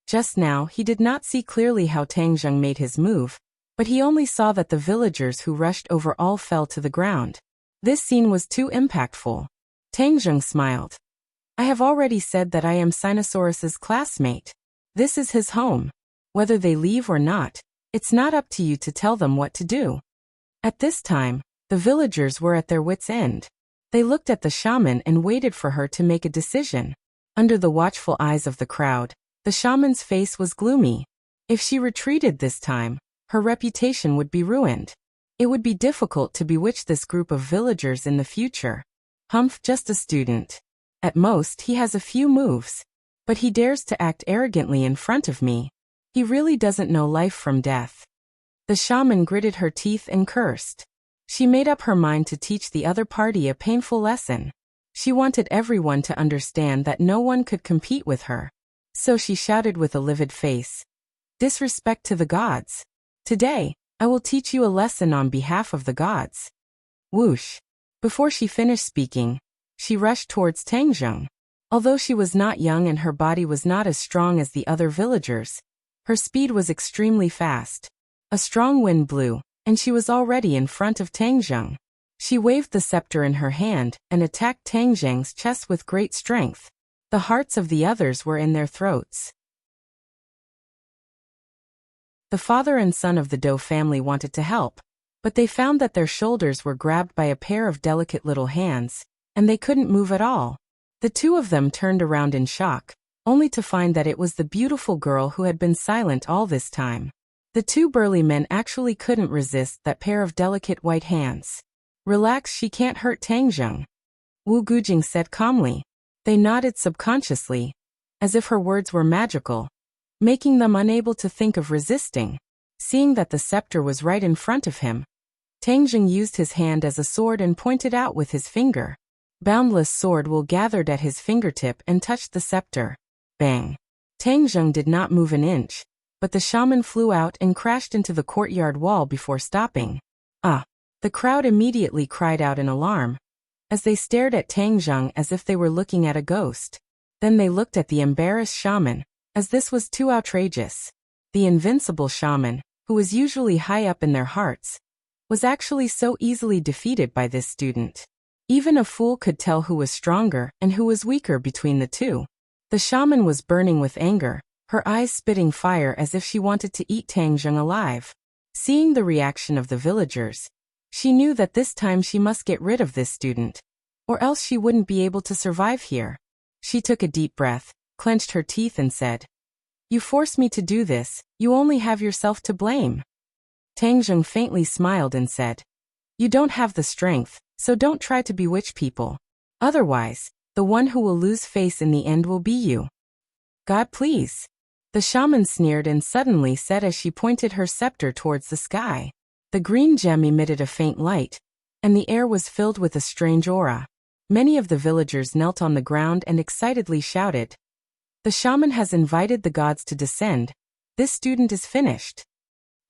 Just now he did not see clearly how Tangjung made his move, but he only saw that the villagers who rushed over all fell to the ground. This scene was too impactful. Tangjung smiled. "I have already said that I am Sinosaurus's classmate. This is his home. Whether they leave or not, it's not up to you to tell them what to do." At this time, the villagers were at their wits' end. They looked at the shaman and waited for her to make a decision. Under the watchful eyes of the crowd, the shaman's face was gloomy. If she retreated this time, her reputation would be ruined. It would be difficult to bewitch this group of villagers in the future. "Humph, just a student. At most, he has a few moves. But he dares to act arrogantly in front of me. He really doesn't know life from death." The shaman gritted her teeth and cursed. She made up her mind to teach the other party a painful lesson. She wanted everyone to understand that no one could compete with her. So she shouted with a livid face, "Disrespect to the gods. Today, I will teach you a lesson on behalf of the gods." Whoosh! Before she finished speaking, she rushed towards Tangjung. Although she was not young and her body was not as strong as the other villagers, her speed was extremely fast. A strong wind blew, and she was already in front of Tangjung. She waved the scepter in her hand and attacked Tangjung's chest with great strength. The hearts of the others were in their throats. The father and son of the Doe family wanted to help, but they found that their shoulders were grabbed by a pair of delicate little hands, and they couldn't move at all. The two of them turned around in shock, only to find that it was the beautiful girl who had been silent all this time. The two burly men actually couldn't resist that pair of delicate white hands. "Relax, she can't hurt Tangjung," Wu Gujing said calmly. They nodded subconsciously, as if her words were magical, making them unable to think of resisting. Seeing that the scepter was right in front of him, Tangjung used his hand as a sword and pointed out with his finger. Boundless sword wool gathered at his fingertip and touched the scepter. Bang! Tangjung did not move an inch, but the shaman flew out and crashed into the courtyard wall before stopping. "Ah!" The crowd immediately cried out in alarm, as they stared at Tangjung as if they were looking at a ghost. Then they looked at the embarrassed shaman, as this was too outrageous. The invincible shaman, who was usually high up in their hearts, was actually so easily defeated by this student. Even a fool could tell who was stronger and who was weaker between the two. The shaman was burning with anger, her eyes spitting fire as if she wanted to eat Tangjung alive. Seeing the reaction of the villagers, she knew that this time she must get rid of this student, or else she wouldn't be able to survive here. She took a deep breath, clenched her teeth and said, "You forced me to do this, you only have yourself to blame." Tangjung faintly smiled and said, "You don't have the strength, so don't try to bewitch people. Otherwise, the one who will lose face in the end will be you." "God, please." The shaman sneered and suddenly said as she pointed her scepter towards the sky. The green gem emitted a faint light, and the air was filled with a strange aura. Many of the villagers knelt on the ground and excitedly shouted, "The shaman has invited the gods to descend. This student is finished."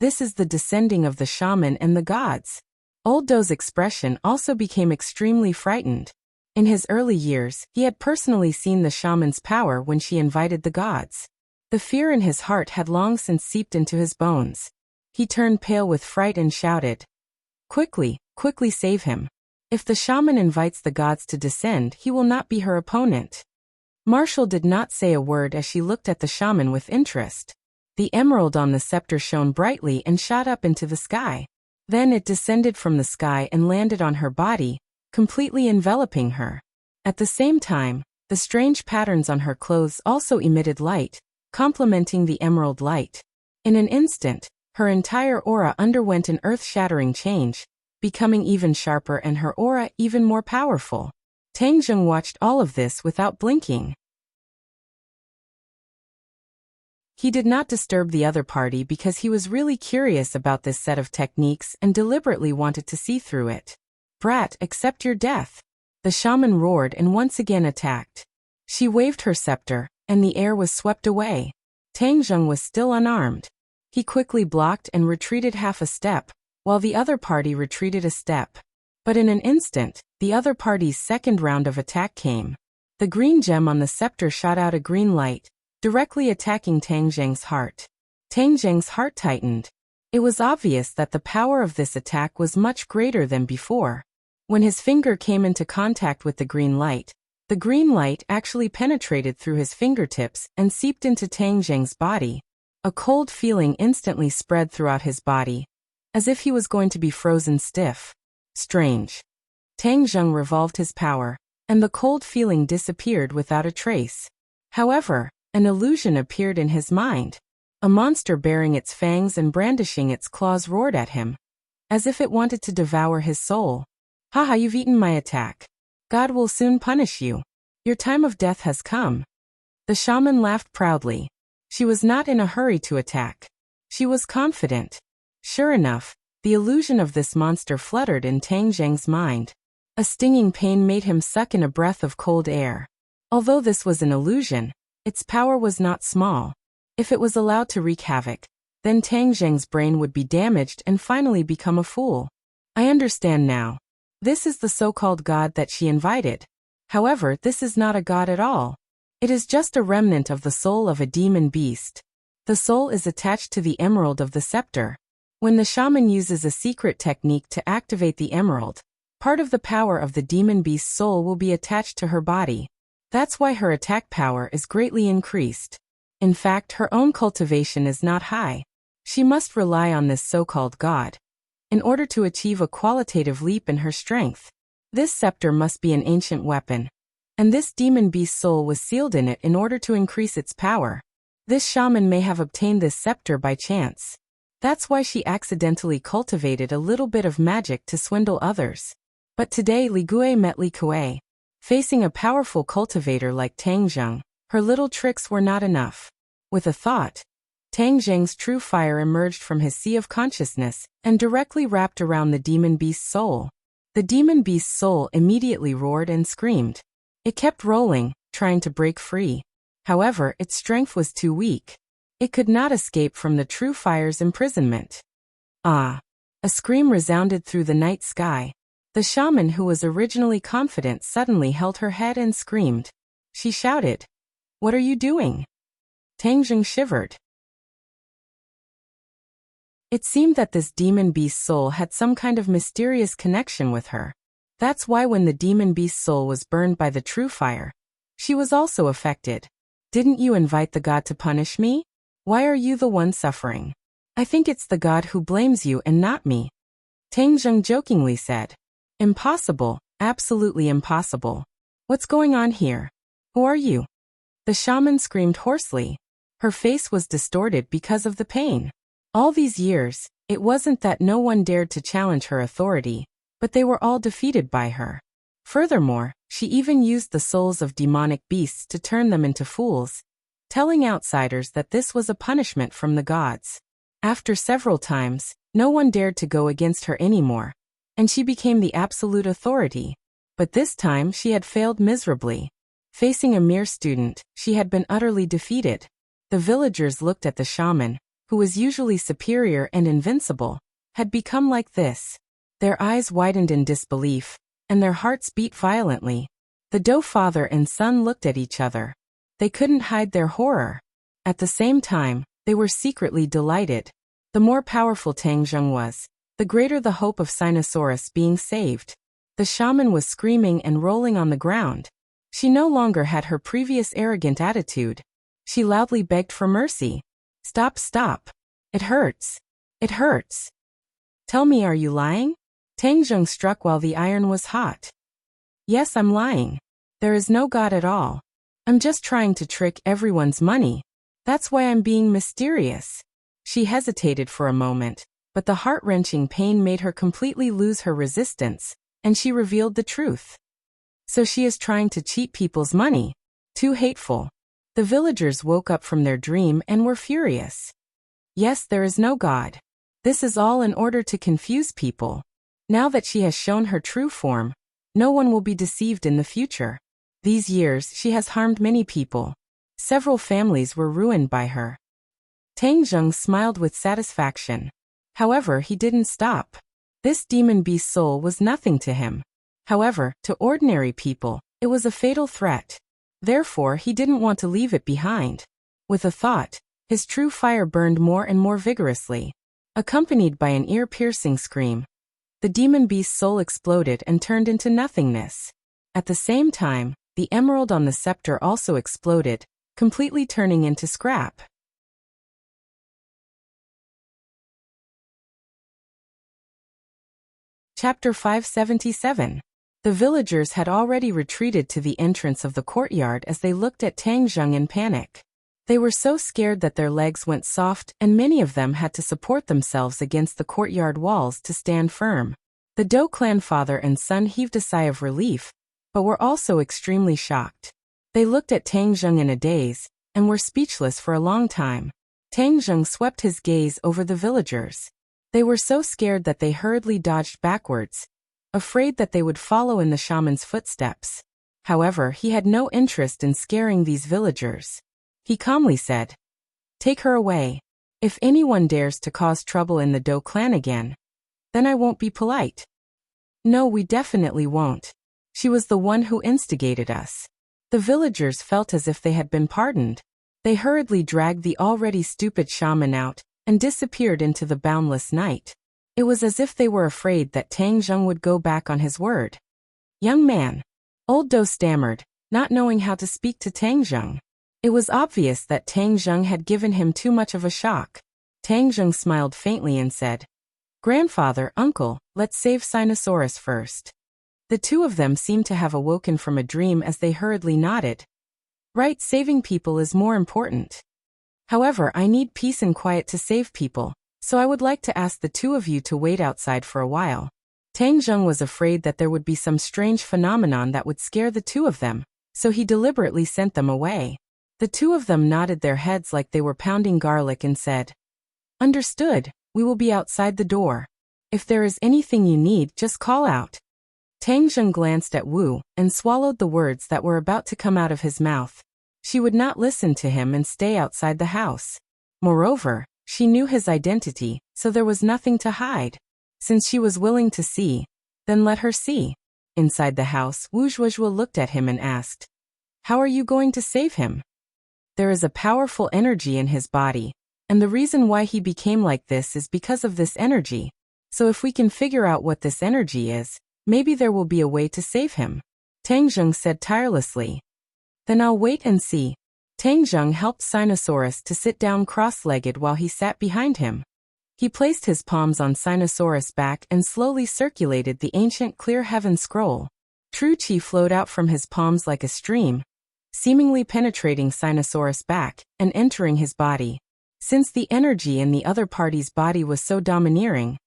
This is the descending of the shaman and the gods. Old Doe's expression also became extremely frightened. In his early years, he had personally seen the shaman's power when she invited the gods. The fear in his heart had long since seeped into his bones. He turned pale with fright and shouted, "Quickly, quickly save him. If the shaman invites the gods to descend, he will not be her opponent." Marshall did not say a word as she looked at the shaman with interest. The emerald on the scepter shone brightly and shot up into the sky. Then it descended from the sky and landed on her body, completely enveloping her. At the same time, the strange patterns on her clothes also emitted light, complementing the emerald light. In an instant, her entire aura underwent an earth-shattering change, becoming even sharper and her aura even more powerful. Tangjung watched all of this without blinking. He did not disturb the other party because he was really curious about this set of techniques and deliberately wanted to see through it. "Brat, accept your death." The shaman roared and once again attacked. She waved her scepter, and the air was swept away. Tang Zheng was still unarmed. He quickly blocked and retreated half a step, while the other party retreated a step. But in an instant, the other party's second round of attack came. The green gem on the scepter shot out a green light, directly attacking Tang Zheng's heart. Tang Zheng's heart tightened. It was obvious that the power of this attack was much greater than before. When his finger came into contact with the green light actually penetrated through his fingertips and seeped into Tang Zheng's body. A cold feeling instantly spread throughout his body, as if he was going to be frozen stiff. Strange. Tang Zheng revolved his power, and the cold feeling disappeared without a trace. However, an illusion appeared in his mind. A monster bearing its fangs and brandishing its claws roared at him, as if it wanted to devour his soul. Haha, you've eaten my attack. God will soon punish you. Your time of death has come. The shaman laughed proudly. She was not in a hurry to attack. She was confident. Sure enough, the illusion of this monster fluttered in Tang Zheng's mind. A stinging pain made him suck in a breath of cold air. Although this was an illusion, its power was not small. If it was allowed to wreak havoc, then Tang Zheng's brain would be damaged and finally become a fool. I understand now. This is the so-called god that she invited. However, this is not a god at all. It is just a remnant of the soul of a demon beast. The soul is attached to the emerald of the scepter. When the shaman uses a secret technique to activate the emerald, part of the power of the demon beast's soul will be attached to her body. That's why her attack power is greatly increased. In fact, her own cultivation is not high. She must rely on this so-called god in order to achieve a qualitative leap in her strength. This scepter must be an ancient weapon, and this demon beast's soul was sealed in it in order to increase its power. This shaman may have obtained this scepter by chance. That's why she accidentally cultivated a little bit of magic to swindle others. But today Li Gui met Li Kuei. Facing a powerful cultivator like Tang Zheng, her little tricks were not enough. With a thought, Tang Zheng's true fire emerged from his sea of consciousness and directly wrapped around the demon beast's soul. The demon beast's soul immediately roared and screamed. It kept rolling, trying to break free. However, its strength was too weak. It could not escape from the true fire's imprisonment. Ah! A scream resounded through the night sky. The shaman, who was originally confident, suddenly held her head and screamed. She shouted, "What are you doing?" Tang Zheng shivered. It seemed that this demon beast's soul had some kind of mysterious connection with her. That's why when the demon beast's soul was burned by the true fire, she was also affected. Didn't you invite the god to punish me? Why are you the one suffering? I think it's the god who blames you and not me. Tang Zheng jokingly said. Impossible, absolutely impossible. What's going on here? Who are you? The shaman screamed hoarsely. Her face was distorted because of the pain. All these years, it wasn't that no one dared to challenge her authority, but they were all defeated by her. Furthermore, she even used the souls of demonic beasts to turn them into fools, telling outsiders that this was a punishment from the gods. After several times, no one dared to go against her anymore, and she became the absolute authority. But this time she had failed miserably. Facing a mere student, she had been utterly defeated. The villagers looked at the shaman, who was usually superior and invincible, had become like this. Their eyes widened in disbelief, and their hearts beat violently. The Dou father and son looked at each other. They couldn't hide their horror. At the same time, they were secretly delighted. The more powerful Tang Zheng was, the greater the hope of Sinosaurus being saved. The shaman was screaming and rolling on the ground. She no longer had her previous arrogant attitude. She loudly begged for mercy. Stop, stop. It hurts. It hurts. Tell me, are you lying? Tang Zheng struck while the iron was hot. Yes, I'm lying. There is no god at all. I'm just trying to trick everyone's money. That's why I'm being mysterious. She hesitated for a moment, but the heart-wrenching pain made her completely lose her resistance, and she revealed the truth. So she is trying to cheat people's money. Too hateful. The villagers woke up from their dream and were furious. Yes, there is no god. This is all in order to confuse people. Now that she has shown her true form, No one will be deceived in the future. These years she has harmed many people. Several families were ruined by her. Tang Zheng smiled with satisfaction. However, he didn't stop. This demon beast soul was nothing to him. However, to ordinary people, it was a fatal threat. Therefore, he didn't want to leave it behind. With a thought, his true fire burned more and more vigorously. Accompanied by an ear-piercing scream, the demon beast's soul exploded and turned into nothingness. At the same time, the emerald on the scepter also exploded, completely turning into scrap. Chapter 577. The villagers had already retreated to the entrance of the courtyard as they looked at Tang Zheng in panic. They were so scared that their legs went soft and many of them had to support themselves against the courtyard walls to stand firm. The Dou clan father and son heaved a sigh of relief, but were also extremely shocked. They looked at Tang Zheng in a daze, and were speechless for a long time. Tang Zheng swept his gaze over the villagers. They were so scared that they hurriedly dodged backwards, afraid that they would follow in the shaman's footsteps. However, he had no interest in scaring these villagers. He calmly said, "Take her away. If anyone dares to cause trouble in the Dou clan again, then I won't be polite." "No, we definitely won't. She was the one who instigated us." The villagers felt as if they had been pardoned. They hurriedly dragged the already stupid shaman out and disappeared into the boundless night. It was as if they were afraid that Tang Zheng would go back on his word. "Young man," old Dou stammered, not knowing how to speak to Tang Zheng. It was obvious that Tang Zheng had given him too much of a shock. Tang Zheng smiled faintly and said, "Grandfather, uncle, let's save Sinosaurus first." The two of them seemed to have awoken from a dream as they hurriedly nodded. "Right, saving people is more important. However, I need peace and quiet to save people, so I would like to ask the two of you to wait outside for a while." Tang Zheng was afraid that there would be some strange phenomenon that would scare the two of them, so he deliberately sent them away. The two of them nodded their heads like they were pounding garlic and said, "Understood, we will be outside the door. If there is anything you need, just call out." Tang Zheng glanced at Wu and swallowed the words that were about to come out of his mouth. She would not listen to him and stay outside the house. Moreover, she knew his identity, so there was nothing to hide. Since she was willing to see, then let her see. Inside the house, Wu Zhuozhuo looked at him and asked, "How are you going to save him?" "There is a powerful energy in his body, and the reason why he became like this is because of this energy. So if we can figure out what this energy is, maybe there will be a way to save him," Tang Zheng said tirelessly. "Then I'll wait and see." Tang Zheng helped Sinosaurus to sit down cross-legged while he sat behind him. He placed his palms on Sinosaurus' back and slowly circulated the ancient clear heaven scroll. True Qi flowed out from his palms like a stream, seemingly penetrating Sinosaurus' back and entering his body. Since the energy in the other party's body was so domineering,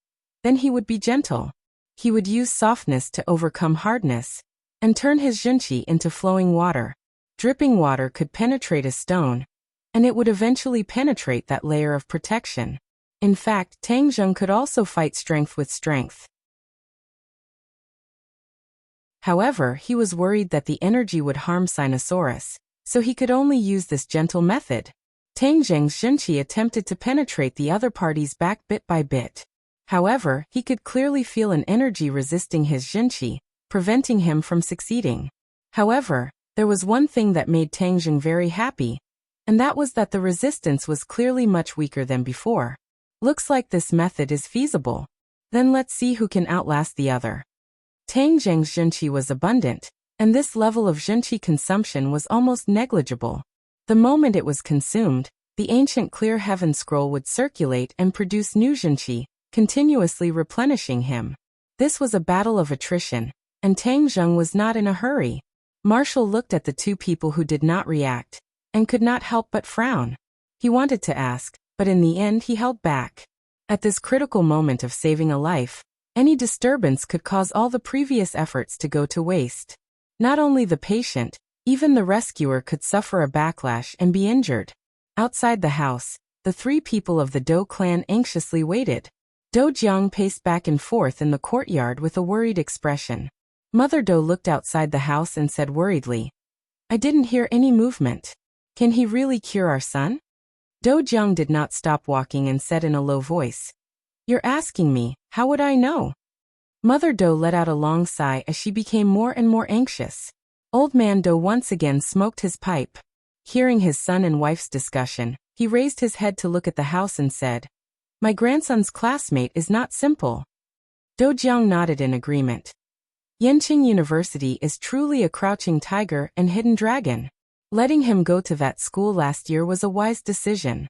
then he would be gentle. He would use softness to overcome hardness, and turn his Junqi into flowing water. Dripping water could penetrate a stone, and it would eventually penetrate that layer of protection. In fact, Tang Zheng could also fight strength with strength. However, he was worried that the energy would harm Sinosaurus, so he could only use this gentle method. Tang Zheng's Junqi attempted to penetrate the other party's back bit by bit. However, he could clearly feel an energy resisting his Junqi, preventing him from succeeding. However, there was one thing that made Tang Zheng very happy, and that was that the resistance was clearly much weaker than before. Looks like this method is feasible. Then let's see who can outlast the other. Tang Zheng's Junqi was abundant, and this level of Junqi consumption was almost negligible. The moment it was consumed, the ancient clear heaven scroll would circulate and produce new Junqi, continuously replenishing him. This was a battle of attrition, and Tang Zheng was not in a hurry. Marshall looked at the two people who did not react, and could not help but frown. He wanted to ask, but in the end he held back. At this critical moment of saving a life, any disturbance could cause all the previous efforts to go to waste. Not only the patient, even the rescuer could suffer a backlash and be injured. Outside the house, the three people of the Dou clan anxiously waited. Dou Jiang paced back and forth in the courtyard with a worried expression. Mother Doe looked outside the house and said worriedly, I didn't hear any movement. Can he really cure our son? Do Jiang did not stop walking and said in a low voice, You're asking me, how would I know? Mother Doe let out a long sigh as she became more and more anxious. Old Man Doe once again smoked his pipe. Hearing his son and wife's discussion, he raised his head to look at the house and said, My grandson's classmate is not simple. Do Jiang nodded in agreement. Yenqing University is truly a crouching tiger and hidden dragon. Letting him go to that school last year was a wise decision.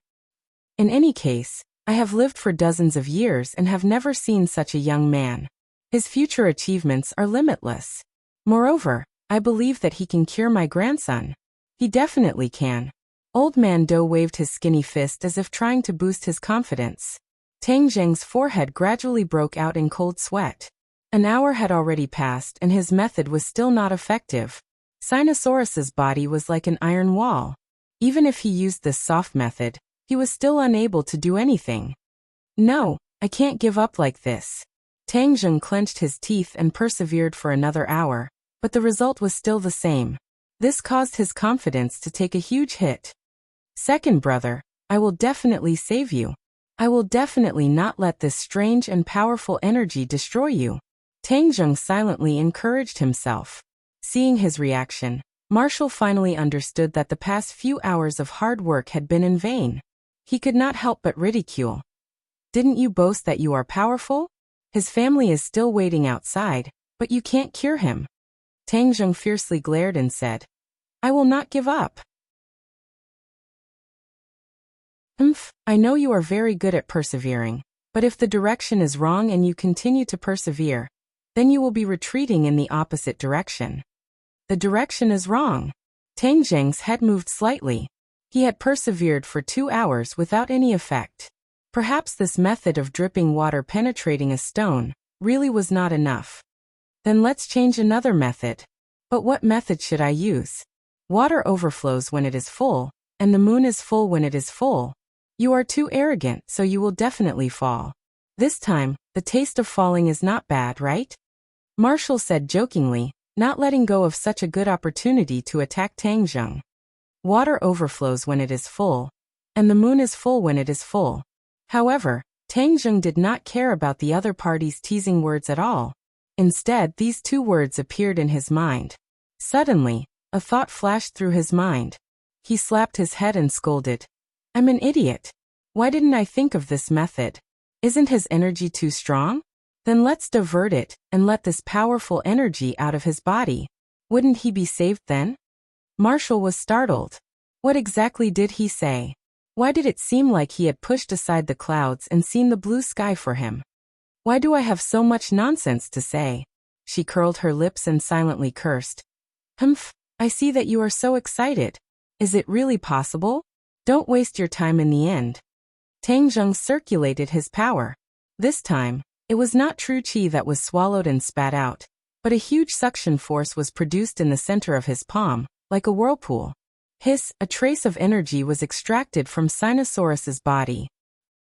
In any case, I have lived for dozens of years and have never seen such a young man. His future achievements are limitless. Moreover, I believe that he can cure my grandson. He definitely can. Old Man Doe waved his skinny fist as if trying to boost his confidence. Tang Zheng's forehead gradually broke out in cold sweat. An hour had already passed and his method was still not effective. Sinosaurus's body was like an iron wall. Even if he used this soft method, he was still unable to do anything. No, I can't give up like this. Tang Zheng clenched his teeth and persevered for another hour, but the result was still the same. This caused his confidence to take a huge hit. Second brother, I will definitely save you. I will definitely not let this strange and powerful energy destroy you. Tang Zheng silently encouraged himself. Seeing his reaction, Marshall finally understood that the past few hours of hard work had been in vain. He could not help but ridicule. Didn't you boast that you are powerful? His family is still waiting outside, but you can't cure him. Tang Zheng fiercely glared and said, I will not give up. I know you are very good at persevering, but if the direction is wrong and you continue to persevere, then you will be retreating in the opposite direction. The direction is wrong. Tang Zheng's head moved slightly. He had persevered for 2 hours without any effect. Perhaps this method of dripping water penetrating a stone really was not enough. Then let's change another method. But what method should I use? Water overflows when it is full, and the moon is full when it is full. You are too arrogant, so you will definitely fall. This time, the taste of falling is not bad, right? Marshall said jokingly, not letting go of such a good opportunity to attack Tang Zheng. Water overflows when it is full, and the moon is full when it is full. However, Tang Zheng did not care about the other party's teasing words at all. Instead, these 2 words appeared in his mind. Suddenly, a thought flashed through his mind. He slapped his head and scolded, I'm an idiot. Why didn't I think of this method? Isn't his energy too strong? Then let's divert it and let this powerful energy out of his body. Wouldn't he be saved then? Marshall was startled. What exactly did he say? Why did it seem like he had pushed aside the clouds and seen the blue sky for him? Why do I have so much nonsense to say? She curled her lips and silently cursed. I see that you are so excited. Is it really possible? Don't waste your time in the end. Tang Zheng circulated his power. This time, it was not true qi that was swallowed and spat out, but a huge suction force was produced in the center of his palm, like a whirlpool. Hiss, a trace of energy was extracted from Sinosaurus's body.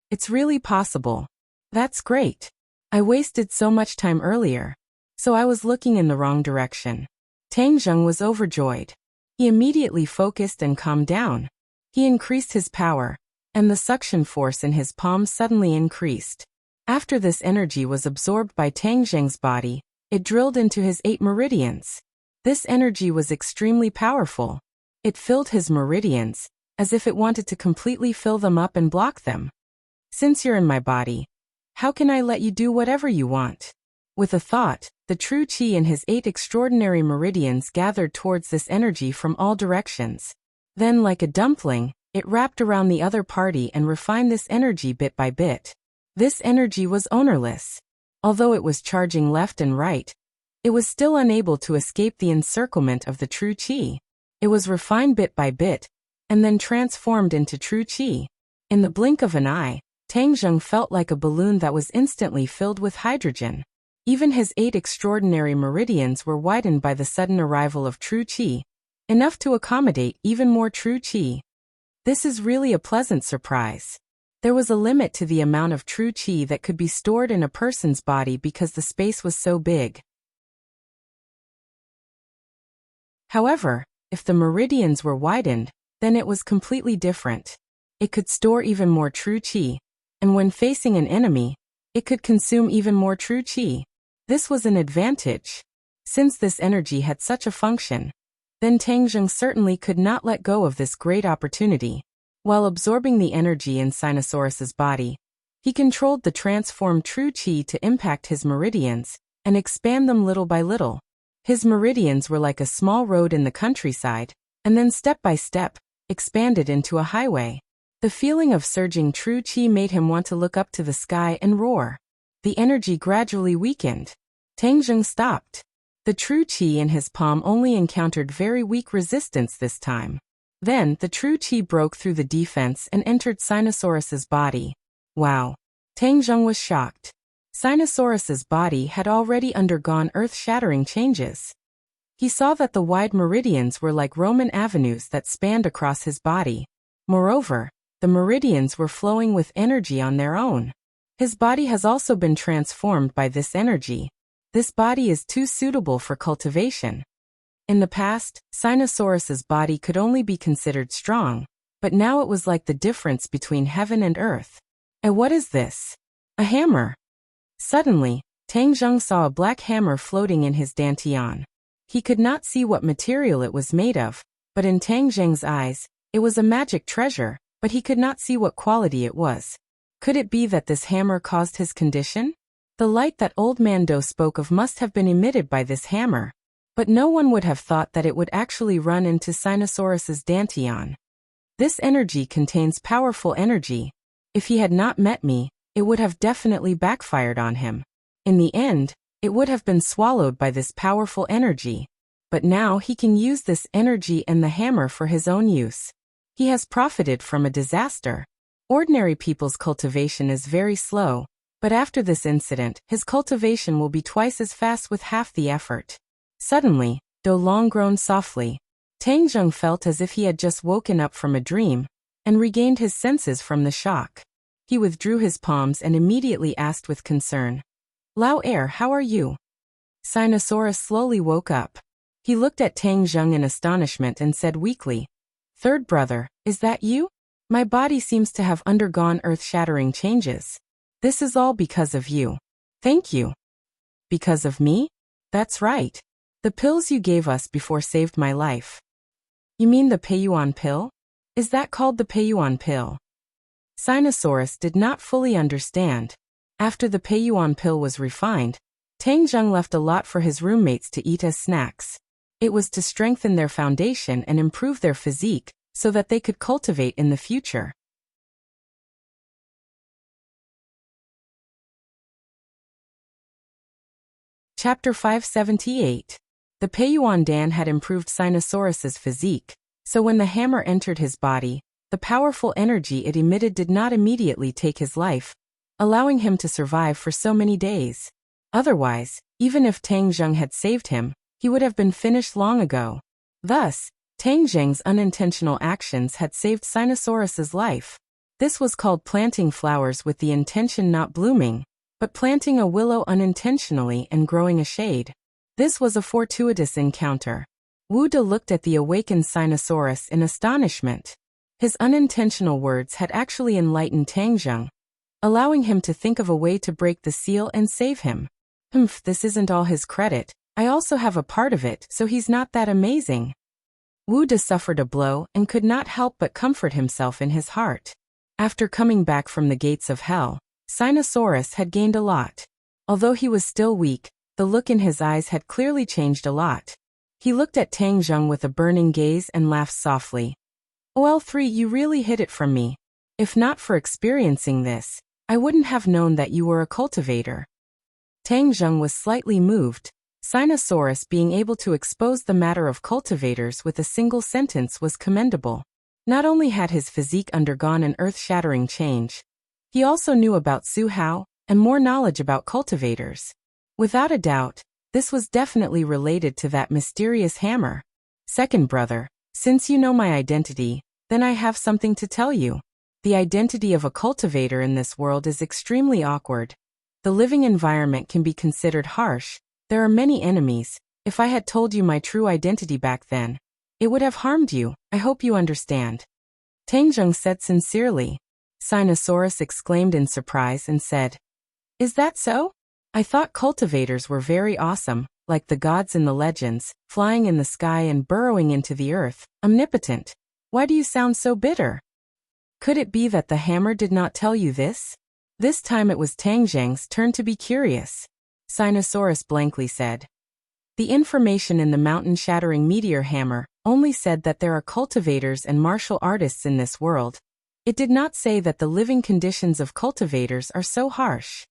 It's really possible. That's great. I wasted so much time earlier. So I was looking in the wrong direction. Tang Zheng was overjoyed. He immediately focused and calmed down. He increased his power, and the suction force in his palm suddenly increased. After this energy was absorbed by Tang Zheng's body, it drilled into his 8 meridians. This energy was extremely powerful. It filled his meridians, as if it wanted to completely fill them up and block them. Since you're in my body, how can I let you do whatever you want? With a thought, the true qi in his 8 extraordinary meridians gathered towards this energy from all directions. Then, like a dumpling, it wrapped around the other party and refined this energy bit by bit. This energy was ownerless. Although it was charging left and right, it was still unable to escape the encirclement of the true qi. It was refined bit by bit, and then transformed into true qi. In the blink of an eye, Tang Zheng felt like a balloon that was instantly filled with hydrogen. Even his 8 extraordinary meridians were widened by the sudden arrival of true qi, enough to accommodate even more true qi. This is really a pleasant surprise. There was a limit to the amount of true qi that could be stored in a person's body because the space was so big. However, if the meridians were widened, then it was completely different. It could store even more true qi, and when facing an enemy, it could consume even more true qi. This was an advantage. Since this energy had such a function, then Tangjung certainly could not let go of this great opportunity. While absorbing the energy in Sinosaurus's body, he controlled the transformed true qi to impact his meridians and expand them little by little. His meridians were like a small road in the countryside, and then step by step, expanded into a highway. The feeling of surging true qi made him want to look up to the sky and roar. The energy gradually weakened. Tangjung stopped. The true qi in his palm only encountered very weak resistance this time. Then, the true qi broke through the defense and entered Sinosaurus's body. Wow! Tangjung was shocked. Sinosaurus's body had already undergone earth-shattering changes. He saw that the wide meridians were like Roman avenues that spanned across his body. Moreover, the meridians were flowing with energy on their own. His body has also been transformed by this energy. This body is too suitable for cultivation. In the past, Sinosaurus's body could only be considered strong, but now it was like the difference between heaven and earth. And what is this? A hammer. Suddenly, Tangjung saw a black hammer floating in his dantian. He could not see what material it was made of, but in Tangjung's eyes, it was a magic treasure, but he could not see what quality it was. Could it be that this hammer caused his condition? The light that old man Do spoke of must have been emitted by this hammer, but no one would have thought that it would actually run into Sinosaurus's dantian. This energy contains powerful energy. If he had not met me, it would have definitely backfired on him. In the end, it would have been swallowed by this powerful energy. But now he can use this energy and the hammer for his own use. He has profited from a disaster. Ordinary people's cultivation is very slow, but after this incident, his cultivation will be twice as fast with half the effort. Suddenly, Do Long groaned softly. Tangjung felt as if he had just woken up from a dream and regained his senses from the shock. He withdrew his palms and immediately asked with concern, "Lao Air, how are you?" Sinosaurus slowly woke up. He looked at Tangjung in astonishment and said weakly, "Third brother, is that you? My body seems to have undergone earth-shattering changes. This is all because of you." "Thank you." "Because of me?" "That's right. The pills you gave us before saved my life." "You mean the Peiyuan pill? Is that called the Peiyuan pill?" Sinosaurus did not fully understand. After the Peiyuan pill was refined, Tangjung left a lot for his roommates to eat as snacks. It was to strengthen their foundation and improve their physique so that they could cultivate in the future. Chapter 578. The Peiyuan Dan had improved Sinosaurus's physique, so when the hammer entered his body, the powerful energy it emitted did not immediately take his life, allowing him to survive for so many days. Otherwise, even if Tangjung had saved him, he would have been finished long ago. Thus, Tangjung's unintentional actions had saved Sinosaurus's life. This was called planting flowers with the intention not blooming, but planting a willow unintentionally and growing a shade. This was a fortuitous encounter. Wu De looked at the awakened Sinosaurus in astonishment. His unintentional words had actually enlightened Tangjung, allowing him to think of a way to break the seal and save him. This isn't all his credit. I also have a part of it, so he's not that amazing. Wu De suffered a blow and could not help but comfort himself in his heart. After coming back from the gates of hell, Sinosaurus had gained a lot. Although he was still weak, the look in his eyes had clearly changed a lot. He looked at Tangjung with a burning gaze and laughed softly. "OL3, you really hid it from me. If not for experiencing this, I wouldn't have known that you were a cultivator." Tangjung was slightly moved. Sinosaurus being able to expose the matter of cultivators with a single sentence was commendable. Not only had his physique undergone an earth-shattering change, he also knew about Su Hao and more knowledge about cultivators. Without a doubt, this was definitely related to that mysterious hammer. "Second brother, since you know my identity, then I have something to tell you. The identity of a cultivator in this world is extremely awkward. The living environment can be considered harsh, there are many enemies, If I had told you my true identity back then, it would have harmed you. I hope you understand. Tangjung said sincerely. Sinosaurus exclaimed in surprise and said, Is that so? I thought cultivators were very awesome, like the gods in the legends, flying in the sky and burrowing into the earth, omnipotent. Why do you sound so bitter? Could it be that the hammer did not tell you this? This time it was Tangjang's turn to be curious. Sinosaurus blankly said. The information in the mountain-shattering meteor hammer only said that there are cultivators and martial artists in this world. It did not say that the living conditions of cultivators are so harsh.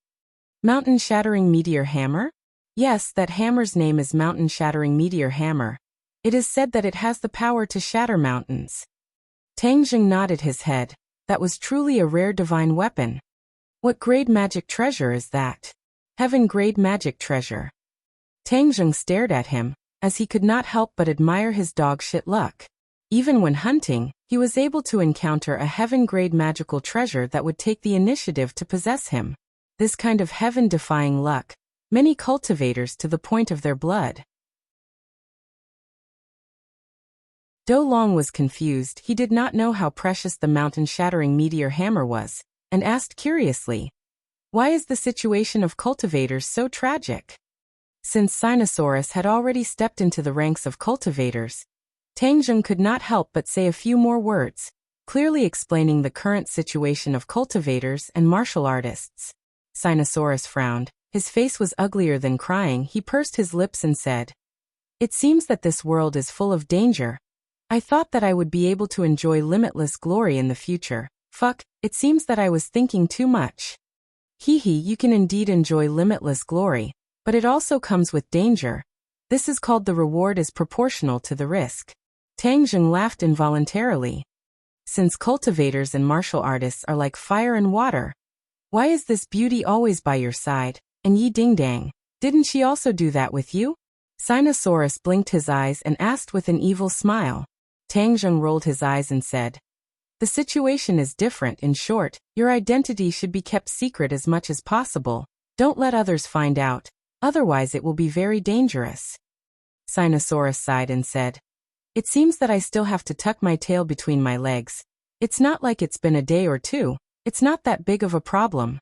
Mountain-shattering meteor hammer? Yes, that hammer's name is mountain-shattering meteor hammer. It is said that it has the power to shatter mountains. Tangjung nodded his head. That was truly a rare divine weapon. What grade magic treasure is that? Heaven-grade magic treasure. Tangjung stared at him, as he could not help but admire his dog-shit luck. Even when hunting, he was able to encounter a heaven-grade magical treasure that would take the initiative to possess him. This kind of heaven-defying luck, many cultivators to the point of their blood. Do Long was confused. He did not know how precious the mountain-shattering meteor hammer was, and asked curiously, Why is the situation of cultivators so tragic? Since Sinosaurus had already stepped into the ranks of cultivators, Tangjung could not help but say a few more words, clearly explaining the current situation of cultivators and martial artists. Sinosaurus frowned. His face was uglier than crying. He pursed his lips and said, It seems that this world is full of danger. I thought that I would be able to enjoy limitless glory in the future. Fuck, it seems that I was thinking too much. Hee hee, you can indeed enjoy limitless glory, but it also comes with danger. This is called the reward is proportional to the risk. Tangjung laughed involuntarily. Since cultivators and martial artists are like fire and water, why is this beauty always by your side? And Yi Ding Dang, didn't she also do that with you? Sinosaurus blinked his eyes and asked with an evil smile. Tangjung rolled his eyes and said, The situation is different. In short, your identity should be kept secret as much as possible. Don't let others find out. Otherwise it will be very dangerous. Sinosaurus sighed and said, It seems that I still have to tuck my tail between my legs. It's not like it's been a day or two. It's not that big of a problem.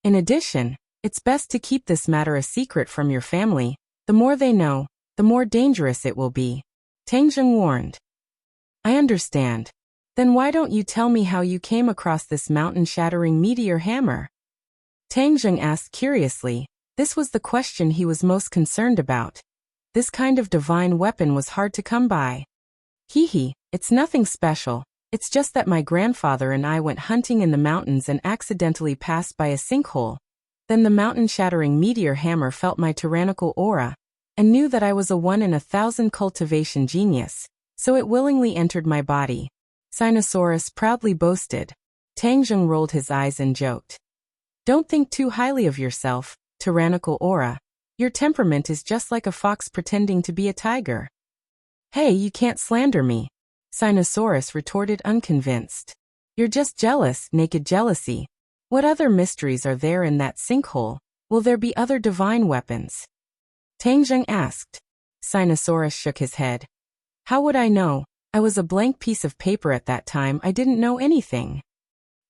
In addition, it's best to keep this matter a secret from your family. The more they know, the more dangerous it will be. Tangjung warned. I understand. Then why don't you tell me how you came across this mountain-shattering meteor hammer? Tangjung asked curiously. This was the question he was most concerned about. This kind of divine weapon was hard to come by. Hee hee, it's nothing special. It's just that my grandfather and I went hunting in the mountains and accidentally passed by a sinkhole. Then the mountain-shattering meteor hammer felt my tyrannical aura, and knew that I was a 1 in 1,000 cultivation genius, so it willingly entered my body. Sinosaurus proudly boasted. Tangjung rolled his eyes and joked. Don't think too highly of yourself. Tyrannical aura. Your temperament is just like a fox pretending to be a tiger. Hey, you can't slander me. Sinosaurus retorted unconvinced. You're just jealous, naked jealousy. What other mysteries are there in that sinkhole? Will there be other divine weapons? Tangjung asked. Sinosaurus shook his head. How would I know? I was a blank piece of paper at that time. I didn't know anything.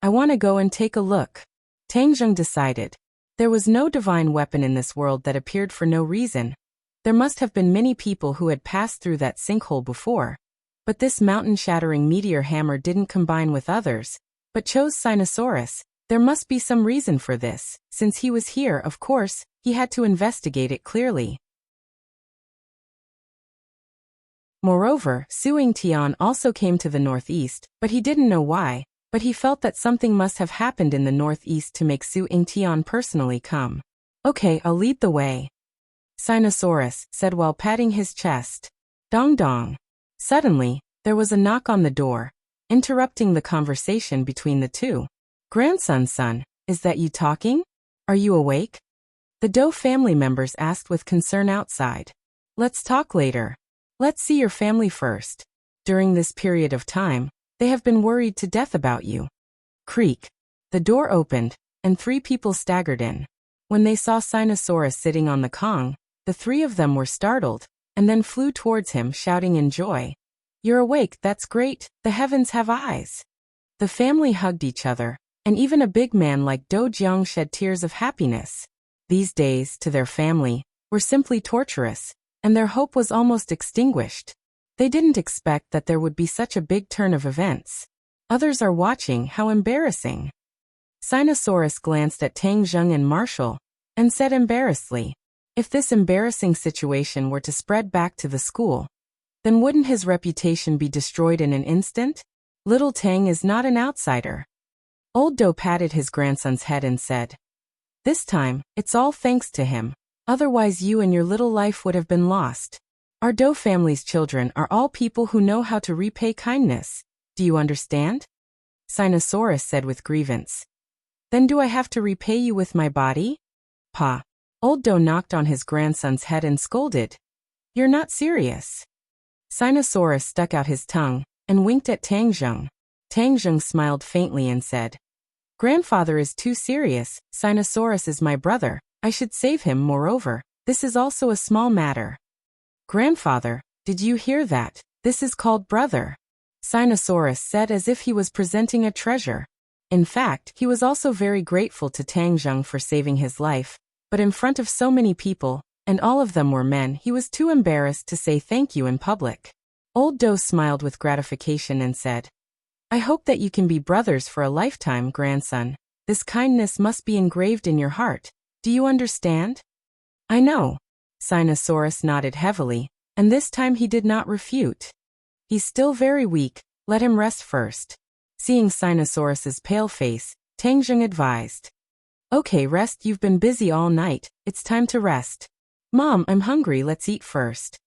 I want to go and take a look. Tangjung decided. There was no divine weapon in this world that appeared for no reason. There must have been many people who had passed through that sinkhole before. But this mountain-shattering meteor hammer didn't combine with others, but chose Sinosaurus. There must be some reason for this. Since he was here, of course, he had to investigate it clearly. Moreover, Su Yingtian also came to the northeast, but he didn't know why. But he felt that something must have happened in the northeast to make Su Yingtian personally come. Okay, I'll lead the way. Sinosaurus said while patting his chest. Dong dong. Suddenly, there was a knock on the door, interrupting the conversation between the two. Grandson, son, is that you talking? Are you awake? The Doe family members asked with concern outside. Let's talk later. Let's see your family first. During this period of time, they have been worried to death about you. Creak. The door opened, and 3 people staggered in. When they saw Sinosaurus sitting on the Kong, The three of them were startled, and then flew towards him shouting in joy. "You're awake, that's great, the heavens have eyes." The family hugged each other, and even a big man like Do Jiang shed tears of happiness. These days, to their family, were simply torturous, and their hope was almost extinguished. They didn't expect that there would be such a big turn of events. Others are watching, how embarrassing. Sinosaurus glanced at Tang Zheng and Marshall, and said embarrassedly, if this embarrassing situation were to spread back to the school, then wouldn't his reputation be destroyed in an instant? Little Tang is not an outsider. Old Do patted his grandson's head and said, "This time, it's all thanks to him. Otherwise you and your little life would have been lost. Our Do family's children are all people who know how to repay kindness. Do you understand?" Sinosaurus said with grievance. "Then do I have to repay you with my body?" Pa. Old Do knocked on his grandson's head and scolded. "You're not serious." Sinosaurus stuck out his tongue and winked at Tang Zheng. Tang Zheng smiled faintly and said, "Grandfather is too serious. Sinosaurus is my brother. I should save him. Moreover, this is also a small matter." "Grandfather, did you hear that? This is called brother," Sinosaurus said as if he was presenting a treasure. In fact, he was also very grateful to Tang Zheng for saving his life, but in front of so many people, and all of them were men, he was too embarrassed to say thank you in public. Old Do smiled with gratification and said, "I hope that you can be brothers for a lifetime, grandson. This kindness must be engraved in your heart. Do you understand?" "I know." Sinosaurus nodded heavily, and this time he did not refute. "He's still very weak, let him rest first." Seeing Sinosaurus's pale face, Tang Zheng advised, "Okay, rest, you've been busy all night, it's time to rest." "Mom, I'm hungry, let's eat first,"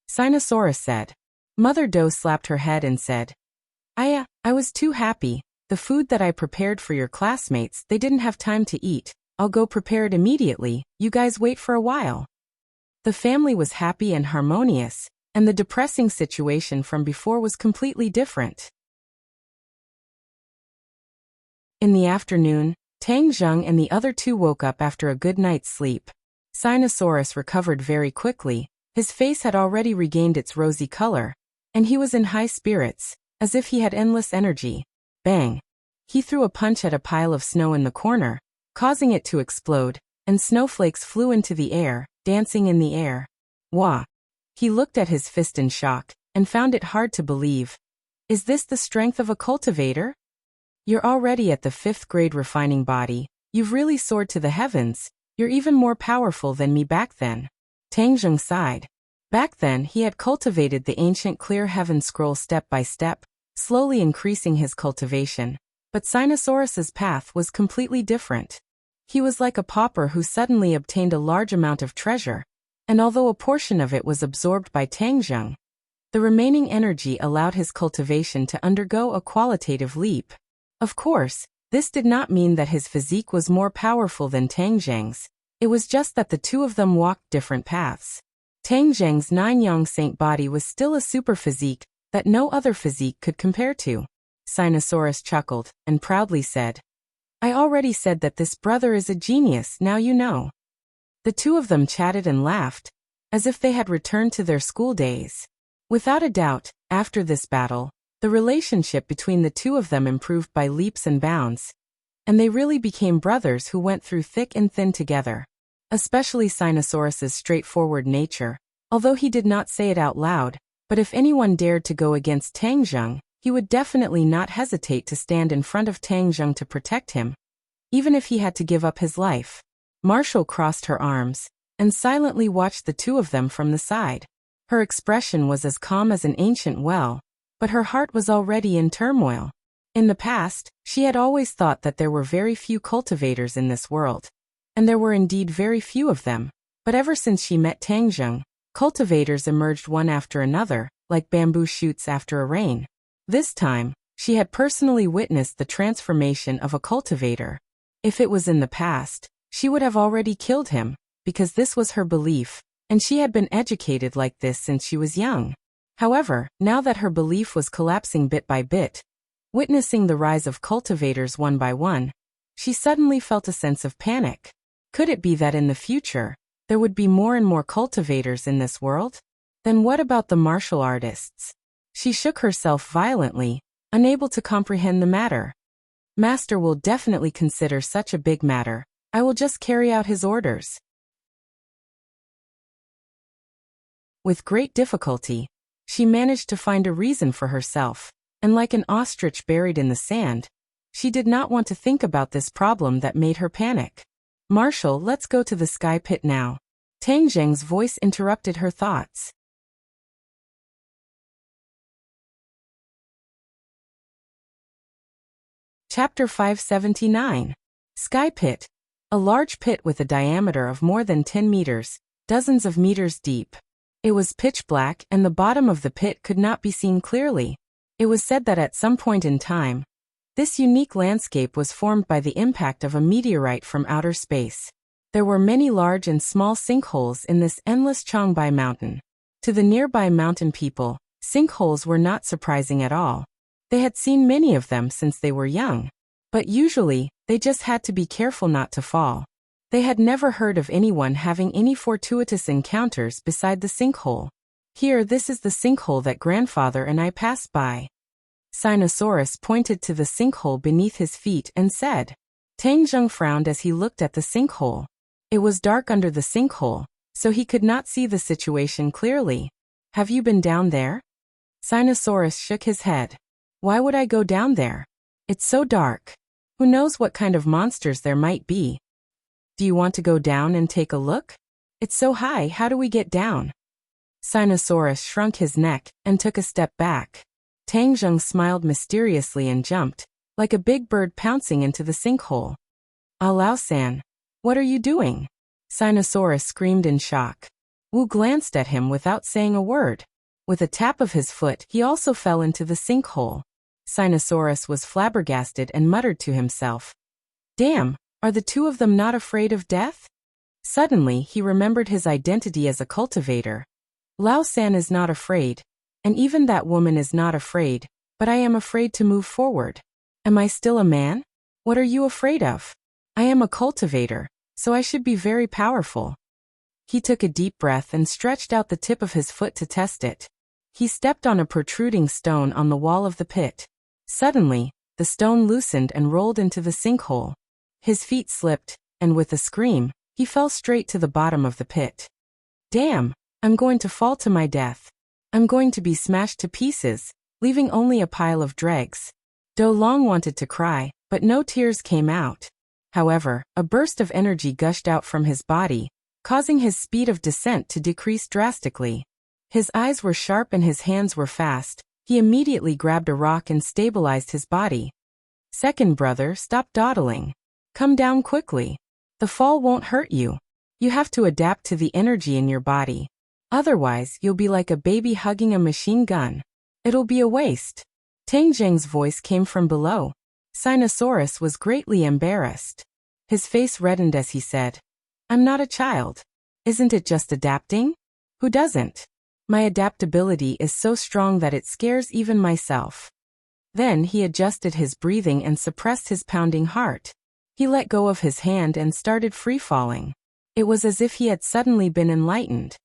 Sinosaurus said. Mother Do slapped her head and said, I was too happy. The food that I prepared for your classmates, they didn't have time to eat. I'll go prepare it immediately, you guys wait for a while." The family was happy and harmonious, and the depressing situation from before was completely different. In the afternoon, Tang Zheng and the other two woke up after a good night's sleep. Sinosaurus recovered very quickly, his face had already regained its rosy color, and he was in high spirits, as if he had endless energy. Bang! He threw a punch at a pile of snow in the corner, causing it to explode, and snowflakes flew into the air, dancing in the air. Wah! He looked at his fist in shock, and found it hard to believe. Is this the strength of a cultivator? You're already at the 5th grade refining body, you've really soared to the heavens, you're even more powerful than me back then. Tang Zheng sighed. Back then he had cultivated the ancient clear heaven scroll step by step, slowly increasing his cultivation. But Sinosaurus's path was completely different. He was like a pauper who suddenly obtained a large amount of treasure, and although a portion of it was absorbed by Tang Zheng, the remaining energy allowed his cultivation to undergo a qualitative leap. Of course, this did not mean that his physique was more powerful than Tang Zheng's, it was just that the two of them walked different paths. Tang Zheng's 9-yang saint body was still a super physique that no other physique could compare to. Sinosaurus chuckled, and proudly said, I already said that this brother is a genius, now you know. The two of them chatted and laughed, as if they had returned to their school days. Without a doubt, after this battle, the relationship between the two of them improved by leaps and bounds, and they really became brothers who went through thick and thin together. Especially Sinosaurus's straightforward nature, although he did not say it out loud, but if anyone dared to go against Tang Zheng, he would definitely not hesitate to stand in front of Tang Zheng to protect him, even if he had to give up his life. Marshall crossed her arms, and silently watched the two of them from the side. Her expression was as calm as an ancient well, but her heart was already in turmoil. In the past, she had always thought that there were very few cultivators in this world. And there were indeed very few of them, but ever since she met Tang Zheng, cultivators emerged one after another, like bamboo shoots after a rain. This time, she had personally witnessed the transformation of a cultivator. If it was in the past, she would have already killed him, because this was her belief, and she had been educated like this since she was young. However, now that her belief was collapsing bit by bit, witnessing the rise of cultivators one by one, she suddenly felt a sense of panic. Could it be that in the future, There would be more and more cultivators in this world? Then what about the martial artists? She shook herself violently, unable to comprehend the matter. Master will definitely consider such a big matter. I will just carry out his orders. With great difficulty, she managed to find a reason for herself, and like an ostrich buried in the sand, she did not want to think about this problem that made her panic. Marshal, let's go to the sky pit now. Tang Zheng's voice interrupted her thoughts. Chapter 579. Sky Pit. A large pit with a diameter of more than 10 meters, dozens of meters deep. It was pitch black and the bottom of the pit could not be seen clearly. It was said that at some point in time, this unique landscape was formed by the impact of a meteorite from outer space. There were many large and small sinkholes in this endless Changbai mountain. To the nearby mountain people, sinkholes were not surprising at all. They had seen many of them since they were young. But usually, they just had to be careful not to fall. They had never heard of anyone having any fortuitous encounters beside the sinkhole. Here, this is the sinkhole that grandfather and I passed by. Sinosaurus pointed to the sinkhole beneath his feet and said. Tang Zheng frowned as he looked at the sinkhole. It was dark under the sinkhole, so he could not see the situation clearly. Have you been down there? Sinosaurus shook his head. Why would I go down there? It's so dark. Who knows what kind of monsters there might be? Do you want to go down and take a look? It's so high, how do we get down? Sinosaurus shrunk his neck and took a step back. Tang Zheng smiled mysteriously and jumped, like a big bird pouncing into the sinkhole. Lao-san, what are you doing? Sinosaurus screamed in shock. Wu glanced at him without saying a word. With a tap of his foot, he also fell into the sinkhole. Sinosaurus was flabbergasted and muttered to himself. Damn, are the two of them not afraid of death? Suddenly, he remembered his identity as a cultivator. Lao-san is not afraid, and even that woman is not afraid, but I am afraid to move forward. Am I still a man? What are you afraid of? I am a cultivator, so I should be very powerful. He took a deep breath and stretched out the tip of his foot to test it. He stepped on a protruding stone on the wall of the pit. Suddenly, the stone loosened and rolled into the sinkhole. His feet slipped, and with a scream, he fell straight to the bottom of the pit. Damn, I'm going to fall to my death. I'm going to be smashed to pieces, leaving only a pile of dregs. Do Long wanted to cry, but no tears came out. However, a burst of energy gushed out from his body, causing his speed of descent to decrease drastically. His eyes were sharp and his hands were fast. He immediately grabbed a rock and stabilized his body. Second brother, stop dawdling. Come down quickly. The fall won't hurt you. You have to adapt to the energy in your body. Otherwise, you'll be like a baby hugging a machine gun. It'll be a waste. Tang Zheng's voice came from below. Sinosaurus was greatly embarrassed. His face reddened as he said, I'm not a child. Isn't it just adapting? Who doesn't? My adaptability is so strong that it scares even myself. Then he adjusted his breathing and suppressed his pounding heart. He let go of his hand and started free-falling. It was as if he had suddenly been enlightened.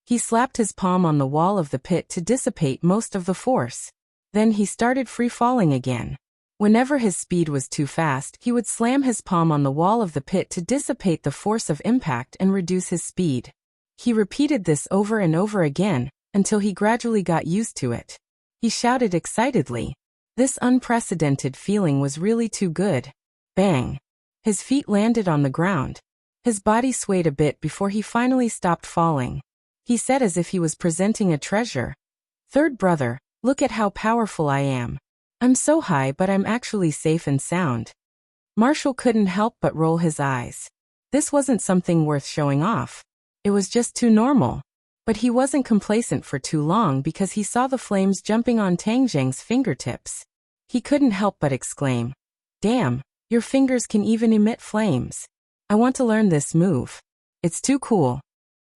He slapped his palm on the wall of the pit to dissipate most of the force. Then he started free-falling again. Whenever his speed was too fast, he would slam his palm on the wall of the pit to dissipate the force of impact and reduce his speed. He repeated this over and over again, until he gradually got used to it. He shouted excitedly. This unprecedented feeling was really too good. Bang! His feet landed on the ground. His body swayed a bit before he finally stopped falling. He said as if he was presenting a treasure. Third brother, look at how powerful I am. I'm so high but I'm actually safe and sound. Marshall couldn't help but roll his eyes. This wasn't something worth showing off. It was just too normal. But he wasn't complacent for too long because he saw the flames jumping on Tang Zheng's fingertips. He couldn't help but exclaim, Damn, your fingers can even emit flames. I want to learn this move. It's too cool.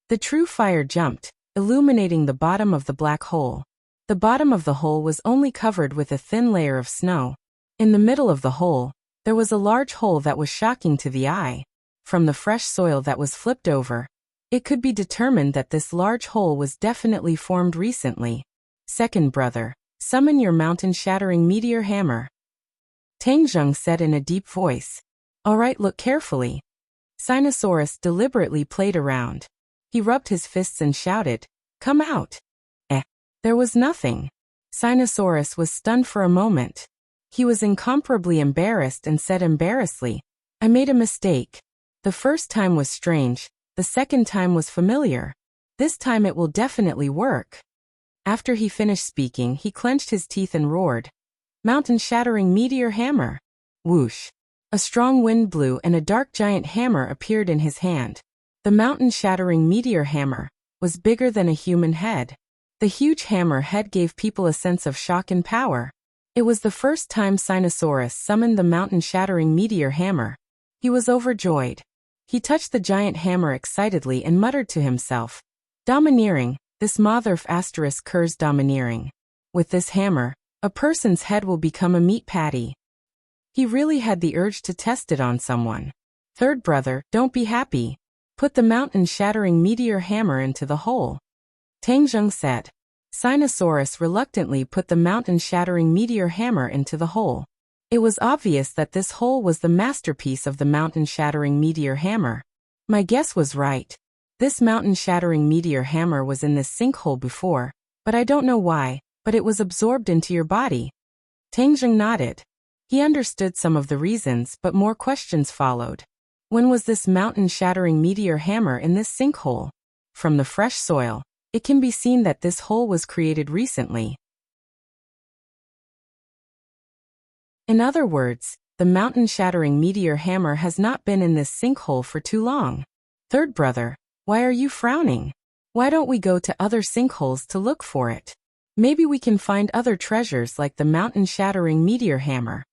The true fire jumped, illuminating the bottom of the black hole. The bottom of the hole was only covered with a thin layer of snow. In the middle of the hole, There was a large hole that was shocking to the eye. From the fresh soil that was flipped over, it could be determined that this large hole was definitely formed recently. Second brother, summon your mountain-shattering meteor hammer. Tangjung said in a deep voice. All right, look carefully. Sinosaurus deliberately played around. He rubbed his fists and shouted, "Come out!" There was nothing. Sinosaurus was stunned for a moment. He was incomparably embarrassed and said embarrassedly, "I made a mistake. The first time was strange, the second time was familiar. This time it will definitely work." After he finished speaking, he clenched his teeth and roared, "Mountain-shattering meteor hammer!" Whoosh! A strong wind blew and a dark giant hammer appeared in his hand. The mountain-shattering meteor hammer was bigger than a human head. The huge hammer head gave people a sense of shock and power. It was the first time Sinosaurus summoned the mountain-shattering meteor hammer. He was overjoyed. He touched the giant hammer excitedly and muttered to himself, "Domineering, this motherf asterisk curs domineering. With this hammer, a person's head will become a meat patty." He really had the urge to test it on someone. Third brother, don't be happy. Put the mountain-shattering meteor hammer into the hole. Tangjung said. Sinosaurus reluctantly put the mountain-shattering meteor hammer into the hole. It was obvious that this hole was the masterpiece of the mountain-shattering meteor hammer. My guess was right. This mountain-shattering meteor hammer was in this sinkhole before, but I don't know why, but it was absorbed into your body. Tangjung nodded. He understood some of the reasons, but more questions followed. When was this mountain-shattering meteor hammer in this sinkhole? From the fresh soil, it can be seen that this hole was created recently. In other words, the mountain-shattering meteor hammer has not been in this sinkhole for too long. Third brother, why are you frowning? Why don't we go to other sinkholes to look for it? Maybe we can find other treasures like the mountain-shattering meteor hammer.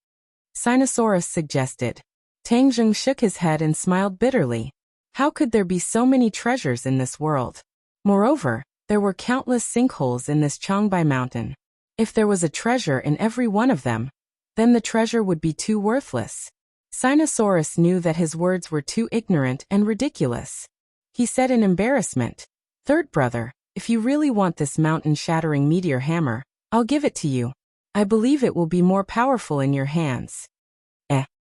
Sinosaurus suggested. Tangjung shook his head and smiled bitterly. How could there be so many treasures in this world? Moreover, there were countless sinkholes in this Changbai mountain. If there was a treasure in every one of them, then the treasure would be too worthless. Sinosaurus knew that his words were too ignorant and ridiculous. He said in embarrassment, "Third brother, if you really want this mountain-shattering meteor hammer, I'll give it to you. I believe it will be more powerful in your hands."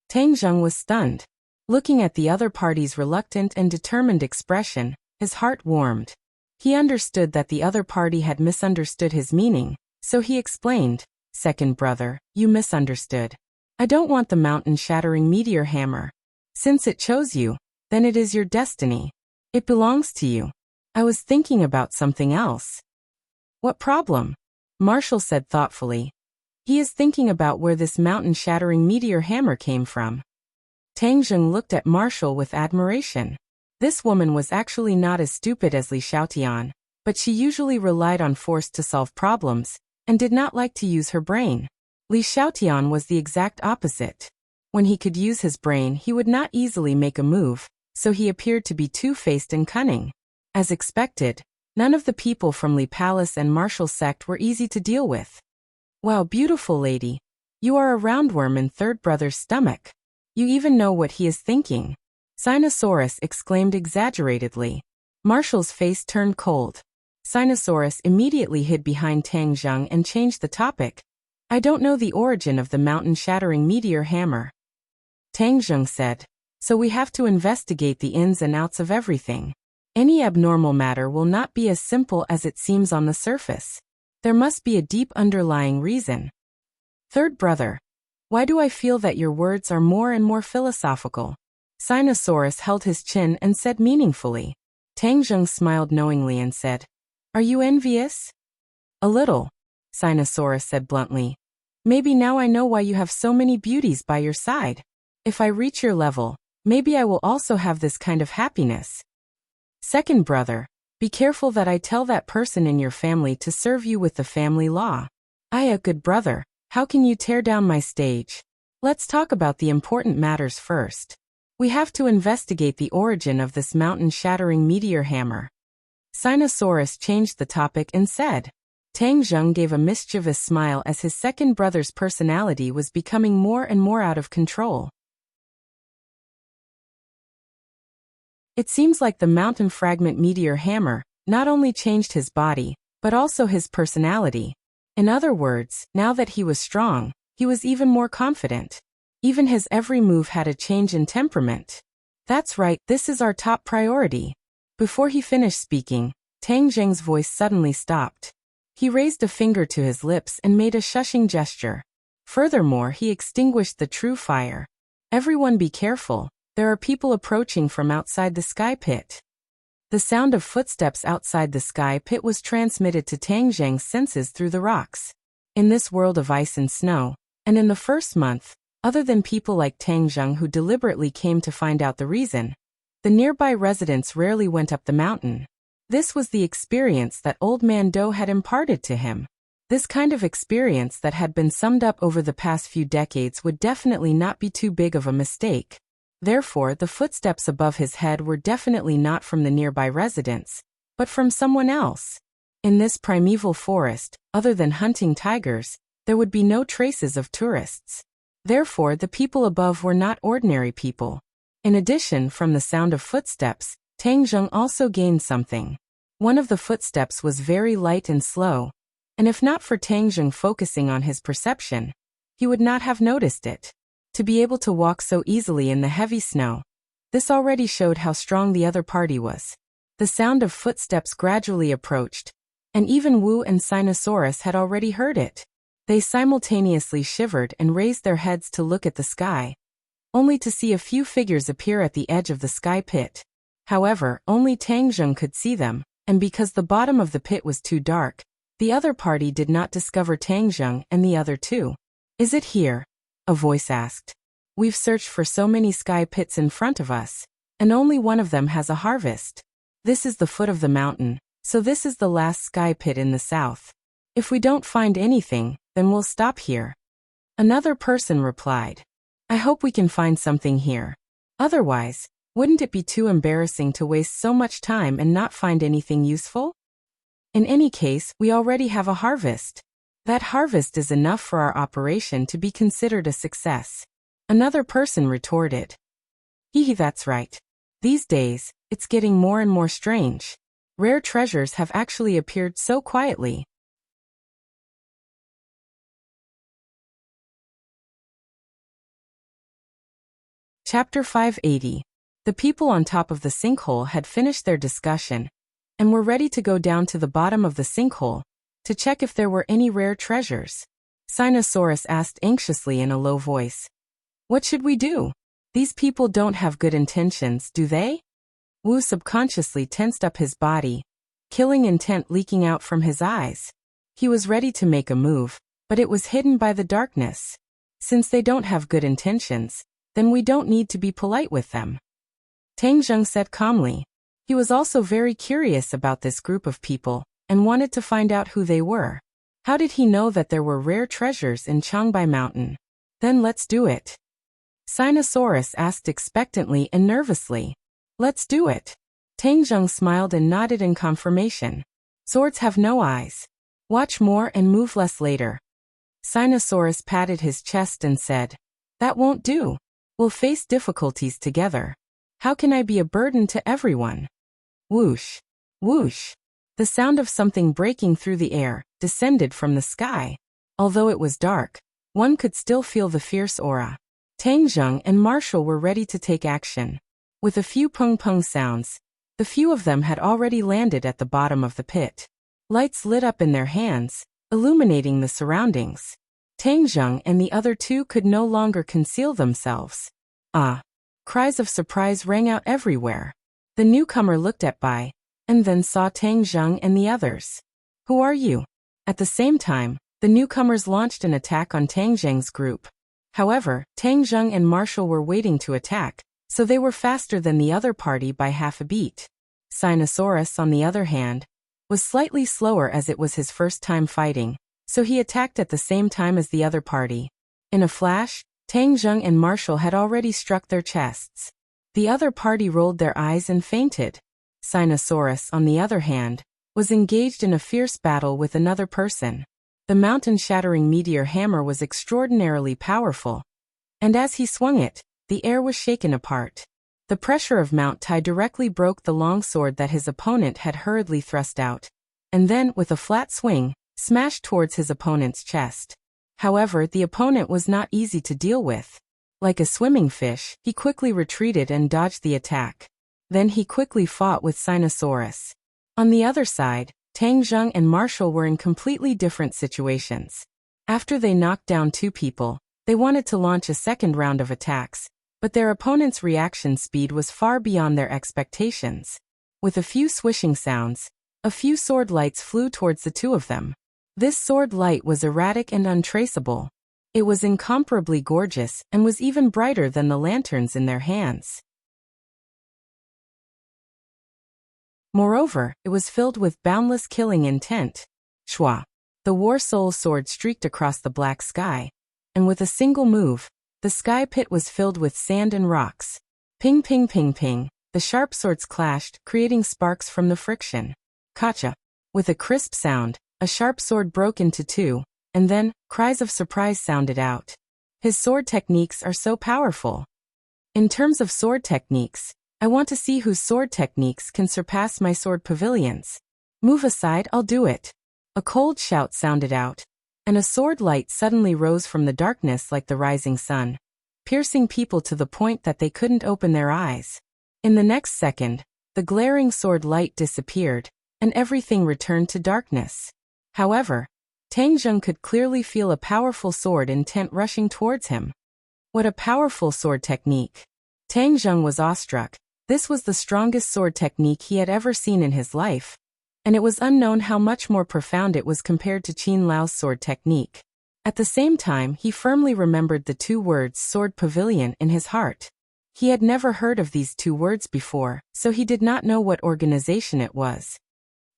Tangjung was stunned. Looking at the other party's reluctant and determined expression, his heart warmed. He understood that the other party had misunderstood his meaning, so he explained, "Second brother, you misunderstood. I don't want the mountain-shattering meteor hammer. Since it chose you, then it is your destiny. It belongs to you. I was thinking about something else." "What problem?" Marshall said thoughtfully. "He is thinking about where this mountain-shattering meteor hammer came from." Tangjung looked at Marshall with admiration. This woman was actually not as stupid as Li Xiaotian, but she usually relied on force to solve problems, and did not like to use her brain. Li Xiaotian was the exact opposite. When he could use his brain, he would not easily make a move, so he appeared to be two-faced and cunning. As expected, none of the people from Li Palace and Marshall sect were easy to deal with. "Wow, beautiful lady. You are a roundworm in third brother's stomach. You even know what he is thinking." Sinosaurus exclaimed exaggeratedly. Marshall's face turned cold. Sinosaurus immediately hid behind Tangjung and changed the topic. "I don't know the origin of the mountain-shattering meteor hammer." Tangjung said, "So we have to investigate the ins and outs of everything. Any abnormal matter will not be as simple as it seems on the surface. There must be a deep underlying reason." Third brother, why do I feel that your words are more and more philosophical? Sinosaurus held his chin and said meaningfully. Tangjung smiled knowingly and said, "Are you envious?" "A little," Sinosaurus said bluntly. "Maybe now I know why you have so many beauties by your side. If I reach your level, maybe I will also have this kind of happiness." Second brother, be careful that I tell that person in your family to serve you with the family law. A good brother, how can you tear down my stage? Let's talk about the important matters first. We have to investigate the origin of this mountain-shattering meteor hammer. Sinosaurus changed the topic and said, Tang Zheng gave a mischievous smile as his second brother's personality was becoming more and more out of control. It seems like the mountain fragment meteor hammer not only changed his body, but also his personality. In other words, now that he was strong, he was even more confident. Even his every move had a change in temperament. That's right, this is our top priority. Before he finished speaking, Tang Zheng's voice suddenly stopped. He raised a finger to his lips and made a shushing gesture. Furthermore, he extinguished the true fire. Everyone be careful, there are people approaching from outside the sky pit. The sound of footsteps outside the sky pit was transmitted to Tang Zheng's senses through the rocks. In this world of ice and snow, and in the first month, other than people like Tang Zheng who deliberately came to find out the reason, the nearby residents rarely went up the mountain. This was the experience that Old Man Doe had imparted to him. This kind of experience that had been summed up over the past few decades would definitely not be too big of a mistake. Therefore, the footsteps above his head were definitely not from the nearby residents, but from someone else. In this primeval forest, other than hunting tigers, there would be no traces of tourists. Therefore, the people above were not ordinary people. In addition, from the sound of footsteps, Tang Zheng also gained something. One of the footsteps was very light and slow, and if not for Tang Zheng focusing on his perception, he would not have noticed it. To be able to walk so easily in the heavy snow, this already showed how strong the other party was. The sound of footsteps gradually approached, and even Wu and Sinosaurus had already heard it. They simultaneously shivered and raised their heads to look at the sky, only to see a few figures appear at the edge of the sky pit. However, only Tang Zheng could see them, and because the bottom of the pit was too dark, the other party did not discover Tang Zheng and the other two. "Is it here?" a voice asked. "We've searched for so many sky pits in front of us, and only one of them has a harvest. This is the foot of the mountain, so this is the last sky pit in the south. If we don't find anything, then we'll stop here." Another person replied, "I hope we can find something here. Otherwise, wouldn't it be too embarrassing to waste so much time and not find anything useful? In any case, we already have a harvest. That harvest is enough for our operation to be considered a success." Another person retorted, "Hehe, that's right. These days, it's getting more and more strange. Rare treasures have actually appeared so quietly." Chapter 580. The people on top of the sinkhole had finished their discussion, and were ready to go down to the bottom of the sinkhole, to check if there were any rare treasures. Sinosaurus asked anxiously in a low voice, "What should we do? These people don't have good intentions, do they?" Wu subconsciously tensed up his body, killing intent leaking out from his eyes. He was ready to make a move, but it was hidden by the darkness. Since they don't have good intentions, then we don't need to be polite with them. Tang Zheng said calmly. He was also very curious about this group of people, and wanted to find out who they were. How did he know that there were rare treasures in Changbai Mountain? "Then let's do it." Sinosaurus asked expectantly and nervously. "Let's do it." Tang Zheng smiled and nodded in confirmation. "Swords have no eyes. Watch more and move less later." Sinosaurus patted his chest and said, "That won't do. We'll face difficulties together. How can I be a burden to everyone?" Whoosh! Whoosh! The sound of something breaking through the air descended from the sky. Although it was dark, one could still feel the fierce aura. Tang Zheng and Marshall were ready to take action. With a few pung-pung sounds, the few of them had already landed at the bottom of the pit. Lights lit up in their hands, illuminating the surroundings. Tang Zheng and the other two could no longer conceal themselves. "Ah!" Cries of surprise rang out everywhere. The newcomer looked at Bai, and then saw Tang Zheng and the others. "Who are you?" At the same time, the newcomers launched an attack on Tang Zheng's group. However, Tang Zheng and Marshall were waiting to attack, so they were faster than the other party by half a beat. Sinosaurus, on the other hand, was slightly slower as it was his first time fighting, so he attacked at the same time as the other party. In a flash, Tang Zheng and Marshall had already struck their chests. The other party rolled their eyes and fainted. Sinosaurus, on the other hand, was engaged in a fierce battle with another person. The mountain-shattering meteor hammer was extraordinarily powerful, and as he swung it, the air was shaken apart. The pressure of Mount Tai directly broke the long sword that his opponent had hurriedly thrust out, and then, with a flat swing, smashed towards his opponent's chest. However, the opponent was not easy to deal with. Like a swimming fish, he quickly retreated and dodged the attack. Then he quickly fought with Sinosaurus. On the other side, Tang Zheng and Marshall were in completely different situations. After they knocked down two people, they wanted to launch a second round of attacks, but their opponent's reaction speed was far beyond their expectations. With a few swishing sounds, a few sword lights flew towards the two of them. This sword light was erratic and untraceable. It was incomparably gorgeous and was even brighter than the lanterns in their hands. Moreover, it was filled with boundless killing intent. Shwa! The War Soul sword streaked across the black sky, and with a single move, the sky pit was filled with sand and rocks. Ping ping ping ping, the sharp swords clashed, creating sparks from the friction. Kacha! With a crisp sound, a sharp sword broke into two, and then, cries of surprise sounded out. His sword techniques are so powerful. In terms of sword techniques, I want to see whose sword techniques can surpass my sword pavilions. Move aside, I'll do it. A cold shout sounded out, and a sword light suddenly rose from the darkness like the rising sun, piercing people to the point that they couldn't open their eyes. In the next second, the glaring sword light disappeared, and everything returned to darkness. However, Tang Zheng could clearly feel a powerful sword intent rushing towards him. What a powerful sword technique! Tang Zheng was awestruck. This was the strongest sword technique he had ever seen in his life, and it was unknown how much more profound it was compared to Qin Lao's sword technique. At the same time, he firmly remembered the two words sword pavilion in his heart. He had never heard of these two words before, so he did not know what organization it was.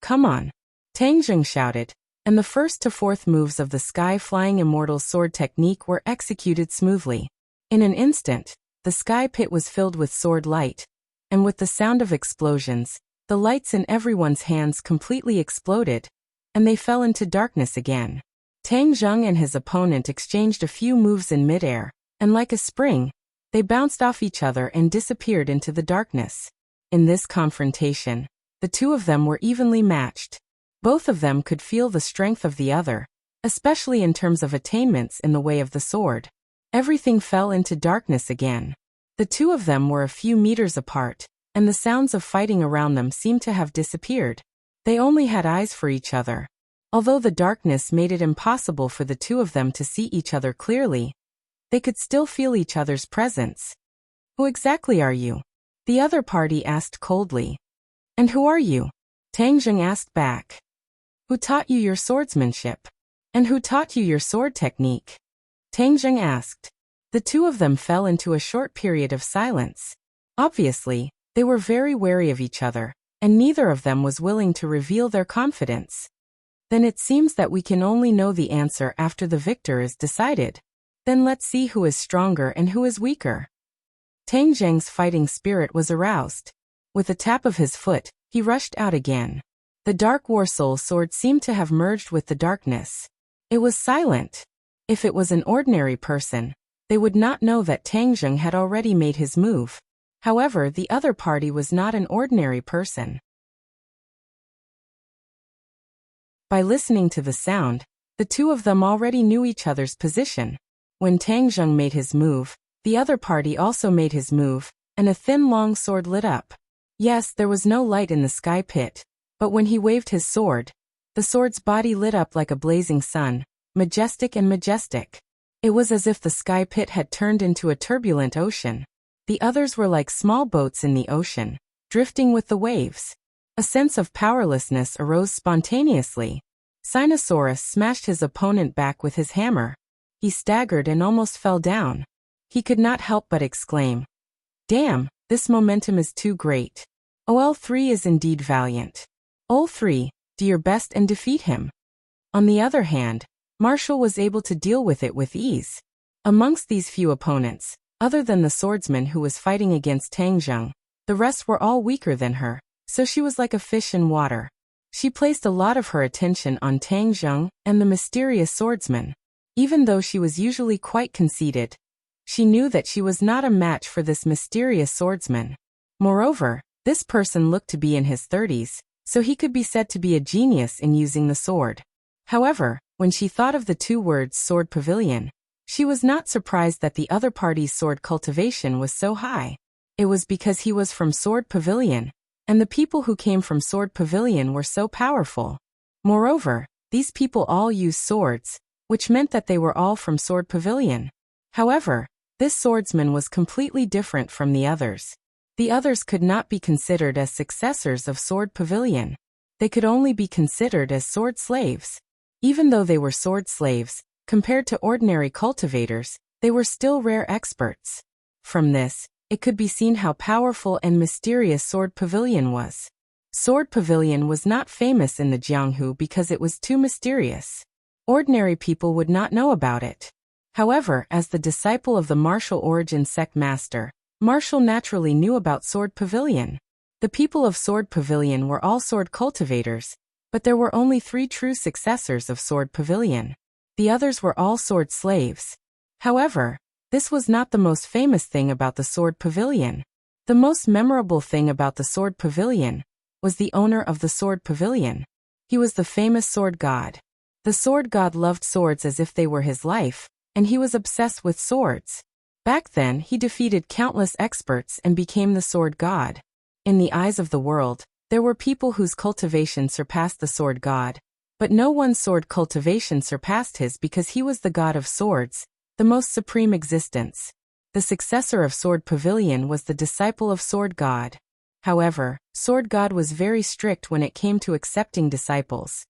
Come on! Tang Zheng shouted, and the first to fourth moves of the sky-flying immortal sword technique were executed smoothly. In an instant, the sky pit was filled with sword light, and with the sound of explosions, the lights in everyone's hands completely exploded, and they fell into darkness again. Tang Zheng and his opponent exchanged a few moves in midair, and like a spring, they bounced off each other and disappeared into the darkness. In this confrontation, the two of them were evenly matched. Both of them could feel the strength of the other, especially in terms of attainments in the way of the sword. Everything fell into darkness again. The two of them were a few meters apart, and the sounds of fighting around them seemed to have disappeared. They only had eyes for each other. Although the darkness made it impossible for the two of them to see each other clearly, they could still feel each other's presence. Who exactly are you? The other party asked coldly. And who are you? Tang Zheng asked back. Who taught you your swordsmanship? And who taught you your sword technique? Tang Zheng asked. The two of them fell into a short period of silence. Obviously, they were very wary of each other, and neither of them was willing to reveal their confidence. Then it seems that we can only know the answer after the victor is decided. Then let's see who is stronger and who is weaker. Tang Zheng's fighting spirit was aroused. With a tap of his foot, he rushed out again. The dark War Soul sword seemed to have merged with the darkness. It was silent. If it was an ordinary person, they would not know that Tang Zheng had already made his move. However, the other party was not an ordinary person. By listening to the sound, the two of them already knew each other's position. When Tang Zheng made his move, the other party also made his move, and a thin long sword lit up. Yes, there was no light in the sky pit, but when he waved his sword, the sword's body lit up like a blazing sun, majestic and majestic. It was as if the sky pit had turned into a turbulent ocean. The others were like small boats in the ocean, drifting with the waves. A sense of powerlessness arose spontaneously. Sinosaurus smashed his opponent back with his hammer. He staggered and almost fell down. He could not help but exclaim, "Damn, this momentum is too great. OL3 is indeed valiant. OL3, do your best and defeat him." On the other hand, Marshall was able to deal with it with ease. Amongst these few opponents, other than the swordsman who was fighting against Tang Zheng, the rest were all weaker than her, so she was like a fish in water. She placed a lot of her attention on Tang Zheng and the mysterious swordsman. Even though she was usually quite conceited, she knew that she was not a match for this mysterious swordsman. Moreover, this person looked to be in his 30s, so he could be said to be a genius in using the sword. However, when she thought of the two words sword pavilion, she was not surprised that the other party's sword cultivation was so high. It was because he was from Sword Pavilion, and the people who came from Sword Pavilion were so powerful. Moreover, these people all used swords, which meant that they were all from Sword Pavilion. However, this swordsman was completely different from the others. The others could not be considered as successors of Sword Pavilion. They could only be considered as sword slaves. Even though they were sword slaves, compared to ordinary cultivators, they were still rare experts. From this, it could be seen how powerful and mysterious Sword Pavilion was. Sword Pavilion was not famous in the Jianghu because it was too mysterious. Ordinary people would not know about it. However, as the disciple of the martial origin sect master, Marshall naturally knew about Sword Pavilion. The people of Sword Pavilion were all sword cultivators, but there were only 3 true successors of Sword Pavilion. The others were all sword slaves. However, this was not the most famous thing about the Sword Pavilion. The most memorable thing about the Sword Pavilion was the owner of the Sword Pavilion. He was the famous sword god. The sword god loved swords as if they were his life, and he was obsessed with swords. Back then, he defeated countless experts and became the sword god. In the eyes of the world, there were people whose cultivation surpassed the sword god, but no one's sword cultivation surpassed his because he was the god of swords, the most supreme existence. The successor of Sword Pavilion was the disciple of Sword God. However, Sword God was very strict when it came to accepting disciples.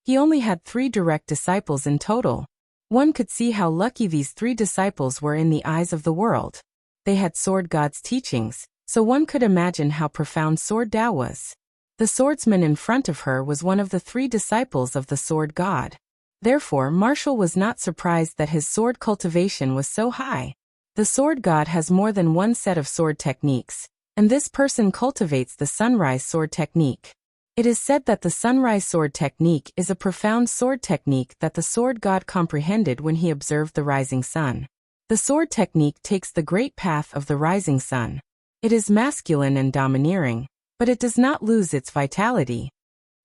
He only had 3 direct disciples in total. One could see how lucky these 3 disciples were in the eyes of the world. They had Sword God's teachings, so one could imagine how profound Sword Tao was. The swordsman in front of her was one of the 3 disciples of the Sword God. Therefore, Marshall was not surprised that his sword cultivation was so high. The sword god has more than one set of sword techniques, and this person cultivates the sunrise sword technique. It is said that the sunrise sword technique is a profound sword technique that the sword god comprehended when he observed the rising sun. The sword technique takes the great path of the rising sun. It is masculine and domineering, but it does not lose its vitality.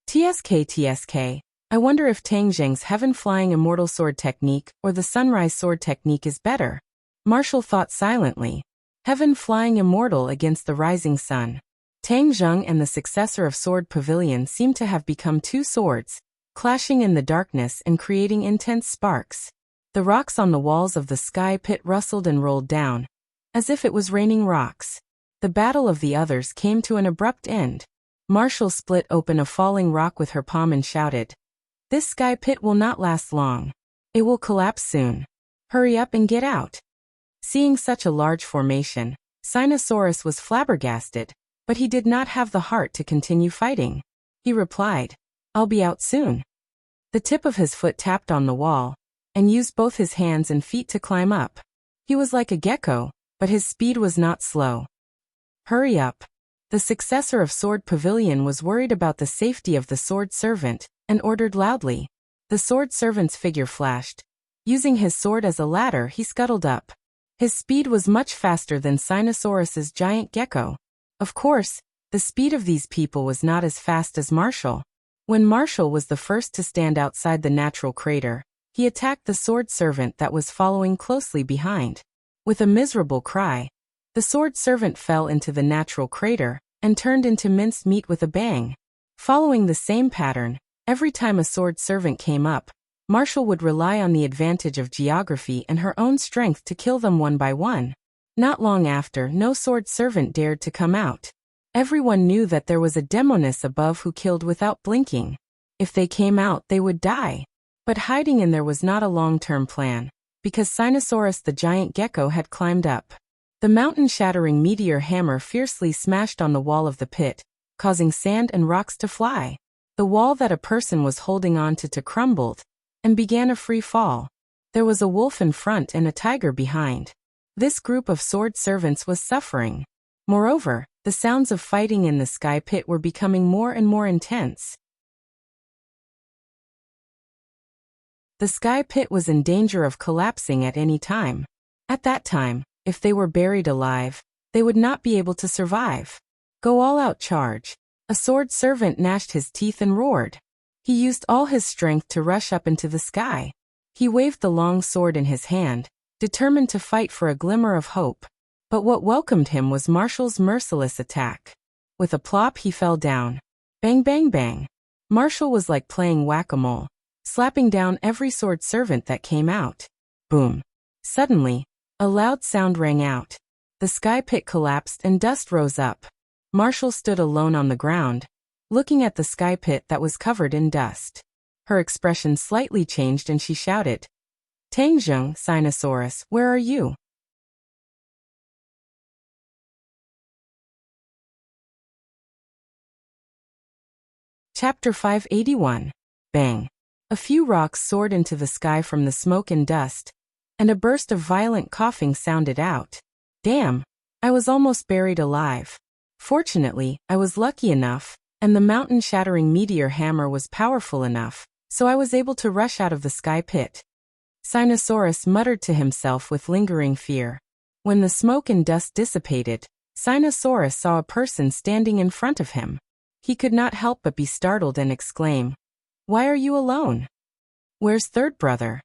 TSK. I wonder if Tang Zheng's heaven-flying immortal sword technique or the sunrise sword technique is better. Marshall thought silently. Heaven-flying immortal against the rising sun. Tang Zheng and the successor of Sword Pavilion seemed to have become 2 swords, clashing in the darkness and creating intense sparks. The rocks on the walls of the sky pit rustled and rolled down, as if it was raining rocks. The battle of the others came to an abrupt end. Marshall split open a falling rock with her palm and shouted, "This sky pit will not last long. It will collapse soon. Hurry up and get out." Seeing such a large formation, Sinosaurus was flabbergasted, but he did not have the heart to continue fighting. He replied, "I'll be out soon." The tip of his foot tapped on the wall, and used both his hands and feet to climb up. He was like a gecko, but his speed was not slow. "Hurry up." The successor of Sword Pavilion was worried about the safety of the sword servant, and ordered loudly. The sword servant's figure flashed. Using his sword as a ladder, he scuttled up. His speed was much faster than Sinosaurus's giant gecko. Of course, the speed of these people was not as fast as Marshall. When Marshall was the first to stand outside the natural crater, he attacked the sword servant that was following closely behind. With a miserable cry, the sword servant fell into the natural crater and turned into minced meat with a bang. Following the same pattern, every time a sword servant came up, Marshall would rely on the advantage of geography and her own strength to kill them one by one. Not long after, no sword servant dared to come out. Everyone knew that there was a demoness above who killed without blinking. If they came out, they would die. But hiding in there was not a long-term plan, because Sinosaurus the giant gecko had climbed up. The mountain-shattering meteor hammer fiercely smashed on the wall of the pit, causing sand and rocks to fly. The wall that a person was holding on to crumbled, and began a free fall. There was a wolf in front and a tiger behind. This group of sword servants was suffering. Moreover, The sounds of fighting in the sky pit were becoming more and more intense. The sky pit was in danger of collapsing at any time. At that time, if they were buried alive, they would not be able to survive. Go all out charge. A sword servant gnashed his teeth and roared. He used all his strength to rush up into the sky. He waved the long sword in his hand, determined to fight for a glimmer of hope. But what welcomed him was Marshall's merciless attack. With a plop he fell down. Bang bang bang. Marshall was like playing whack-a-mole, slapping down every sword servant that came out. Boom. Suddenly, a loud sound rang out. The sky pit collapsed and dust rose up. Marshall stood alone on the ground, looking at the sky pit that was covered in dust. Her expression slightly changed and she shouted, "Tangjung, Sinosaurus, where are you?" Chapter 581. Bang. A few rocks soared into the sky from the smoke and dust, and a burst of violent coughing sounded out. Damn, I was almost buried alive. Fortunately, I was lucky enough, and the mountain-shattering meteor hammer was powerful enough, so I was able to rush out of the sky pit. Sinosaurus muttered to himself with lingering fear. When the smoke and dust dissipated, Sinosaurus saw a person standing in front of him. He could not help but be startled and exclaim, "Why are you alone? Where's third brother?"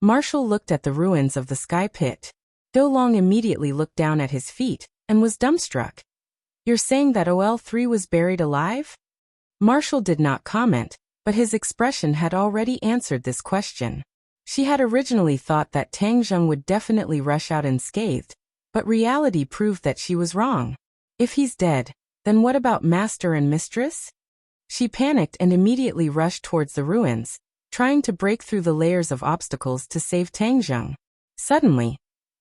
Marshall looked at the ruins of the sky pit. Do Long immediately looked down at his feet and was dumbstruck. "You're saying that OL3 was buried alive?" Marshall did not comment, but his expression had already answered this question. She had originally thought that Tangjung would definitely rush out unscathed, but reality proved that she was wrong. If he's dead, then what about master and mistress? She panicked and immediately rushed towards the ruins, trying to break through the layers of obstacles to save Tangjung. Suddenly,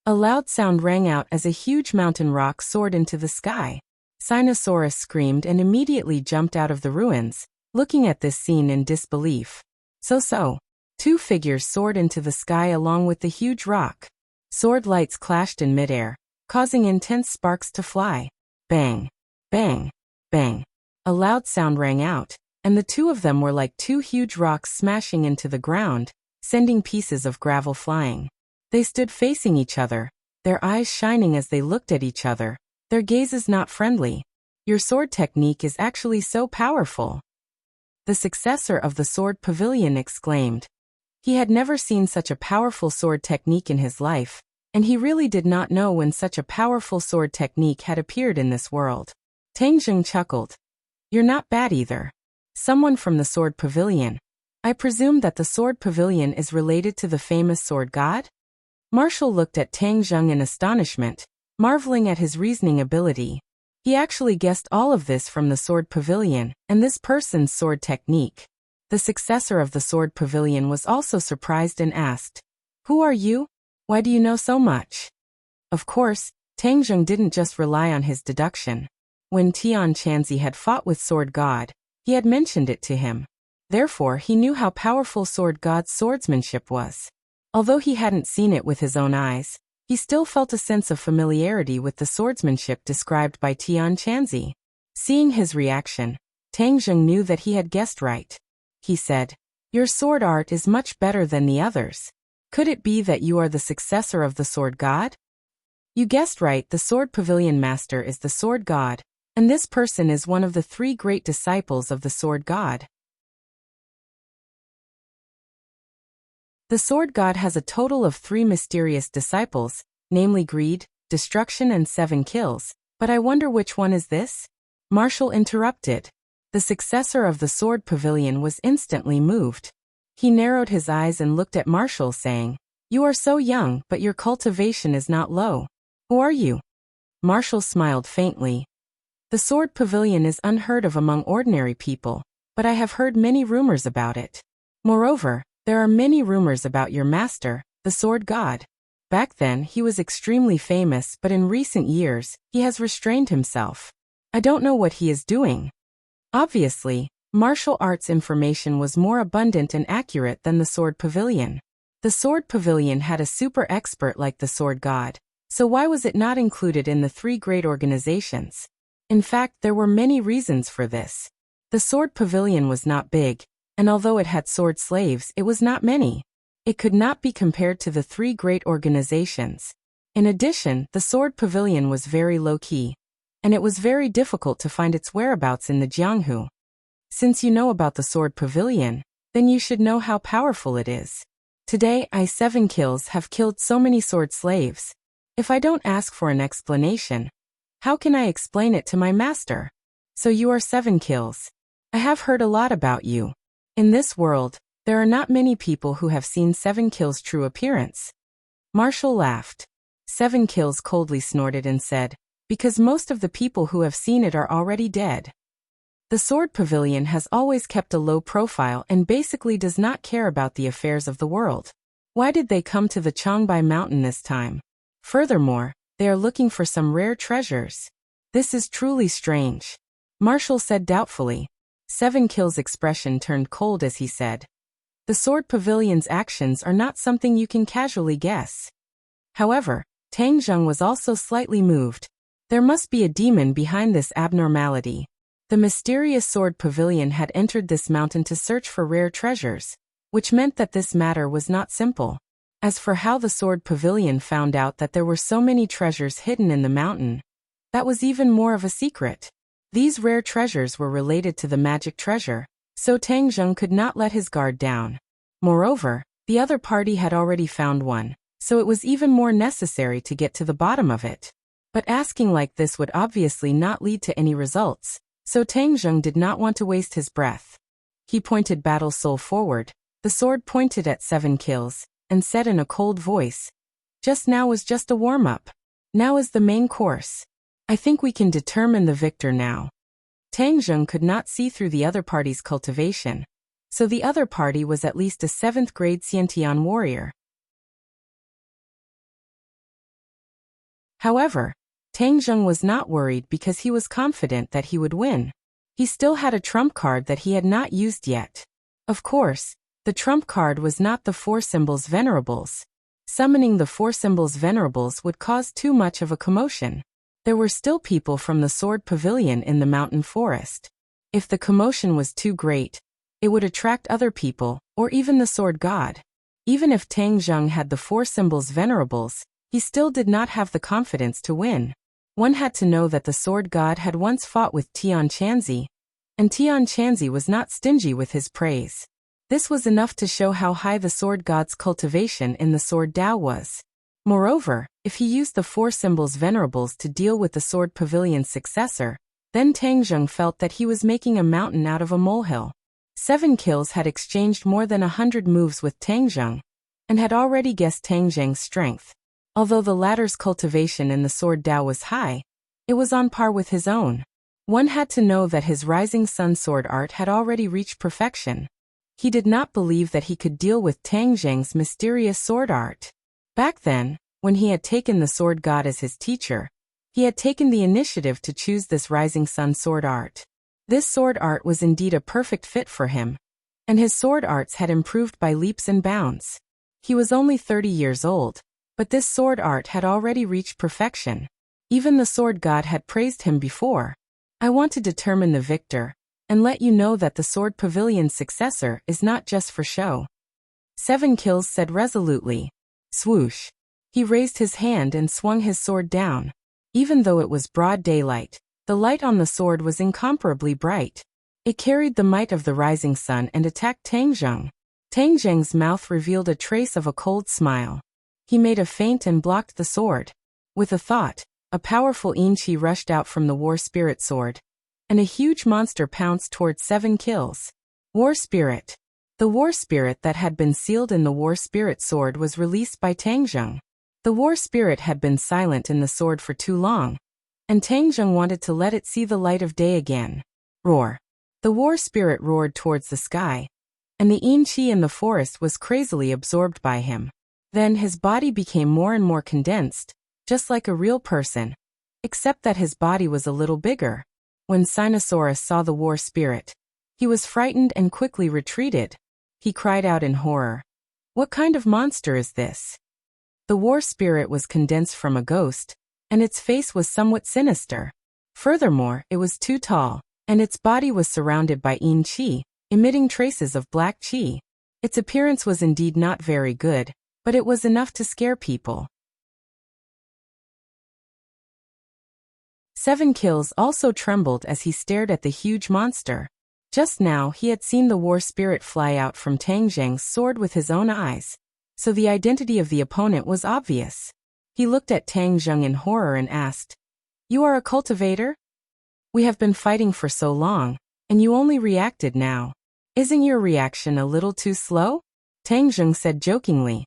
a loud sound rang out as a huge mountain rock soared into the sky. Sinosaurus screamed and immediately jumped out of the ruins, looking at this scene in disbelief. So, two figures soared into the sky along with the huge rock. Sword lights clashed in midair, causing intense sparks to fly. Bang, bang, bang. A loud sound rang out, and the two of them were like two huge rocks smashing into the ground, sending pieces of gravel flying. They stood facing each other, their eyes shining as they looked at each other, their gazes not friendly. "Your sword technique is actually so powerful," the successor of the sword pavilion exclaimed. He had never seen such a powerful sword technique in his life, and he really did not know when such a powerful sword technique had appeared in this world. Tangjung chuckled. "You're not bad either." Someone from the sword pavilion. "I presume that the sword pavilion is related to the famous sword god?" Marshall looked at Tangjung in astonishment, marveling at his reasoning ability. He actually guessed all of this from the sword pavilion and this person's sword technique. The successor of the sword pavilion was also surprised and asked, "Who are you? Why do you know so much?" Of course, Tangjung didn't just rely on his deduction. When Tian Chanzi had fought with Sword God, he had mentioned it to him. Therefore, he knew how powerful Sword God's swordsmanship was. Although he hadn't seen it with his own eyes, he still felt a sense of familiarity with the swordsmanship described by Tian Chanzi. Seeing his reaction, Tangjung knew that he had guessed right. He said, "Your sword art is much better than the others. Could it be that you are the successor of the Sword God?" "You guessed right, the Sword Pavilion Master is the Sword God, and this person is one of the 3 great disciples of the Sword God." The Sword God has a total of 3 mysterious disciples, namely greed, destruction and 7 kills, but I wonder which one is this? Marshall interrupted. The successor of the Sword Pavilion was instantly moved. He narrowed his eyes and looked at Marshall saying, "You are so young, but your cultivation is not low. Who are you?" Marshall smiled faintly. "The Sword Pavilion is unheard of among ordinary people, but I have heard many rumors about it. Moreover, there are many rumors about your master, the Sword God. Back then he was extremely famous, but in recent years, he has restrained himself. I don't know what he is doing." Obviously, martial arts information was more abundant and accurate than the Sword Pavilion. The Sword Pavilion had a super expert like the Sword God, so why was it not included in the 3 great organizations? In fact, there were many reasons for this. The sword pavilion was not big, and although it had sword slaves, it was not many. It could not be compared to the three great organizations. In addition, the sword pavilion was very low-key, and it was very difficult to find its whereabouts in the Jianghu. Since you know about the sword pavilion, then you should know how powerful it is. Today, I 7 kills have killed so many sword slaves. If I don't ask for an explanation, how can I explain it to my master? So you are 7 kills. I have heard a lot about you. In this world, there are not many people who have seen 7 kills' true appearance. Marshall laughed. 7 kills coldly snorted and said, because most of the people who have seen it are already dead. The sword pavilion has always kept a low profile and basically does not care about the affairs of the world. Why did they come to the Changbai Mountain this time? Furthermore, they are looking for some rare treasures. This is truly strange. Marshall said doubtfully. 7 kills' expression turned cold as he said, the sword pavilion's actions are not something you can casually guess. However, Tang Zheng was also slightly moved. There must be a demon behind this abnormality. The mysterious sword pavilion had entered this mountain to search for rare treasures, which meant that this matter was not simple. As for how the sword pavilion found out that there were so many treasures hidden in the mountain, that was even more of a secret. These rare treasures were related to the magic treasure, so Tang Zheng could not let his guard down. Moreover, the other party had already found one, so it was even more necessary to get to the bottom of it. But asking like this would obviously not lead to any results, so Tang Zheng did not want to waste his breath. He pointed Battle Soul forward, the sword pointed at 7 kills, and said in a cold voice, just now was just a warm-up. Now is the main course. I think we can determine the victor now. Tang Zheng could not see through the other party's cultivation, so the other party was at least a 7th grade Xiantian warrior. However, Tang Zheng was not worried because he was confident that he would win. He still had a trump card that he had not used yet. Of course, the trump card was not the 4 symbols venerables. Summoning the 4 symbols venerables would cause too much of a commotion. There were still people from the sword pavilion in the mountain forest. If the commotion was too great, it would attract other people, or even the sword god. Even if Tang Zheng had the 4 symbols venerables, he still did not have the confidence to win. One had to know that the sword god had once fought with Tian Chanzi, and Tian Chanzi was not stingy with his praise. This was enough to show how high the sword god's cultivation in the sword Dao was. Moreover, if he used the 4 symbols venerables to deal with the sword pavilion's successor, then Tang Zheng felt that he was making a mountain out of a molehill. 7 kills had exchanged more than 100 moves with Tang Zheng, and had already guessed Tang Zheng's strength. Although the latter's cultivation in the sword Dao was high, it was on par with his own. One had to know that his rising sun sword art had already reached perfection. He did not believe that he could deal with Tang Zheng's mysterious sword art. Back then, when he had taken the sword god as his teacher, he had taken the initiative to choose this rising sun sword art. This sword art was indeed a perfect fit for him, and his sword arts had improved by leaps and bounds. He was only 30 years old, but this sword art had already reached perfection. Even the sword god had praised him before. I want to determine the victor, and let you know that the sword pavilion's successor is not just for show. 7 kills said resolutely. Swoosh. He raised his hand and swung his sword down. Even though it was broad daylight, the light on the sword was incomparably bright. It carried the might of the rising sun and attacked Tang Zheng. Tang Zheng's mouth revealed a trace of a cold smile. He made a feint and blocked the sword. With a thought, a powerful Yin-Chi rushed out from the War Spirit sword, and a huge monster pounced towards 7 kills. War Spirit. The War Spirit that had been sealed in the War Spirit sword was released by Tang Zheng. The War Spirit had been silent in the sword for too long, and Tang Zheng wanted to let it see the light of day again. Roar. The War Spirit roared towards the sky, and the Yin-Chi in the forest was crazily absorbed by him. Then his body became more and more condensed, just like a real person, except that his body was a little bigger. When Sinosaurus saw the War Spirit, he was frightened and quickly retreated. He cried out in horror. What kind of monster is this? The War Spirit was condensed from a ghost, and its face was somewhat sinister. Furthermore, it was too tall, and its body was surrounded by yin qi, emitting traces of black qi. Its appearance was indeed not very good, but it was enough to scare people. 7 Kills also trembled as he stared at the huge monster. Just now he had seen the war spirit fly out from Tang Zheng's sword with his own eyes, so the identity of the opponent was obvious. He looked at Tang Zheng in horror and asked, "You are a cultivator? We have been fighting for so long, and you only reacted now. Isn't your reaction a little too slow?" Tang Zheng said jokingly.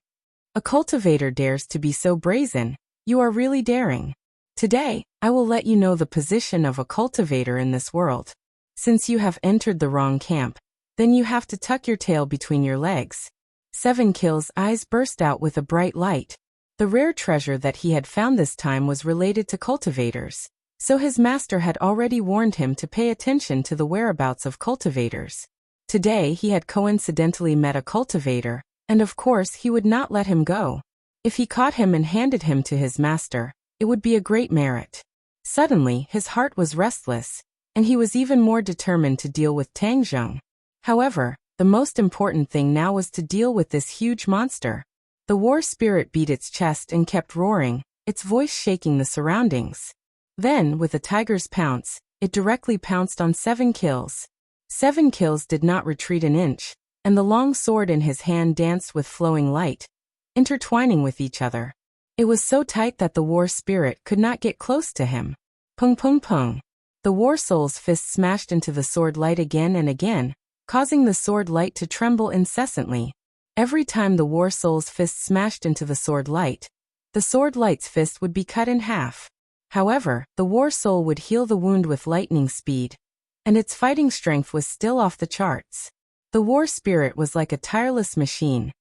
"A cultivator dares to be so brazen. You are really daring. Today, I will let you know the position of a cultivator in this world. Since you have entered the wrong camp, then you have to tuck your tail between your legs." 7 Kills' eyes burst out with a bright light. The rare treasure that he had found this time was related to cultivators, so his master had already warned him to pay attention to the whereabouts of cultivators. Today he had coincidentally met a cultivator, and of course he would not let him go. If he caught him and handed him to his master, it would be a great merit. Suddenly, his heart was restless, and he was even more determined to deal with Tang Zheng. However, the most important thing now was to deal with this huge monster. The war spirit beat its chest and kept roaring, its voice shaking the surroundings. Then, with a tiger's pounce, it directly pounced on 7 Kills. 7 Kills did not retreat an inch, and the long sword in his hand danced with flowing light, intertwining with each other. It was so tight that the war spirit could not get close to him. Pung pung pung. The war soul's fist smashed into the sword light again and again, causing the sword light to tremble incessantly. Every time the war soul's fist smashed into the sword light, the sword light's fist would be cut in half. However, the war soul would heal the wound with lightning speed, and its fighting strength was still off the charts. The war spirit was like a tireless machine,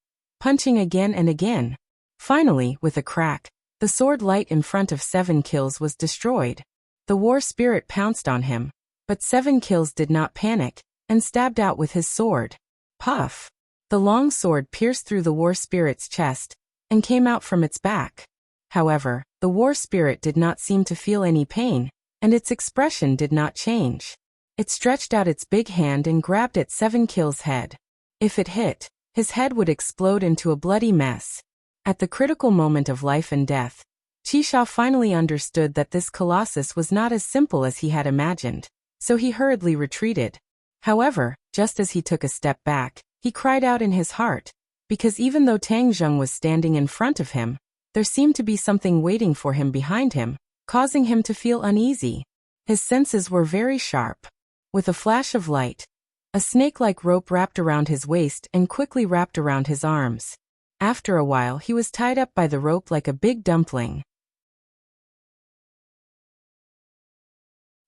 punching again and again. Finally, with a crack, the sword light in front of 7 Kills was destroyed. The war spirit pounced on him, but 7 Kills did not panic, and stabbed out with his sword. Puff! The long sword pierced through the war spirit's chest, and came out from its back. However, the war spirit did not seem to feel any pain, and its expression did not change. It stretched out its big hand and grabbed at 7 Kills' head. If it hit, his head would explode into a bloody mess. At the critical moment of life and death, Qisha finally understood that this colossus was not as simple as he had imagined, so he hurriedly retreated. However, just as he took a step back, he cried out in his heart, because even though Tang Zheng was standing in front of him, there seemed to be something waiting for him behind him, causing him to feel uneasy. His senses were very sharp. With a flash of light, a snake-like rope wrapped around his waist and quickly wrapped around his arms. After a while he was tied up by the rope like a big dumpling.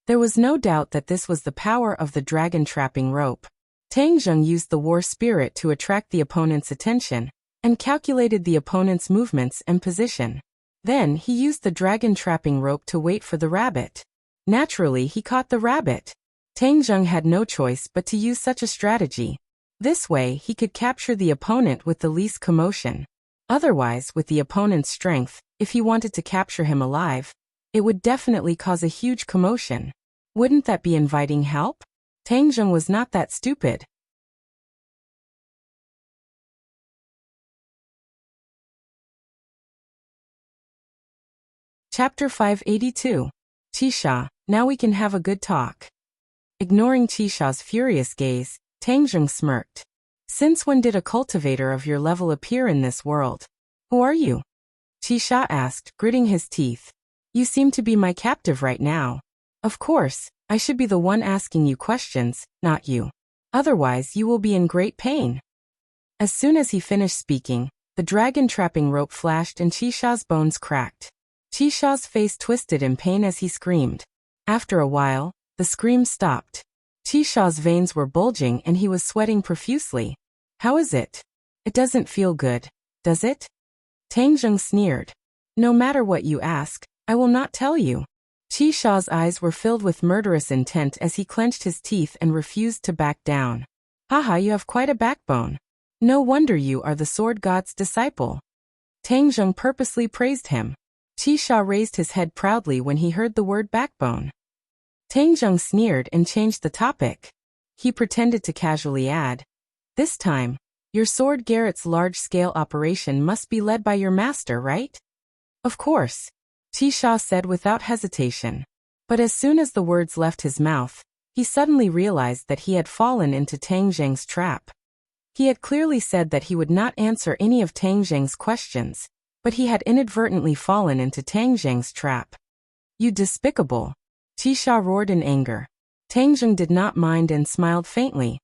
There was no doubt that this was the power of the dragon trapping rope. Tang Zheng used the war spirit to attract the opponent's attention, and calculated the opponent's movements and position. Then he used the dragon trapping rope to wait for the rabbit. Naturally, he caught the rabbit. Tang Zheng had no choice but to use such a strategy. This way, he could capture the opponent with the least commotion. Otherwise, with the opponent's strength, if he wanted to capture him alive, it would definitely cause a huge commotion. Wouldn't that be inviting help? Tang Zheng was not that stupid. Chapter 582. Qisha, now we can have a good talk. Ignoring Qisha's furious gaze, Tang Zheng smirked. Since when did a cultivator of your level appear in this world? Who are you? Qisha asked, gritting his teeth. You seem to be my captive right now. Of course, I should be the one asking you questions, not you. Otherwise you will be in great pain. As soon as he finished speaking, the dragon trapping rope flashed and Qisha's bones cracked. Qisha's face twisted in pain as he screamed. After a while, the scream stopped. Qisha's veins were bulging and he was sweating profusely. How is it? It doesn't feel good, does it? Tang Zheng sneered. No matter what you ask, I will not tell you. Qisha's eyes were filled with murderous intent as he clenched his teeth and refused to back down. Haha, you have quite a backbone. No wonder you are the sword god's disciple. Tang Zheng purposely praised him. Qisha raised his head proudly when he heard the word backbone. Tangjung sneered and changed the topic. He pretended to casually add, "This time, your sword Garrett's large-scale operation must be led by your master, right?" "Of course," Tisha said without hesitation. But as soon as the words left his mouth, he suddenly realized that he had fallen into Tang Zheng's trap. He had clearly said that he would not answer any of Tang Zheng's questions, but he had inadvertently fallen into Tang Zheng's trap. "You despicable!" Tisha roared in anger. Tang Zheng did not mind and smiled faintly.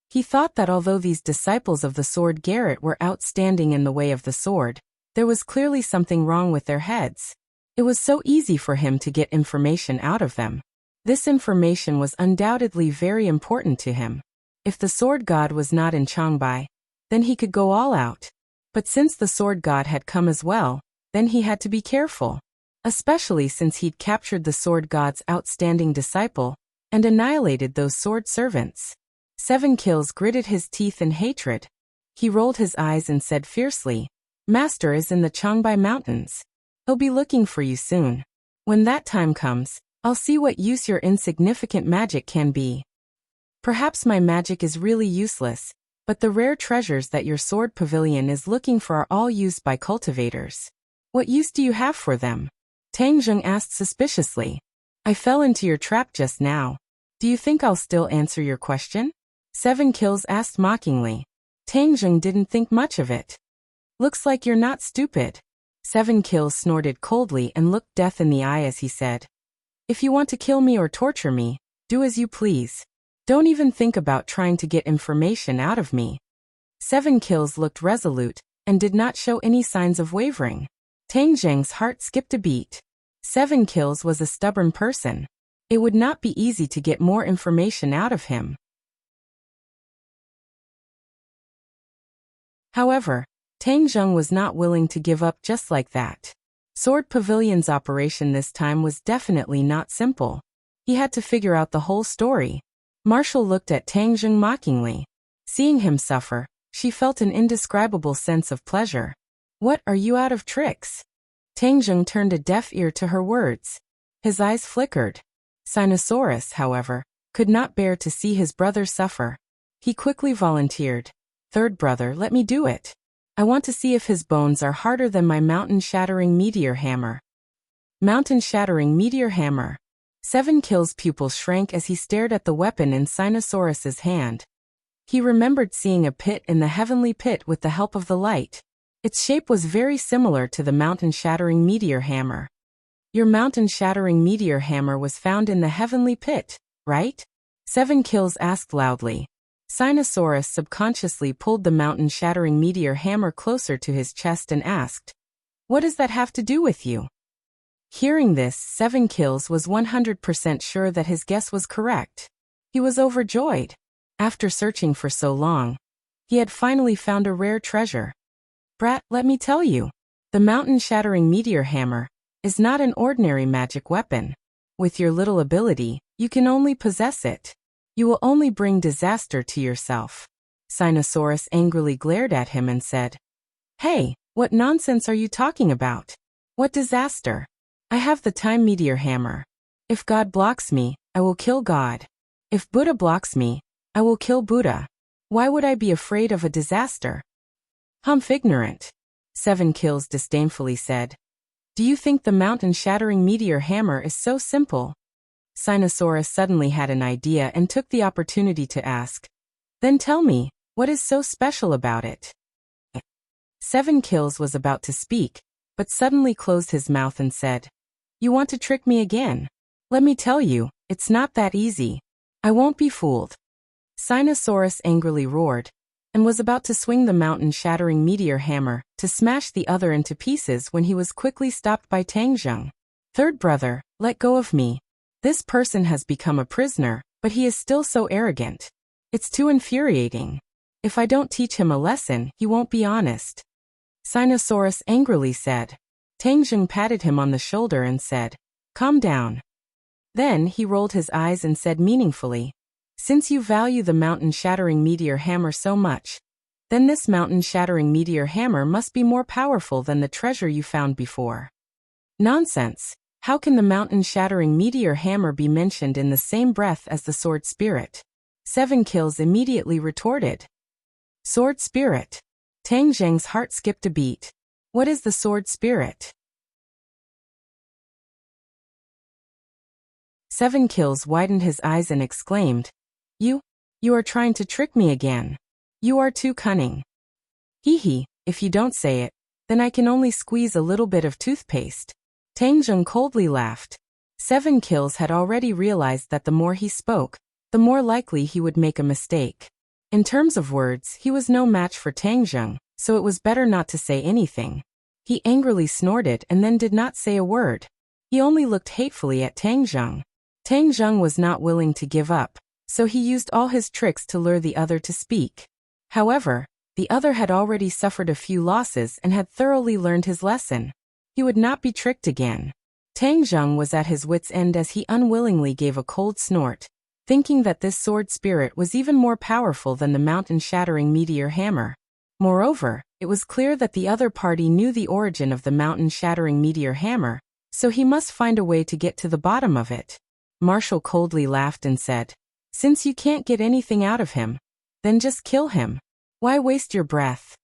He thought that although these disciples of the sword Garrett were outstanding in the way of the sword, there was clearly something wrong with their heads. It was so easy for him to get information out of them. This information was undoubtedly very important to him. If the sword god was not in Changbai, then he could go all out. But since the sword god had come as well, then he had to be careful. Especially since he'd captured the sword god's outstanding disciple and annihilated those sword servants. 7 Kills gritted his teeth in hatred. He rolled his eyes and said fiercely, "Master is in the Changbai Mountains. He'll be looking for you soon. When that time comes, I'll see what use your insignificant magic can be. Perhaps my magic is really useless, but the rare treasures that your sword pavilion is looking for are all used by cultivators. What use do you have for them?" Tang Zheng asked suspiciously. "I fell into your trap just now. Do you think I'll still answer your question?" 7 Kills asked mockingly. Tang Zheng didn't think much of it. "Looks like you're not stupid." 7 Kills snorted coldly and looked death in the eye as he said, "If you want to kill me or torture me, do as you please. Don't even think about trying to get information out of me." 7 Kills looked resolute and did not show any signs of wavering. Tang Zheng's heart skipped a beat. 7 Kills was a stubborn person. It would not be easy to get more information out of him. However, Tang Zheng was not willing to give up just like that. Sword Pavilion's operation this time was definitely not simple. He had to figure out the whole story. Marshall looked at Tang Zheng mockingly. Seeing him suffer, she felt an indescribable sense of pleasure. "What, are you out of tricks?" Tang Zheng turned a deaf ear to her words. His eyes flickered. Sinosaurus, however, could not bear to see his brother suffer. He quickly volunteered. "Third brother, let me do it. I want to see if his bones are harder than my mountain-shattering meteor hammer." Mountain-shattering meteor hammer. 7 Kills' pupils shrank as he stared at the weapon in Sinosaurus's hand. He remembered seeing a pit in the heavenly pit with the help of the light. Its shape was very similar to the mountain-shattering meteor hammer. "Your mountain-shattering meteor hammer was found in the heavenly pit, right?" 7 Kills asked loudly. Sinosaurus subconsciously pulled the mountain-shattering meteor hammer closer to his chest and asked, "What does that have to do with you?" Hearing this, 7 Kills was 100% sure that his guess was correct. He was overjoyed. After searching for so long, he had finally found a rare treasure. "Brat, let me tell you, the mountain-shattering meteor hammer is not an ordinary magic weapon. With your little ability, you can only possess it. You will only bring disaster to yourself." Sinosaurus angrily glared at him and said, "Hey, what nonsense are you talking about? What disaster? I have the time meteor hammer. If God blocks me, I will kill God. If Buddha blocks me, I will kill Buddha. Why would I be afraid of a disaster?" "Humph, ignorant," 7 Kills disdainfully said. "Do you think the mountain-shattering meteor hammer is so simple?" Sinosaurus suddenly had an idea and took the opportunity to ask, "Then tell me, what is so special about it?" 7 Kills was about to speak, but suddenly closed his mouth and said, "You want to trick me again? Let me tell you, it's not that easy. I won't be fooled." Sinosaurus angrily roared, and was about to swing the mountain-shattering meteor hammer to smash the other into pieces when he was quickly stopped by Tang Zheng. "Third brother, let go of me. This person has become a prisoner, but he is still so arrogant. It's too infuriating. If I don't teach him a lesson, he won't be honest." Sinosaurus angrily said. Tang Zheng patted him on the shoulder and said, "Calm down." Then he rolled his eyes and said meaningfully, "Since you value the mountain-shattering meteor hammer so much, then this mountain-shattering meteor hammer must be more powerful than the treasure you found before." "Nonsense. How can the mountain-shattering meteor hammer be mentioned in the same breath as the sword spirit? 7 Kills immediately retorted. Sword spirit. Tang Zheng's heart skipped a beat. What is the sword spirit? 7 Kills widened his eyes and exclaimed, You are trying to trick me again. You are too cunning. Hee, if you don't say it, then I can only squeeze a little bit of toothpaste. Tang Zheng coldly laughed. 7 Kills had already realized that the more he spoke, the more likely he would make a mistake. In terms of words, he was no match for Tang Zheng, so it was better not to say anything. He angrily snorted and then did not say a word. He only looked hatefully at Tang Zheng. Tang Zheng was not willing to give up, so he used all his tricks to lure the other to speak. However, the other had already suffered a few losses and had thoroughly learned his lesson. He would not be tricked again. Tang Zheng was at his wit's end as he unwillingly gave a cold snort, thinking that this sword spirit was even more powerful than the mountain-shattering meteor hammer. Moreover, it was clear that the other party knew the origin of the mountain-shattering meteor hammer, so he must find a way to get to the bottom of it. Marshall coldly laughed and said, Since you can't get anything out of him, then just kill him. Why waste your breath?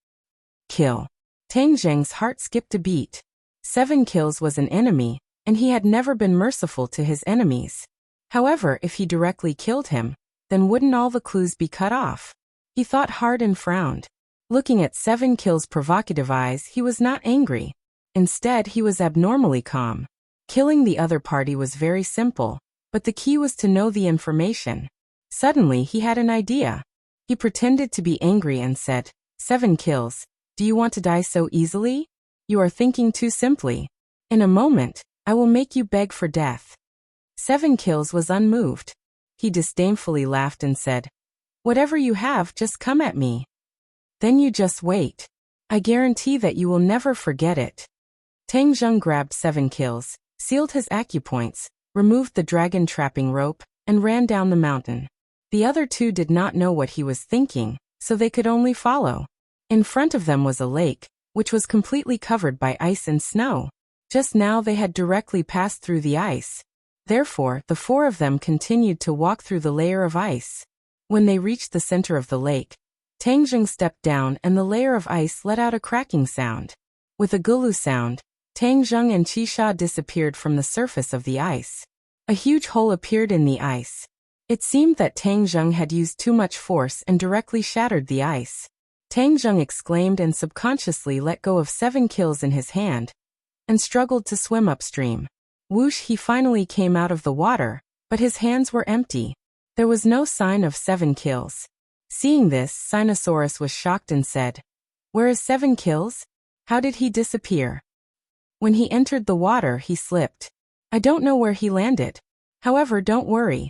Kill. Tang Zheng's heart skipped a beat. 7 Kills was an enemy, and he had never been merciful to his enemies. However, if he directly killed him, then wouldn't all the clues be cut off? He thought hard and frowned. Looking at 7 Kills' provocative eyes, he was not angry. Instead, he was abnormally calm. Killing the other party was very simple, but the key was to know the information. Suddenly, he had an idea. He pretended to be angry and said, 7 Kills, do you want to die so easily? You are thinking too simply. In a moment, I will make you beg for death. 7 Kills was unmoved. He disdainfully laughed and said, Whatever you have, just come at me. Then you just wait. I guarantee that you will never forget it. Tang Zheng grabbed 7 Kills, sealed his acupoints, removed the dragon trapping rope, and ran down the mountain. The other two did not know what he was thinking, so they could only follow. In front of them was a lake, which was completely covered by ice and snow. Just now they had directly passed through the ice. Therefore, the 4 of them continued to walk through the layer of ice. When they reached the center of the lake, Tang Zheng stepped down and the layer of ice let out a cracking sound. With a gulu sound, Tang Zheng and Qisha disappeared from the surface of the ice. A huge hole appeared in the ice. It seemed that Tang Zheng had used too much force and directly shattered the ice. Tang Zheng exclaimed and subconsciously let go of 7 Kills in his hand, and struggled to swim upstream. Whoosh, he finally came out of the water, but his hands were empty. There was no sign of 7 Kills. Seeing this, Sinosaurus was shocked and said, Where is 7 Kills? How did he disappear? When he entered the water, he slipped. I don't know where he landed. However, don't worry.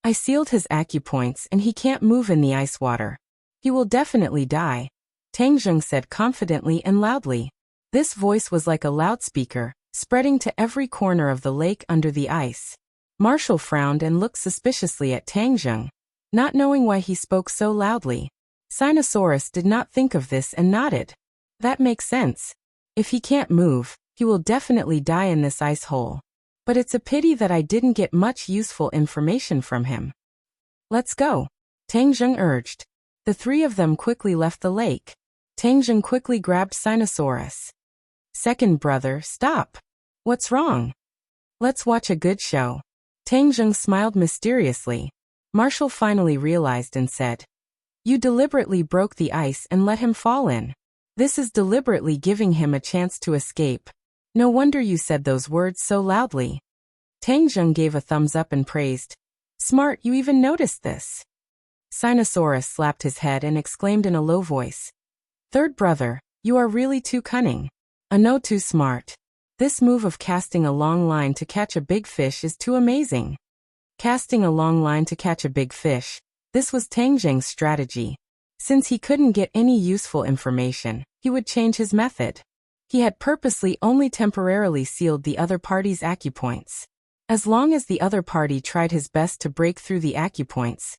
I sealed his acupoints and he can't move in the ice water. He will definitely die, Tang Zheng said confidently and loudly. This voice was like a loudspeaker, spreading to every corner of the lake under the ice. Marshall frowned and looked suspiciously at Tang Zheng, not knowing why he spoke so loudly. Sinosaurus did not think of this and nodded. That makes sense. If he can't move, he will definitely die in this ice hole. But it's a pity that I didn't get much useful information from him. Let's go, Tang Zheng urged. The 3 of them quickly left the lake. Tang Zheng quickly grabbed Sinosaurus. Second brother, stop. What's wrong? Let's watch a good show. Tang Zheng smiled mysteriously. Marshall finally realized and said, You deliberately broke the ice and let him fall in. This is deliberately giving him a chance to escape. No wonder you said those words so loudly. Tang Zheng gave a thumbs up and praised. Smart, you even noticed this. Sinosaurus slapped his head and exclaimed in a low voice. Third brother, you are really too cunning. No, too smart. This move of casting a long line to catch a big fish is too amazing. Casting a long line to catch a big fish. This was Tang Zheng's strategy. Since he couldn't get any useful information, he would change his method. He had purposely only temporarily sealed the other party's acupoints. As long as the other party tried his best to break through the acupoints,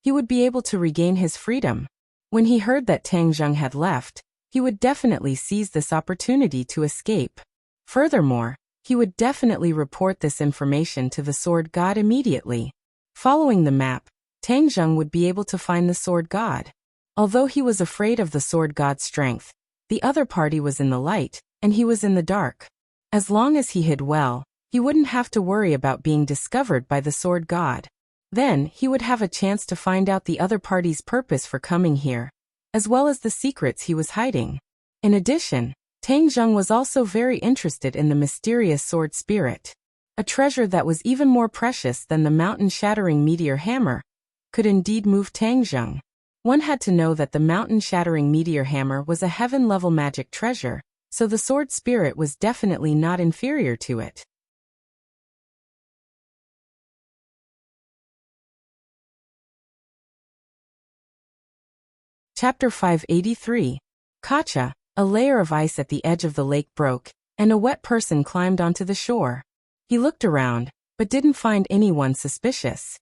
he would be able to regain his freedom. When he heard that Tang Zheng had left, he would definitely seize this opportunity to escape. Furthermore, he would definitely report this information to the sword god immediately. Following the map, Tang Zheng would be able to find the sword god. Although he was afraid of the sword god's strength, the other party was in the light, and he was in the dark. As long as he hid well, he wouldn't have to worry about being discovered by the sword god. Then, he would have a chance to find out the other party's purpose for coming here, as well as the secrets he was hiding. In addition, Tang Zheng was also very interested in the mysterious sword spirit. A treasure that was even more precious than the mountain-shattering meteor hammer could indeed move Tang Zheng. One had to know that the mountain-shattering meteor hammer was a heaven-level magic treasure, so the sword spirit was definitely not inferior to it. Chapter 583. Kacha, a layer of ice at the edge of the lake broke, and a wet person climbed onto the shore. He looked around, but didn't find anyone suspicious.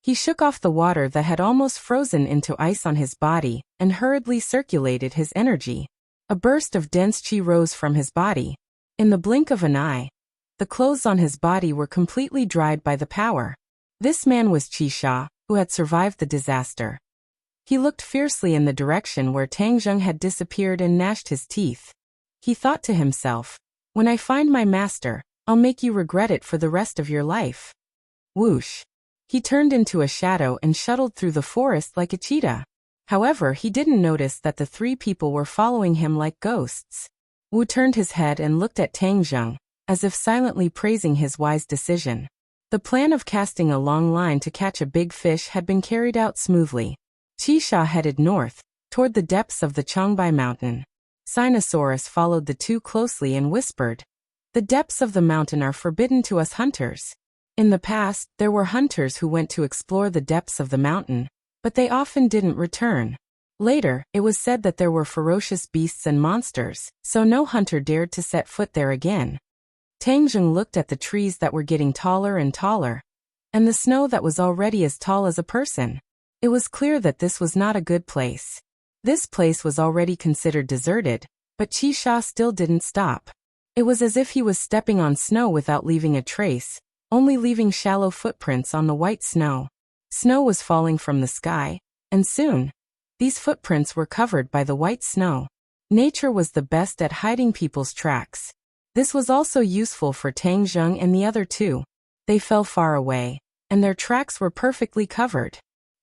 He shook off the water that had almost frozen into ice on his body, and hurriedly circulated his energy. A burst of dense chi rose from his body. In the blink of an eye, the clothes on his body were completely dried by the power. This man was Qi Sha, who had survived the disaster. He looked fiercely in the direction where Tang Zheng had disappeared and gnashed his teeth. He thought to himself, "When I find my master, I'll make you regret it for the rest of your life." Whoosh! He turned into a shadow and shuttled through the forest like a cheetah. However, he didn't notice that the three people were following him like ghosts. Wu turned his head and looked at Tang Zheng, as if silently praising his wise decision. The plan of casting a long line to catch a big fish had been carried out smoothly. Qi Sha headed north, toward the depths of the Changbai mountain. Sinosaurus followed the two closely and whispered, "The depths of the mountain are forbidden to us hunters." In the past, there were hunters who went to explore the depths of the mountain, but they often didn't return. Later, it was said that there were ferocious beasts and monsters, so no hunter dared to set foot there again. Tang Zheng looked at the trees that were getting taller and taller, and the snow that was already as tall as a person. It was clear that this was not a good place. This place was already considered deserted, but Qi Sha still didn't stop. It was as if he was stepping on snow without leaving a trace, only leaving shallow footprints on the white snow. Snow was falling from the sky, and soon, these footprints were covered by the white snow. Nature was the best at hiding people's tracks. This was also useful for Tang Zheng and the other two. They fell far away, and their tracks were perfectly covered.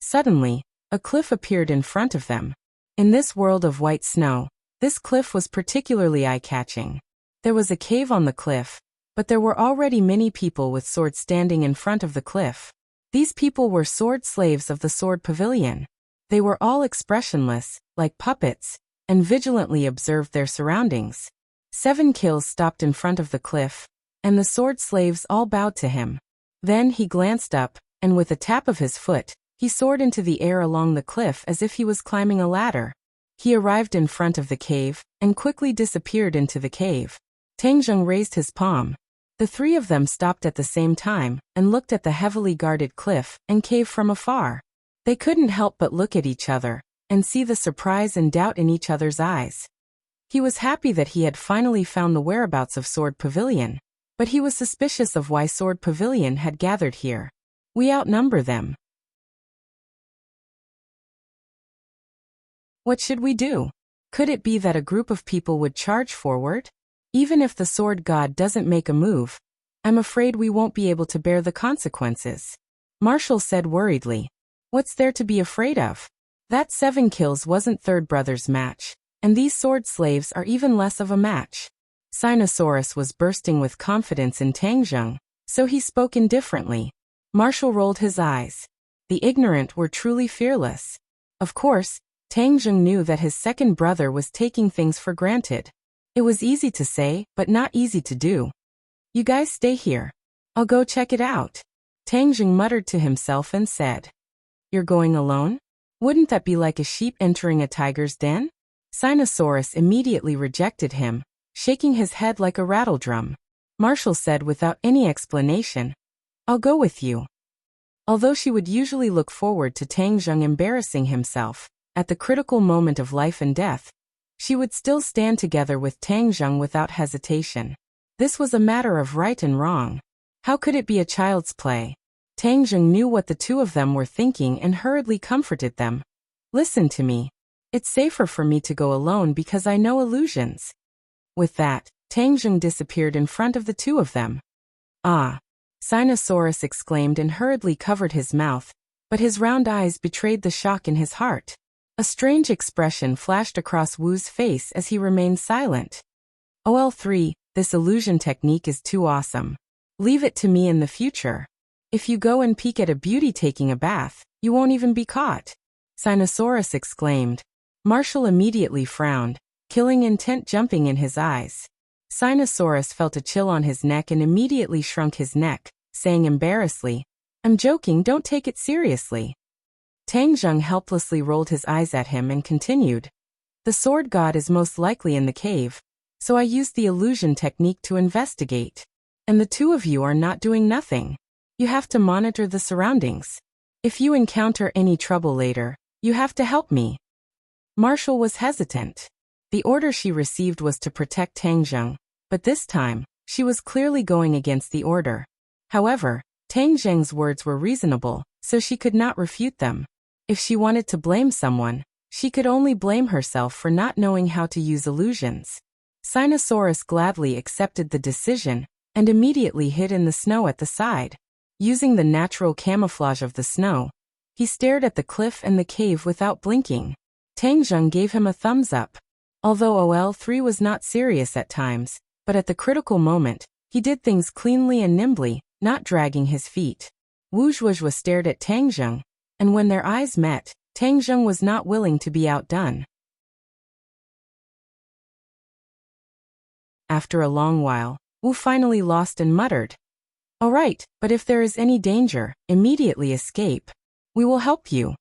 Suddenly, a cliff appeared in front of them. In this world of white snow, this cliff was particularly eye-catching. There was a cave on the cliff, but there were already many people with swords standing in front of the cliff. These people were sword slaves of the sword pavilion. They were all expressionless, like puppets, and vigilantly observed their surroundings. 7 kills stopped in front of the cliff, and the sword slaves all bowed to him. Then he glanced up, and with a tap of his foot, he soared into the air along the cliff as if he was climbing a ladder. He arrived in front of the cave, and quickly disappeared into the cave. Tang Zheng raised his palm. The three of them stopped at the same time, and looked at the heavily guarded cliff and cave from afar. They couldn't help but look at each other, and see the surprise and doubt in each other's eyes. He was happy that he had finally found the whereabouts of Sword Pavilion, but he was suspicious of why Sword Pavilion had gathered here. "We outnumber them. What should we do? Could it be that a group of people would charge forward? Even if the sword god doesn't make a move, I'm afraid we won't be able to bear the consequences," Marshall said worriedly. "What's there to be afraid of? That 7 kills wasn't Third Brother's match, and these sword slaves are even less of a match." Sinosaurus was bursting with confidence in Tang Zheng, so he spoke indifferently. Marshall rolled his eyes. The ignorant were truly fearless. Of course, Tang Zheng knew that his second brother was taking things for granted. It was easy to say, but not easy to do. "You guys stay here. I'll go check it out," Tang Zheng muttered to himself and said. "You're going alone? Wouldn't that be like a sheep entering a tiger's den?" Sinosaurus immediately rejected him, shaking his head like a rattledrum. Marshall said without any explanation, "I'll go with you." Although she would usually look forward to Tang Zheng embarrassing himself, at the critical moment of life and death, she would still stand together with Tang Zheng without hesitation. This was a matter of right and wrong. How could it be a child's play? Tang Zheng knew what the two of them were thinking and hurriedly comforted them. Listen to me. It's safer for me to go alone because I know illusions. With that, Tang Zheng disappeared in front of the two of them. Ah! Sinosaurus exclaimed and hurriedly covered his mouth, but his round eyes betrayed the shock in his heart. A strange expression flashed across Wu's face as he remained silent. OL3, this illusion technique is too awesome. Leave it to me in the future. If you go and peek at a beauty taking a bath, you won't even be caught. Sinosaurus exclaimed. Marshall immediately frowned, killing intent jumping in his eyes. Sinosaurus felt a chill on his neck and immediately shrunk his neck, saying embarrassedly, I'm joking, don't take it seriously. Tang Zheng helplessly rolled his eyes at him and continued. The sword god is most likely in the cave, so I used the illusion technique to investigate. And the two of you are not doing nothing. You have to monitor the surroundings. If you encounter any trouble later, you have to help me. Marshall was hesitant. The order she received was to protect Tang Zheng, but this time, she was clearly going against the order. However, Tang Zheng's words were reasonable, so she could not refute them. If she wanted to blame someone, she could only blame herself for not knowing how to use illusions. Sinosaurus gladly accepted the decision and immediately hid in the snow at the side. Using the natural camouflage of the snow, he stared at the cliff and the cave without blinking. Tang Zheng gave him a thumbs up. Although OL3 was not serious at times, but at the critical moment, he did things cleanly and nimbly, not dragging his feet. Wu Zhuozhuo stared at Tang Zheng, and when their eyes met, Tang Zheng was not willing to be outdone. After a long while, Wu finally lost and muttered, All right, but if there is any danger, immediately escape. We will help you.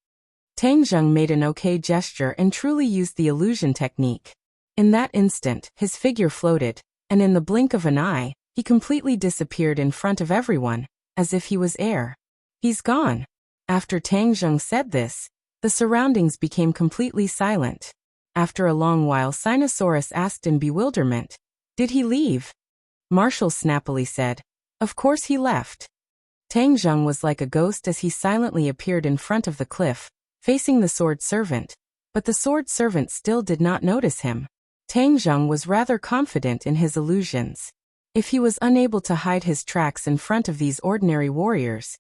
Tang Zheng made an okay gesture and truly used the illusion technique. In that instant, his figure floated, and in the blink of an eye, he completely disappeared in front of everyone, as if he was air. He's gone. After Tang Zheng said this, the surroundings became completely silent. After a long while, Sinosaurus asked in bewilderment, Did he leave? Marshall snappily said, Of course he left. Tang Zheng was like a ghost as he silently appeared in front of the cliff, facing the sword servant, but the sword servant still did not notice him. Tang Zheng was rather confident in his illusions. If he was unable to hide his tracks in front of these ordinary warriors,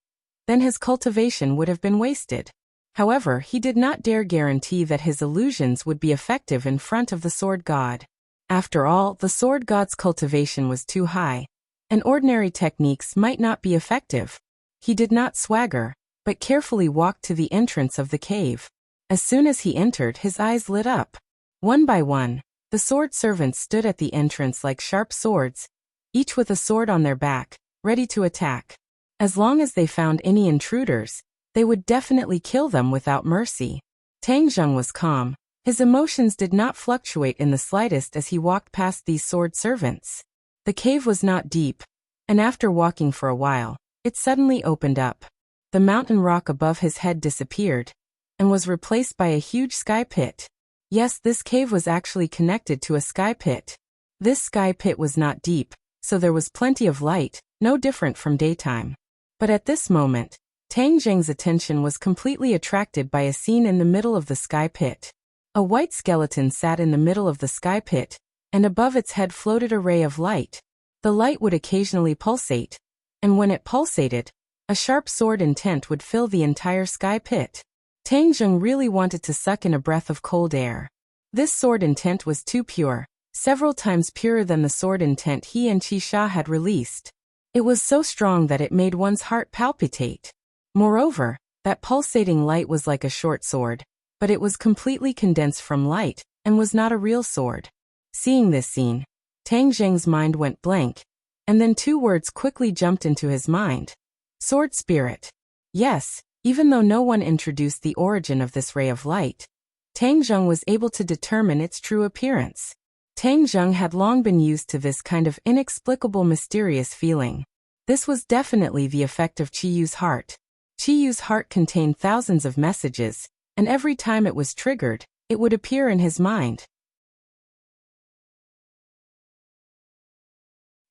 then his cultivation would have been wasted. However, he did not dare guarantee that his illusions would be effective in front of the sword god. After all, the sword god's cultivation was too high, and ordinary techniques might not be effective. He did not swagger, but carefully walked to the entrance of the cave. As soon as he entered, his eyes lit up. One by one, the sword servants stood at the entrance like sharp swords, each with a sword on their back, ready to attack. As long as they found any intruders, they would definitely kill them without mercy. Tang Zheng was calm. His emotions did not fluctuate in the slightest as he walked past these sword servants. The cave was not deep, and after walking for a while, it suddenly opened up. The mountain rock above his head disappeared, and was replaced by a huge sky pit. Yes, this cave was actually connected to a sky pit. This sky pit was not deep, so there was plenty of light, no different from daytime. But at this moment, Tang Zheng's attention was completely attracted by a scene in the middle of the sky pit. A white skeleton sat in the middle of the sky pit, and above its head floated a ray of light. The light would occasionally pulsate, and when it pulsated, a sharp sword intent would fill the entire sky pit. Tang Zheng really wanted to suck in a breath of cold air. This sword intent was too pure, several times purer than the sword intent he and Qi Sha had released. It was so strong that it made one's heart palpitate. Moreover, that pulsating light was like a short sword, but it was completely condensed from light, and was not a real sword. Seeing this scene, Tang Zheng's mind went blank, and then two words quickly jumped into his mind. Sword spirit. Yes, even though no one introduced the origin of this ray of light, Tang Zheng was able to determine its true appearance. Tang Zheng had long been used to this kind of inexplicable mysterious feeling. This was definitely the effect of Qiyu's heart. Qiyu's heart contained thousands of messages, and every time it was triggered, it would appear in his mind.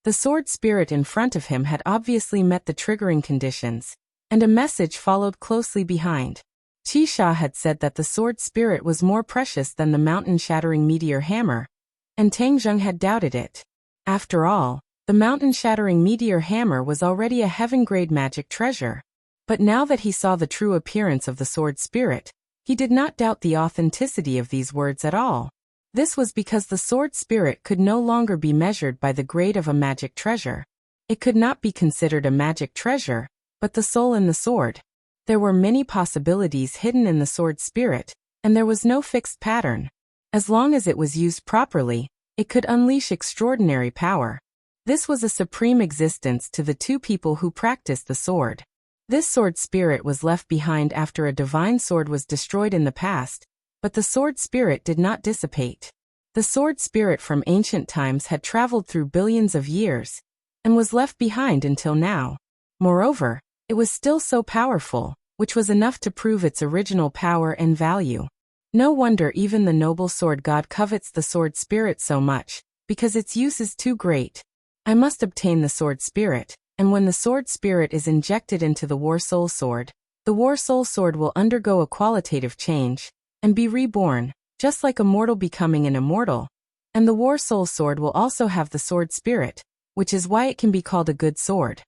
The sword spirit in front of him had obviously met the triggering conditions, and a message followed closely behind. Qisha had said that the sword spirit was more precious than the mountain-shattering meteor hammer, and Tangjung had doubted it. After all, the mountain-shattering meteor hammer was already a heaven-grade magic treasure. But now that he saw the true appearance of the sword spirit, he did not doubt the authenticity of these words at all. This was because the sword spirit could no longer be measured by the grade of a magic treasure. It could not be considered a magic treasure, but the soul in the sword. There were many possibilities hidden in the sword spirit, and there was no fixed pattern. As long as it was used properly, it could unleash extraordinary power. This was a supreme existence to the two people who practiced the sword. This sword spirit was left behind after a divine sword was destroyed in the past, but the sword spirit did not dissipate. The sword spirit from ancient times had traveled through billions of years, and was left behind until now. Moreover, it was still so powerful, which was enough to prove its original power and value. No wonder even the noble sword god covets the sword spirit so much, because its use is too great. I must obtain the sword spirit, and when the sword spirit is injected into the War Soul Sword, the War Soul Sword will undergo a qualitative change, and be reborn, just like a mortal becoming an immortal. And the War Soul Sword will also have the sword spirit, which is why it can be called a good sword.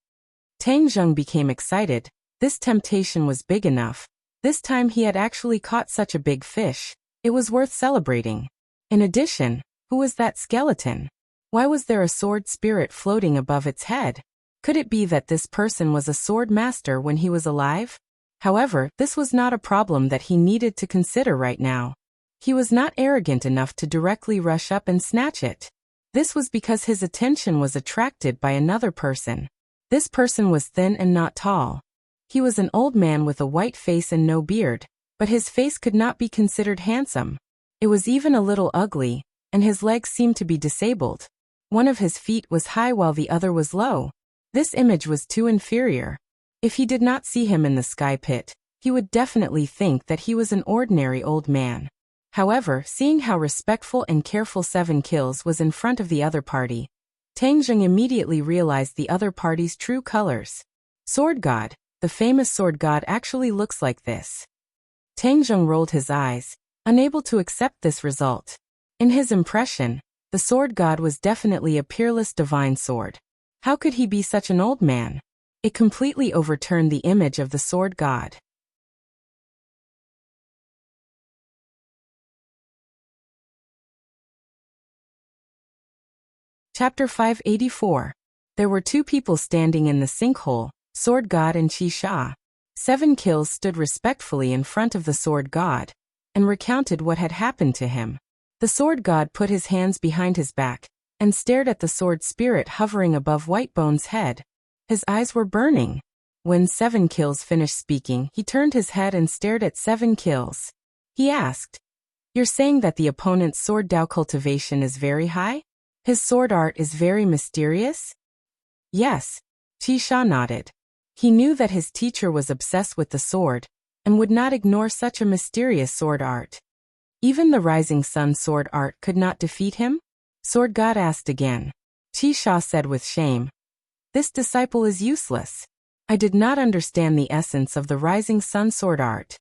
Tangjung became excited. This temptation was big enough. This time he had actually caught such a big fish. It was worth celebrating. In addition, who was that skeleton? Why was there a sword spirit floating above its head? Could it be that this person was a sword master when he was alive? However, this was not a problem that he needed to consider right now. He was not arrogant enough to directly rush up and snatch it. This was because his attention was attracted by another person. This person was thin and not tall. He was an old man with a white face and no beard, but his face could not be considered handsome. It was even a little ugly, and his legs seemed to be disabled. One of his feet was high while the other was low. This image was too inferior. If he did not see him in the sky pit, he would definitely think that he was an ordinary old man. However, seeing how respectful and careful 7 Kills was in front of the other party, Tangjung immediately realized the other party's true colors. Sword God, the famous sword god actually looks like this. Tangjung rolled his eyes, unable to accept this result. In his impression, the sword god was definitely a peerless divine sword. How could he be such an old man? It completely overturned the image of the sword god. Chapter 584. There were 2 people standing in the sinkhole, Sword God and Qisha. 7 Kills stood respectfully in front of the sword god, and recounted what had happened to him. The sword god put his hands behind his back, and stared at the sword spirit hovering above Whitebone's head. His eyes were burning. When 7 Kills finished speaking, he turned his head and stared at 7 Kills. He asked, "You're saying that the opponent's sword Dao cultivation is very high? His sword art is very mysterious?" Yes, Qisha nodded. He knew that his teacher was obsessed with the sword, and would not ignore such a mysterious sword art. Even the Rising Sun sword art could not defeat him? Sword God asked again. Qisha said with shame, "This disciple is useless. I did not understand the essence of the Rising Sun sword art."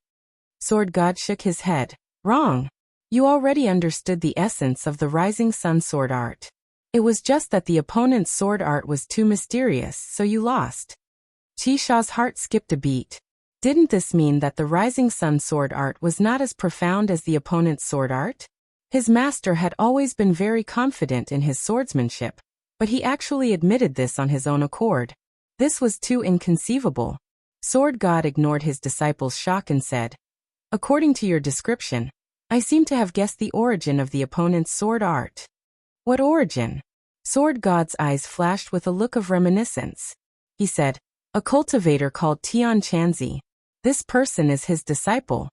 Sword God shook his head. "Wrong. You already understood the essence of the Rising Sun sword art. It was just that the opponent's sword art was too mysterious, so you lost." Qisha's heart skipped a beat. Didn't this mean that the Rising Sun sword art was not as profound as the opponent's sword art? His master had always been very confident in his swordsmanship, but he actually admitted this on his own accord. This was too inconceivable. Sword God ignored his disciple's shock and said, "According to your description, I seem to have guessed the origin of the opponent's sword art." "What origin?" Sword God's eyes flashed with a look of reminiscence. He said, "A cultivator called Tianchanzi. This person is his disciple."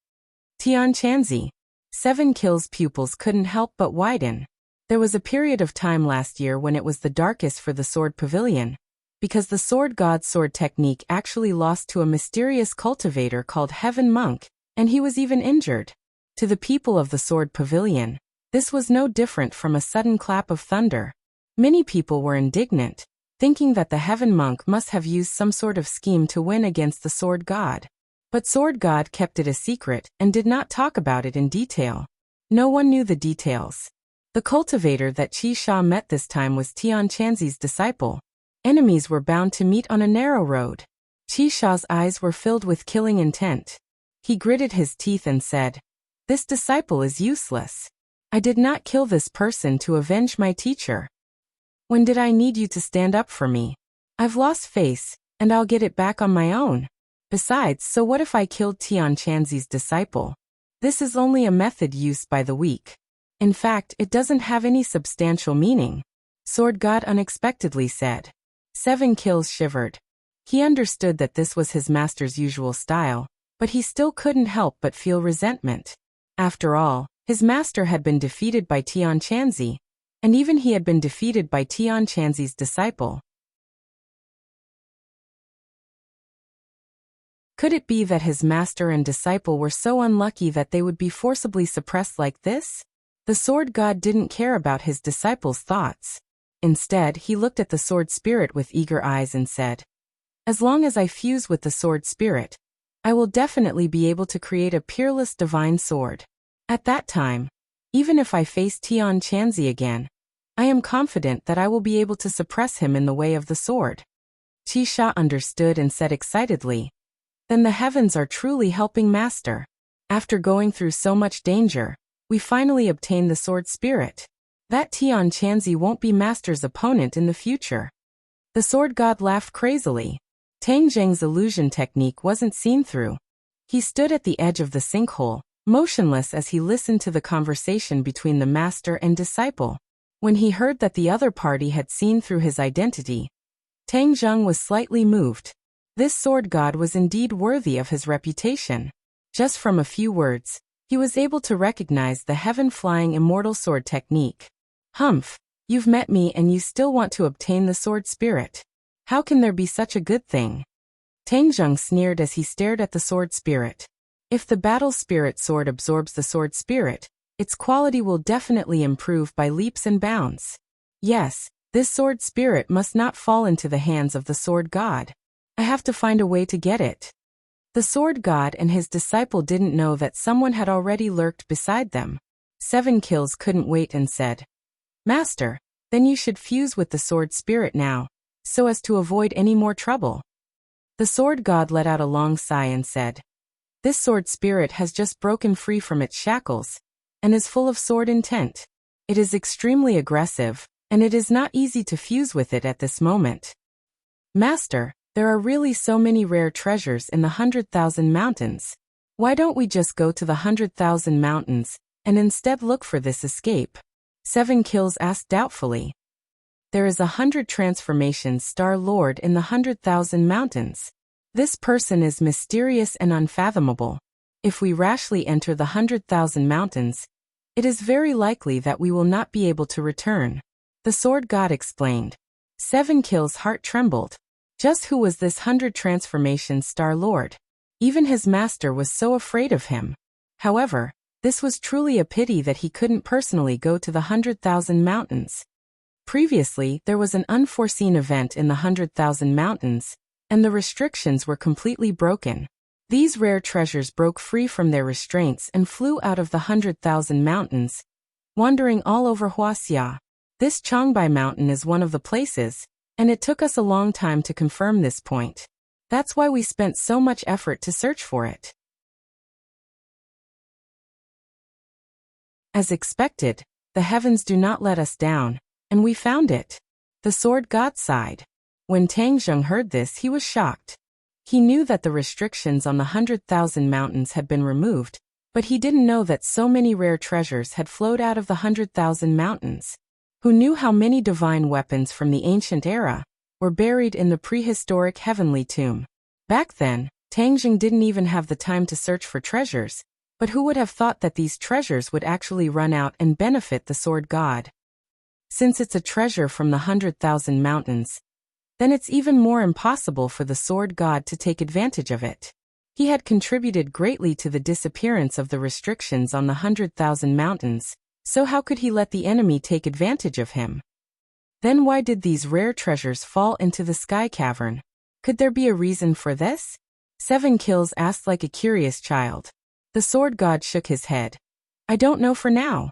Tianchanzi. 7 Kills' pupils couldn't help but widen. There was a period of time last year when it was the darkest for the sword pavilion, because the sword god's sword technique actually lost to a mysterious cultivator called Heaven Monk, and he was even injured. To the people of the sword pavilion, this was no different from a sudden clap of thunder. Many people were indignant, thinking that the heaven monk must have used some sort of scheme to win against the sword god. But sword god kept it a secret and did not talk about it in detail. No one knew the details. The cultivator that Qi Sha met this time was Tian Chanzi's disciple. Enemies were bound to meet on a narrow road. Qi Sha's eyes were filled with killing intent. He gritted his teeth and said, "This disciple is useless. I did not kill this person to avenge my teacher. When did I need you to stand up for me? I've lost face, and I'll get it back on my own. Besides, so what if I killed Tian Chanzi's disciple? This is only a method used by the weak. In fact, it doesn't have any substantial meaning," Sword God unexpectedly said. 7 Kills shivered. He understood that this was his master's usual style, but he still couldn't help but feel resentment. After all, his master had been defeated by Tian Chanzi, and even he had been defeated by Tian Chanzi's disciple. Could it be that his master and disciple were so unlucky that they would be forcibly suppressed like this? The sword god didn't care about his disciple's thoughts. Instead, he looked at the sword spirit with eager eyes and said, "As long as I fuse with the sword spirit, I will definitely be able to create a peerless divine sword. At that time, even if I face Tian Chanzi again, I am confident that I will be able to suppress him in the way of the sword." Qi Sha understood and said excitedly, "Then the heavens are truly helping Master. After going through so much danger, we finally obtained the sword spirit. That Tian Chanzi won't be Master's opponent in the future." The sword god laughed crazily. Tang Zheng's illusion technique wasn't seen through. He stood at the edge of the sinkhole, motionless as he listened to the conversation between the master and disciple. When he heard that the other party had seen through his identity, Tang Zheng was slightly moved. This sword god was indeed worthy of his reputation. Just from a few words, he was able to recognize the heaven-flying immortal sword technique. "Humph, you've met me and you still want to obtain the sword spirit. How can there be such a good thing?" Tang Zheng sneered as he stared at the sword spirit. If the battle spirit sword absorbs the sword spirit, its quality will definitely improve by leaps and bounds. Yes, this sword spirit must not fall into the hands of the sword god. I have to find a way to get it. The sword god and his disciple didn't know that someone had already lurked beside them. 7 Kills couldn't wait and said, "Master, then you should fuse with the sword spirit now, so as to avoid any more trouble." The sword god let out a long sigh and said, "This sword spirit has just broken free from its shackles, and is full of sword intent. It is extremely aggressive, and it is not easy to fuse with it at this moment. Master, there are really so many rare treasures in the 100,000 mountains. Why don't we just go to the 100,000 mountains, and instead look for this escape?" 7 Kills asked doubtfully. "There is 100 transformations Star Lord in the 100,000 mountains. This person is mysterious and unfathomable. If we rashly enter the 100,000 mountains, it is very likely that we will not be able to return," the sword god explained. 7 Kills' heart trembled. Just who was this 100 transformations Star Lord? Even his master was so afraid of him. However, this was truly a pity that he couldn't personally go to the 100,000 mountains. Previously, there was an unforeseen event in the 100,000 mountains, and the restrictions were completely broken. These rare treasures broke free from their restraints and flew out of the 100,000 mountains, wandering all over Huaxia. This Changbai mountain is one of the places, and it took us a long time to confirm this point. That's why we spent so much effort to search for it. As expected, the heavens do not let us down, and we found it. The sword god sighed. When Tang Zheng heard this, he was shocked. He knew that the restrictions on the 100,000 mountains had been removed, but he didn't know that so many rare treasures had flowed out of the 100,000 mountains. Who knew how many divine weapons from the ancient era were buried in the prehistoric heavenly tomb? Back then, Tang Zheng didn't even have the time to search for treasures, but who would have thought that these treasures would actually run out and benefit the sword god? Since it's a treasure from the 100,000 mountains, then it's even more impossible for the sword god to take advantage of it. He had contributed greatly to the disappearance of the restrictions on the 100,000 mountains, so how could he let the enemy take advantage of him? Then why did these rare treasures fall into the sky cavern? Could there be a reason for this? 7 Kills asked like a curious child. The sword god shook his head. I don't know for now.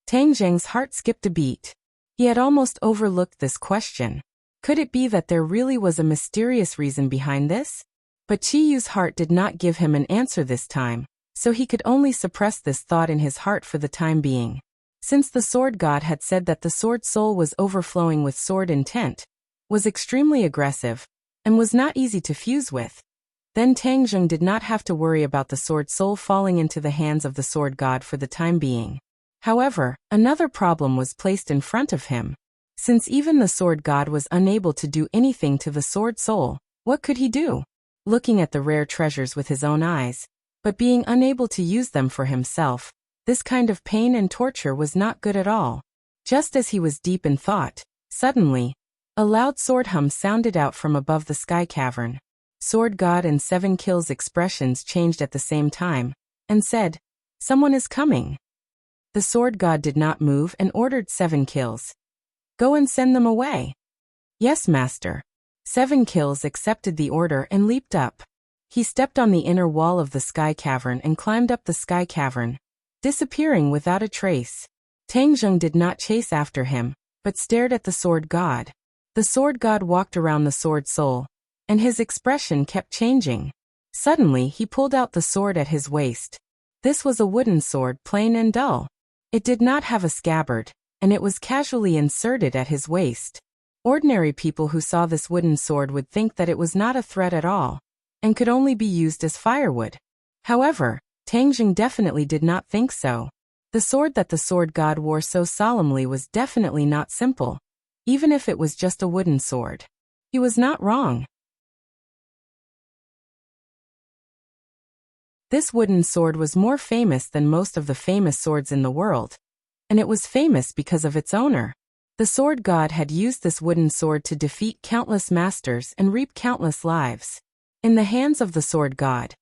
Tang Zheng's heart skipped a beat. He had almost overlooked this question. Could it be that there really was a mysterious reason behind this? But Qi Yu's heart did not give him an answer this time, so he could only suppress this thought in his heart for the time being. Since the sword god had said that the sword soul was overflowing with sword intent, was extremely aggressive, and was not easy to fuse with, then Tang Zheng did not have to worry about the sword soul falling into the hands of the sword god for the time being. However, another problem was placed in front of him. Since even the sword god was unable to do anything to the sword soul, what could he do? Looking at the rare treasures with his own eyes, but being unable to use them for himself, this kind of pain and torture was not good at all. Just as he was deep in thought, suddenly, a loud sword hum sounded out from above the sky cavern. Sword god and 7 Kills' expressions changed at the same time, and said, "Someone is coming." The sword god did not move and ordered 7 Kills. "Go and send them away." "Yes, master." 7 Kills accepted the order and leaped up. He stepped on the inner wall of the sky cavern and climbed up the sky cavern, disappearing without a trace. Tang Zheng did not chase after him, but stared at the sword god. The sword god walked around the sword soul, and his expression kept changing. Suddenly he pulled out the sword at his waist. This was a wooden sword, plain and dull. It did not have a scabbard, and it was casually inserted at his waist. Ordinary people who saw this wooden sword would think that it was not a threat at all, and could only be used as firewood. However, Tang Zheng definitely did not think so. The sword that the sword god wore so solemnly was definitely not simple, even if it was just a wooden sword. He was not wrong. This wooden sword was more famous than most of the famous swords in the world, and it was famous because of its owner. The sword god had used this wooden sword to defeat countless masters and reap countless lives. In the hands of the sword god,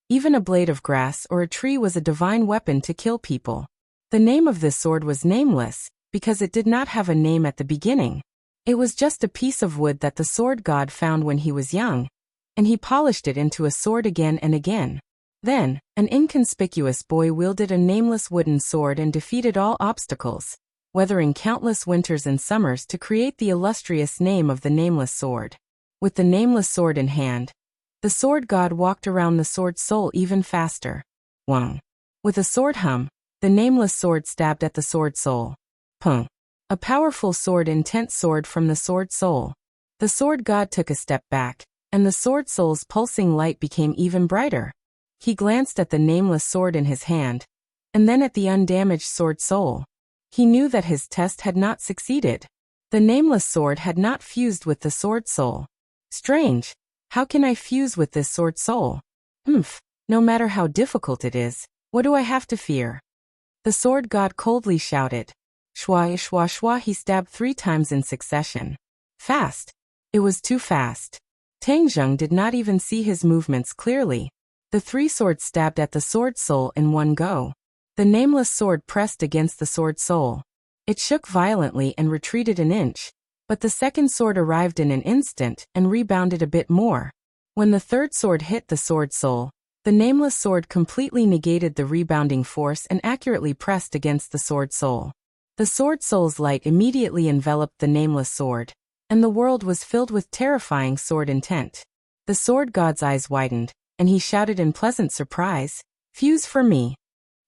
even a blade of grass or a tree was a divine weapon to kill people. The name of this sword was nameless, because it did not have a name at the beginning. It was just a piece of wood that the sword god found when he was young, and he polished it into a sword again and again. Then, an inconspicuous boy wielded a nameless wooden sword and defeated all obstacles, weathering countless winters and summers to create the illustrious name of the nameless sword. With the nameless sword in hand, the sword god walked around the sword soul even faster. Wang. With a sword hum, the nameless sword stabbed at the sword soul. Pung. A powerful sword, intense sword from the sword soul. The sword god took a step back, and the sword soul's pulsing light became even brighter. He glanced at the nameless sword in his hand, and then at the undamaged sword soul. He knew that his test had not succeeded. The nameless sword had not fused with the sword soul. Strange. How can I fuse with this sword soul? No matter how difficult it is, what do I have to fear? The sword god coldly shouted. Shwa shwa shwa, he stabbed 3 times in succession. Fast. It was too fast. Tang Zheng did not even see his movements clearly. The 3 swords stabbed at the sword soul in one go. The nameless sword pressed against the sword soul. It shook violently and retreated an inch, but the second sword arrived in an instant and rebounded a bit more. When the third sword hit the sword soul, the nameless sword completely negated the rebounding force and accurately pressed against the sword soul. The sword soul's light immediately enveloped the nameless sword, and the world was filled with terrifying sword intent. The sword god's eyes widened, and he shouted in pleasant surprise, "Fuse for me."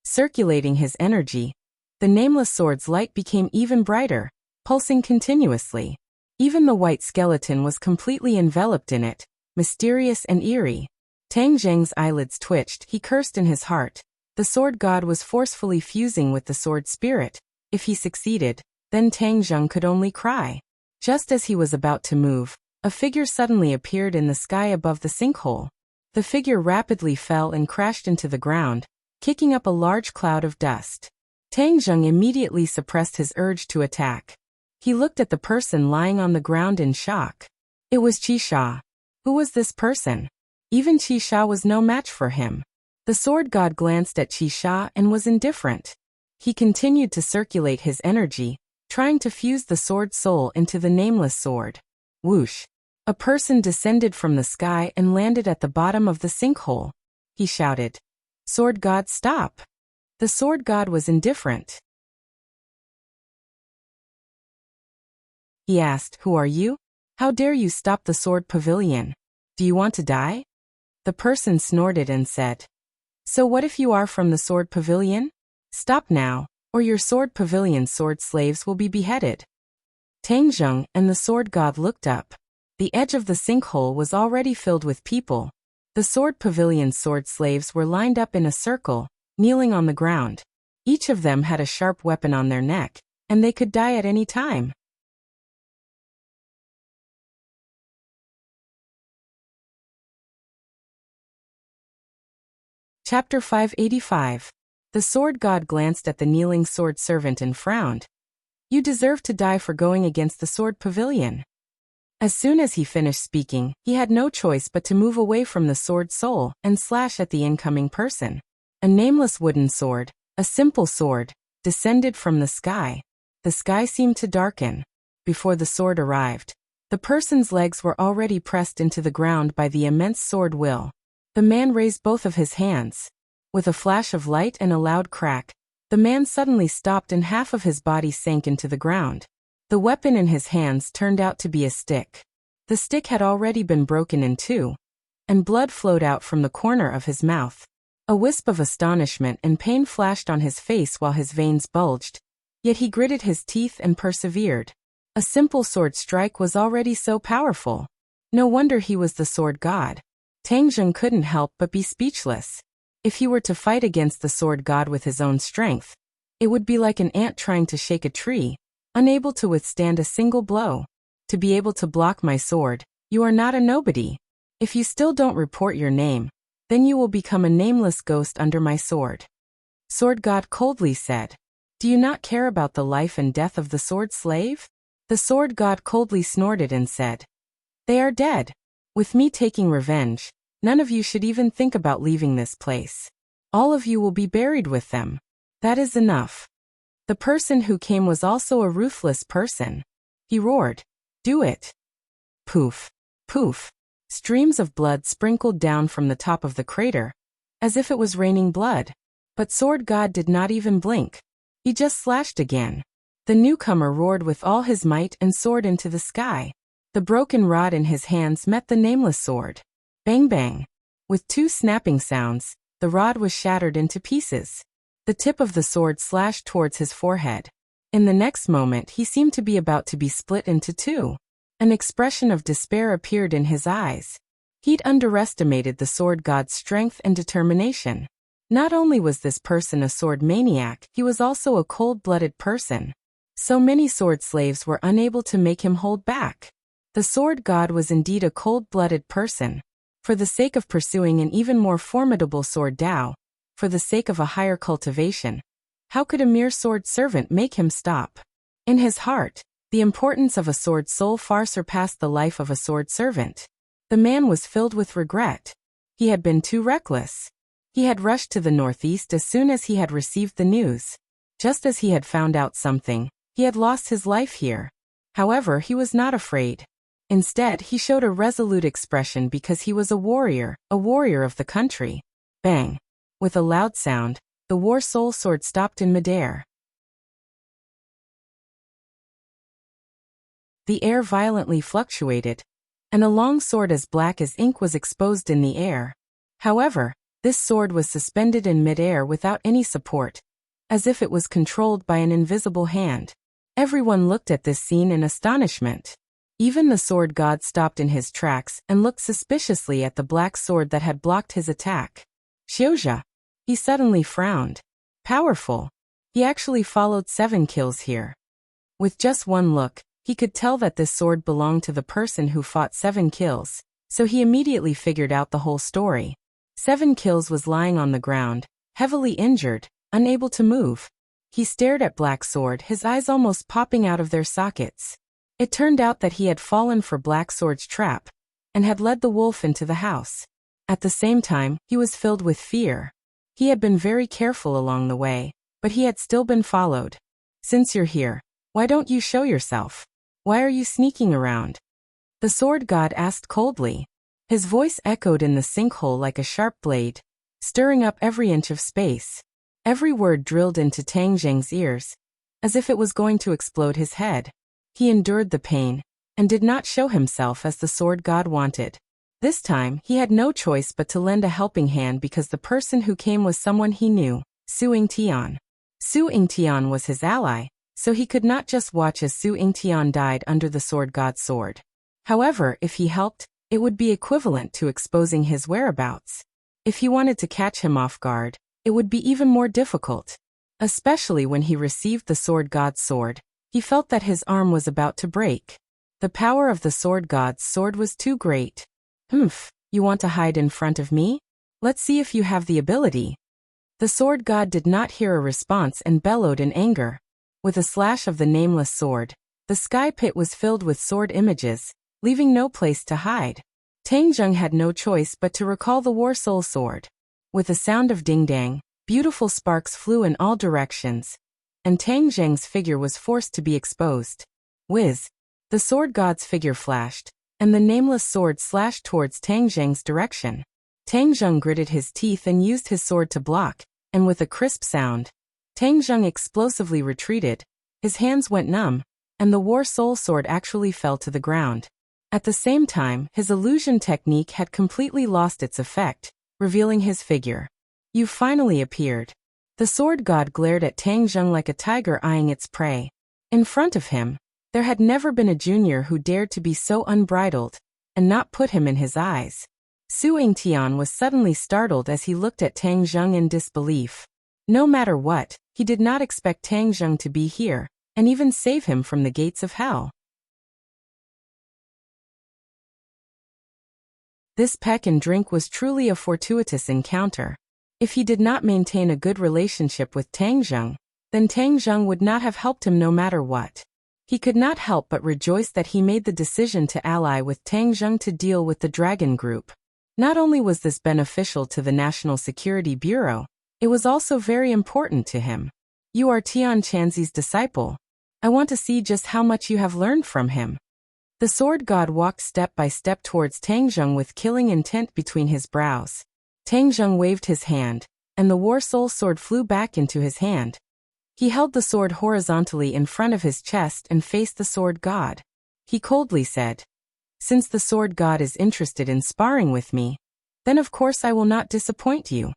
Circulating his energy, the nameless sword's light became even brighter, pulsing continuously. Even the white skeleton was completely enveloped in it, mysterious and eerie. Tang Zheng's eyelids twitched. He cursed in his heart. The sword god was forcefully fusing with the sword spirit. If he succeeded, then Tang Zheng could only cry. Just as he was about to move, a figure suddenly appeared in the sky above the sinkhole. The figure rapidly fell and crashed into the ground, kicking up a large cloud of dust. Tang Zheng immediately suppressed his urge to attack. He looked at the person lying on the ground in shock. It was Qi Sha. Who was this person? Even Qi Sha was no match for him. The sword god glanced at Qi Sha and was indifferent. He continued to circulate his energy, trying to fuse the sword soul into the nameless sword. Whoosh! A person descended from the sky and landed at the bottom of the sinkhole. He shouted, "Sword God, stop!" The sword god was indifferent. He asked, "Who are you? How dare you stop the sword pavilion? Do you want to die?" The person snorted and said, "So what if you are from the sword pavilion? Stop now, or your sword pavilion's sword slaves will be beheaded." Tangjung and the sword god looked up. The edge of the sinkhole was already filled with people. The sword pavilion's sword slaves were lined up in a circle, kneeling on the ground. Each of them had a sharp weapon on their neck, and they could die at any time. Chapter 585. The sword god glanced at the kneeling sword servant and frowned. "You deserve to die for going against the sword pavilion." As soon as he finished speaking, he had no choice but to move away from the sword soul and slash at the incoming person. A nameless wooden sword, a simple sword, descended from the sky. The sky seemed to darken. Before the sword arrived, the person's legs were already pressed into the ground by the immense sword will. The man raised both of his hands. With a flash of light and a loud crack, the man suddenly stopped and half of his body sank into the ground. The weapon in his hands turned out to be a stick. The stick had already been broken in two, and blood flowed out from the corner of his mouth. A wisp of astonishment and pain flashed on his face while his veins bulged, yet he gritted his teeth and persevered. A simple sword strike was already so powerful. No wonder he was the sword god. Tangjung couldn't help but be speechless. If he were to fight against the sword god with his own strength, it would be like an ant trying to shake a tree, unable to withstand a single blow. "To be able to block my sword, you are not a nobody. If you still don't report your name, then you will become a nameless ghost under my sword." Sword god coldly said, "Do you not care about the life and death of the sword slave?" The sword god coldly snorted and said, "They are dead. With me taking revenge, none of you should even think about leaving this place. All of you will be buried with them. That is enough." The person who came was also a ruthless person. He roared, "Do it!" Poof! Poof! Streams of blood sprinkled down from the top of the crater, as if it was raining blood. But Sword God did not even blink. He just slashed again. The newcomer roared with all his might and soared into the sky. The broken rod in his hands met the nameless sword. Bang bang! With two snapping sounds, the rod was shattered into pieces. The tip of the sword slashed towards his forehead. In the next moment he seemed to be about to be split into two. An expression of despair appeared in his eyes. He'd underestimated the sword god's strength and determination. Not only was this person a sword maniac, he was also a cold-blooded person. So many sword slaves were unable to make him hold back. The sword god was indeed a cold-blooded person. For the sake of pursuing an even more formidable sword Tao, for the sake of a higher cultivation, how could a mere sword servant make him stop? In his heart, the importance of a sword soul far surpassed the life of a sword servant. The man was filled with regret. He had been too reckless. He had rushed to the northeast as soon as he had received the news. Just as he had found out something, he had lost his life here. However, he was not afraid. Instead, he showed a resolute expression because he was a warrior of the country. Bang! With a loud sound, the war soul sword stopped in midair. The air violently fluctuated, and a long sword as black as ink was exposed in the air. However, this sword was suspended in midair without any support, as if it was controlled by an invisible hand. Everyone looked at this scene in astonishment. Even the sword god stopped in his tracks and looked suspiciously at the black sword that had blocked his attack. Xiuzha! He suddenly frowned. Powerful. He actually followed 7 kills here. With just one look, he could tell that this sword belonged to the person who fought 7 kills, so he immediately figured out the whole story. 7 kills was lying on the ground, heavily injured, unable to move. He stared at Black Sword, his eyes almost popping out of their sockets. It turned out that he had fallen for Black Sword's trap, and had led the wolf into the house. At the same time, he was filled with fear. He had been very careful along the way, but he had still been followed. "Since you're here, Why don't you show yourself? Why are you sneaking around? The sword god asked coldly. His voice echoed in the sinkhole like a sharp blade, stirring up every inch of space. Every word drilled into Tang Zheng's ears, as if it was going to explode his head. He endured the pain, and did not show himself as the sword god wanted. This time, he had no choice but to lend a helping hand because the person who came was someone he knew, Su Yingtian. Su Yingtian was his ally, so he could not just watch as Su Yingtian died under the sword god's sword. However, if he helped, it would be equivalent to exposing his whereabouts. If he wanted to catch him off guard, it would be even more difficult. Especially when he received the sword god's sword, he felt that his arm was about to break. The power of the sword god's sword was too great. You want to hide in front of me? Let's see if you have the ability. The sword god did not hear a response and bellowed in anger. With a slash of the nameless sword, the sky pit was filled with sword images, leaving no place to hide. Tang Zheng had no choice but to recall the War Soul sword. With a sound of ding-dang, beautiful sparks flew in all directions, and Tang Zheng's figure was forced to be exposed. Whiz! The sword god's figure flashed, and the nameless sword slashed towards Tang Zheng's direction. Tang Zheng gritted his teeth and used his sword to block, and with a crisp sound, Tang Zheng explosively retreated, his hands went numb, and the War Soul sword actually fell to the ground. At the same time, his illusion technique had completely lost its effect, revealing his figure. You finally appeared. The sword god glared at Tang Zheng like a tiger eyeing its prey. In front of him, there had never been a junior who dared to be so unbridled, and not put him in his eyes. Su Yingtian was suddenly startled as he looked at Tang Zheng in disbelief. No matter what, he did not expect Tang Zheng to be here, and even save him from the gates of hell. This peck and drink was truly a fortuitous encounter. If he did not maintain a good relationship with Tang Zheng, then Tang Zheng would not have helped him no matter what. He could not help but rejoice that he made the decision to ally with Tang Zheng to deal with the Dragon Group. Not only was this beneficial to the National Security Bureau, it was also very important to him. You are Tian Chanzi's disciple. I want to see just how much you have learned from him. The sword god walked step by step towards Tang Zheng with killing intent between his brows. Tang Zheng waved his hand, and the War Soul sword flew back into his hand. He held the sword horizontally in front of his chest and faced the sword god. He coldly said, "Since the sword god is interested in sparring with me, then of course I will not disappoint you."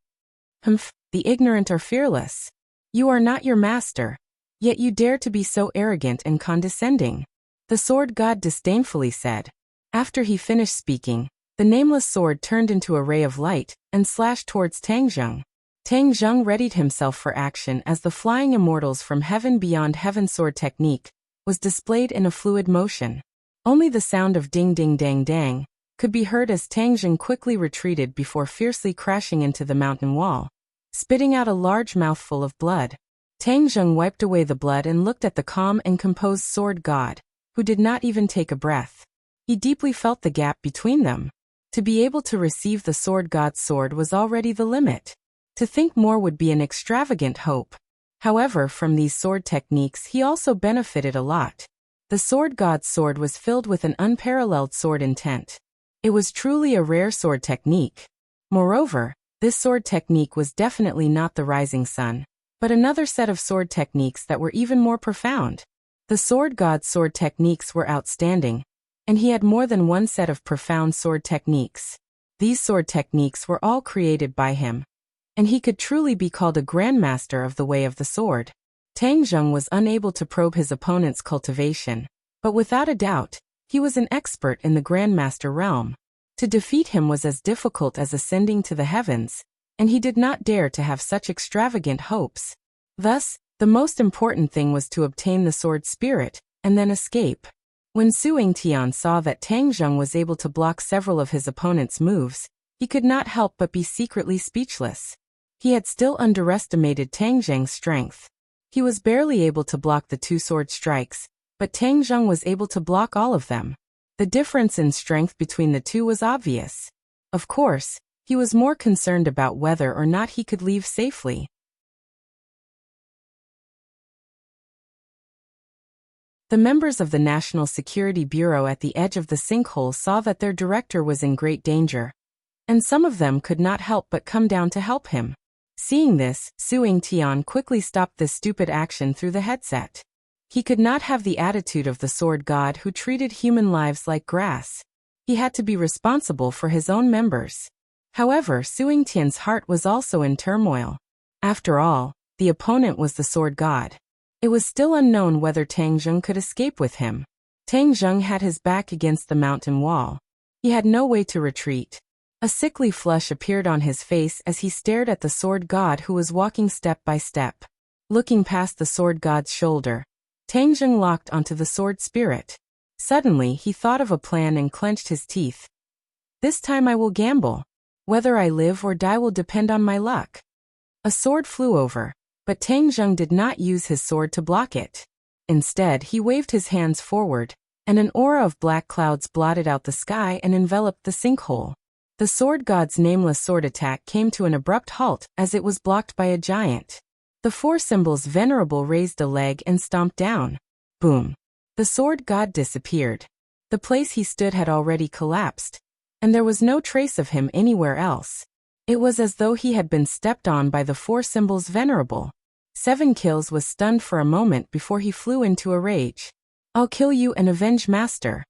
The ignorant are fearless. You are not your master, yet you dare to be so arrogant and condescending. The sword god disdainfully said. After he finished speaking, the nameless sword turned into a ray of light and slashed towards Tang Zheng. Tang Zheng readied himself for action as the flying immortals from Heaven Beyond Heaven sword technique was displayed in a fluid motion. Only the sound of ding ding dang dang could be heard as Tang Zheng quickly retreated before fiercely crashing into the mountain wall, spitting out a large mouthful of blood. Tang Zheng wiped away the blood and looked at the calm and composed sword god, who did not even take a breath. He deeply felt the gap between them. To be able to receive the sword god's sword was already the limit. To think more would be an extravagant hope. However, from these sword techniques he also benefited a lot. The sword god's sword was filled with an unparalleled sword intent. It was truly a rare sword technique. Moreover, this sword technique was definitely not the rising sun, but another set of sword techniques that were even more profound. The sword god's sword techniques were outstanding, and he had more than one set of profound sword techniques. These sword techniques were all created by him, and he could truly be called a grandmaster of the way of the sword. Tang Zheng was unable to probe his opponent's cultivation, but without a doubt, he was an expert in the grandmaster realm. To defeat him was as difficult as ascending to the heavens, and he did not dare to have such extravagant hopes. Thus, the most important thing was to obtain the sword spirit, and then escape. When Su Yingtian saw that Tang Zheng was able to block several of his opponent's moves, he could not help but be secretly speechless. He had still underestimated Tang Zheng's strength. He was barely able to block the two sword strikes, but Tang Zheng was able to block all of them. The difference in strength between the two was obvious. Of course, he was more concerned about whether or not he could leave safely. The members of the National Security Bureau at the edge of the sinkhole saw that their director was in great danger, and some of them could not help but come down to help him. Seeing this, Tian quickly stopped this stupid action through the headset. He could not have the attitude of the sword god who treated human lives like grass. He had to be responsible for his own members. However, Tian's heart was also in turmoil. After all, the opponent was the sword god. It was still unknown whether Tang Zheng could escape with him. Tang Zheng had his back against the mountain wall. He had no way to retreat. A sickly flush appeared on his face as he stared at the sword god who was walking step by step. Looking past the sword god's shoulder, Tang Zheng locked onto the sword spirit. Suddenly, he thought of a plan and clenched his teeth. This time I will gamble. Whether I live or die will depend on my luck. A sword flew over, but Tang Zheng did not use his sword to block it. Instead, he waved his hands forward, and an aura of black clouds blotted out the sky and enveloped the sinkhole. The sword god's nameless sword attack came to an abrupt halt as it was blocked by a giant. The four symbols venerable raised a leg and stomped down. Boom. The sword god disappeared. The place he stood had already collapsed, and there was no trace of him anywhere else. It was as though he had been stepped on by the four symbols venerable. 7 Kills was stunned for a moment before he flew into a rage. I'll kill you and avenge master.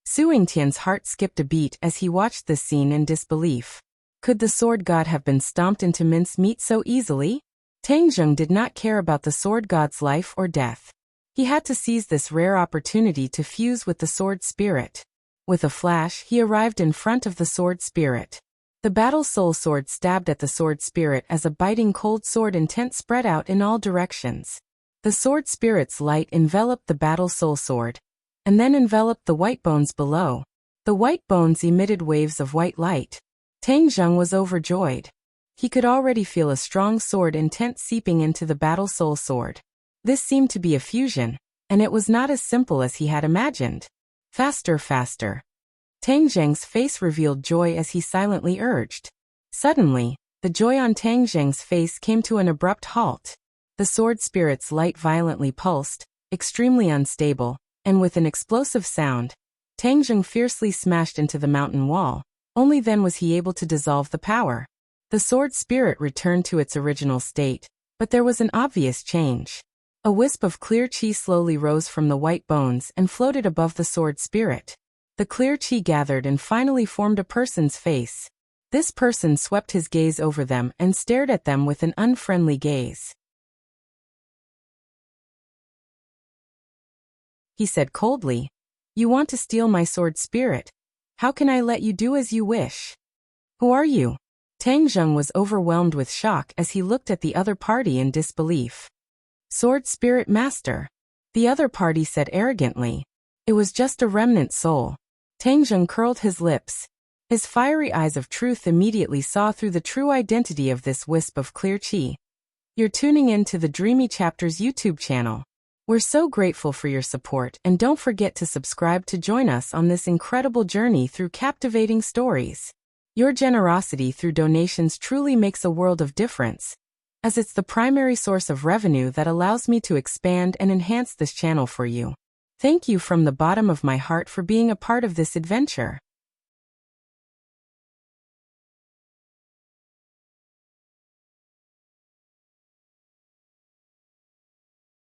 Tian's heart skipped a beat as he watched this scene in disbelief. Could the sword god have been stomped into mincemeat so easily? Tang Zheng did not care about the sword god's life or death. He had to seize this rare opportunity to fuse with the sword spirit. With a flash, he arrived in front of the sword spirit. The battle soul sword stabbed at the sword spirit as a biting cold sword intent spread out in all directions. The sword spirit's light enveloped the battle soul sword, and then enveloped the white bones below. The white bones emitted waves of white light. Tang Zheng was overjoyed. He could already feel a strong sword intent seeping into the battle soul sword. This seemed to be a fusion, and it was not as simple as he had imagined. Faster, faster. Tang Zheng's face revealed joy as he silently urged. Suddenly, the joy on Tang Zheng's face came to an abrupt halt. The sword spirit's light violently pulsed, extremely unstable, and with an explosive sound, Tang Zheng fiercely smashed into the mountain wall. Only then was he able to dissolve the power. The sword spirit returned to its original state, but there was an obvious change. A wisp of clear chi slowly rose from the white bones and floated above the sword spirit. The clear chi gathered and finally formed a person's face. This person swept his gaze over them and stared at them with an unfriendly gaze. He said coldly, "You want to steal my sword spirit? How can I let you do as you wish? Who are you?" Tang Zheng was overwhelmed with shock as he looked at the other party in disbelief. "Sword Spirit Master," the other party said arrogantly. It was just a remnant soul. Tang Zheng curled his lips. His fiery eyes of truth immediately saw through the true identity of this wisp of clear chi. You're tuning in to the Dreamy Chapters YouTube channel. We're so grateful for your support, and don't forget to subscribe to join us on this incredible journey through captivating stories. Your generosity through donations truly makes a world of difference, as it's the primary source of revenue that allows me to expand and enhance this channel for you. Thank you from the bottom of my heart for being a part of this adventure.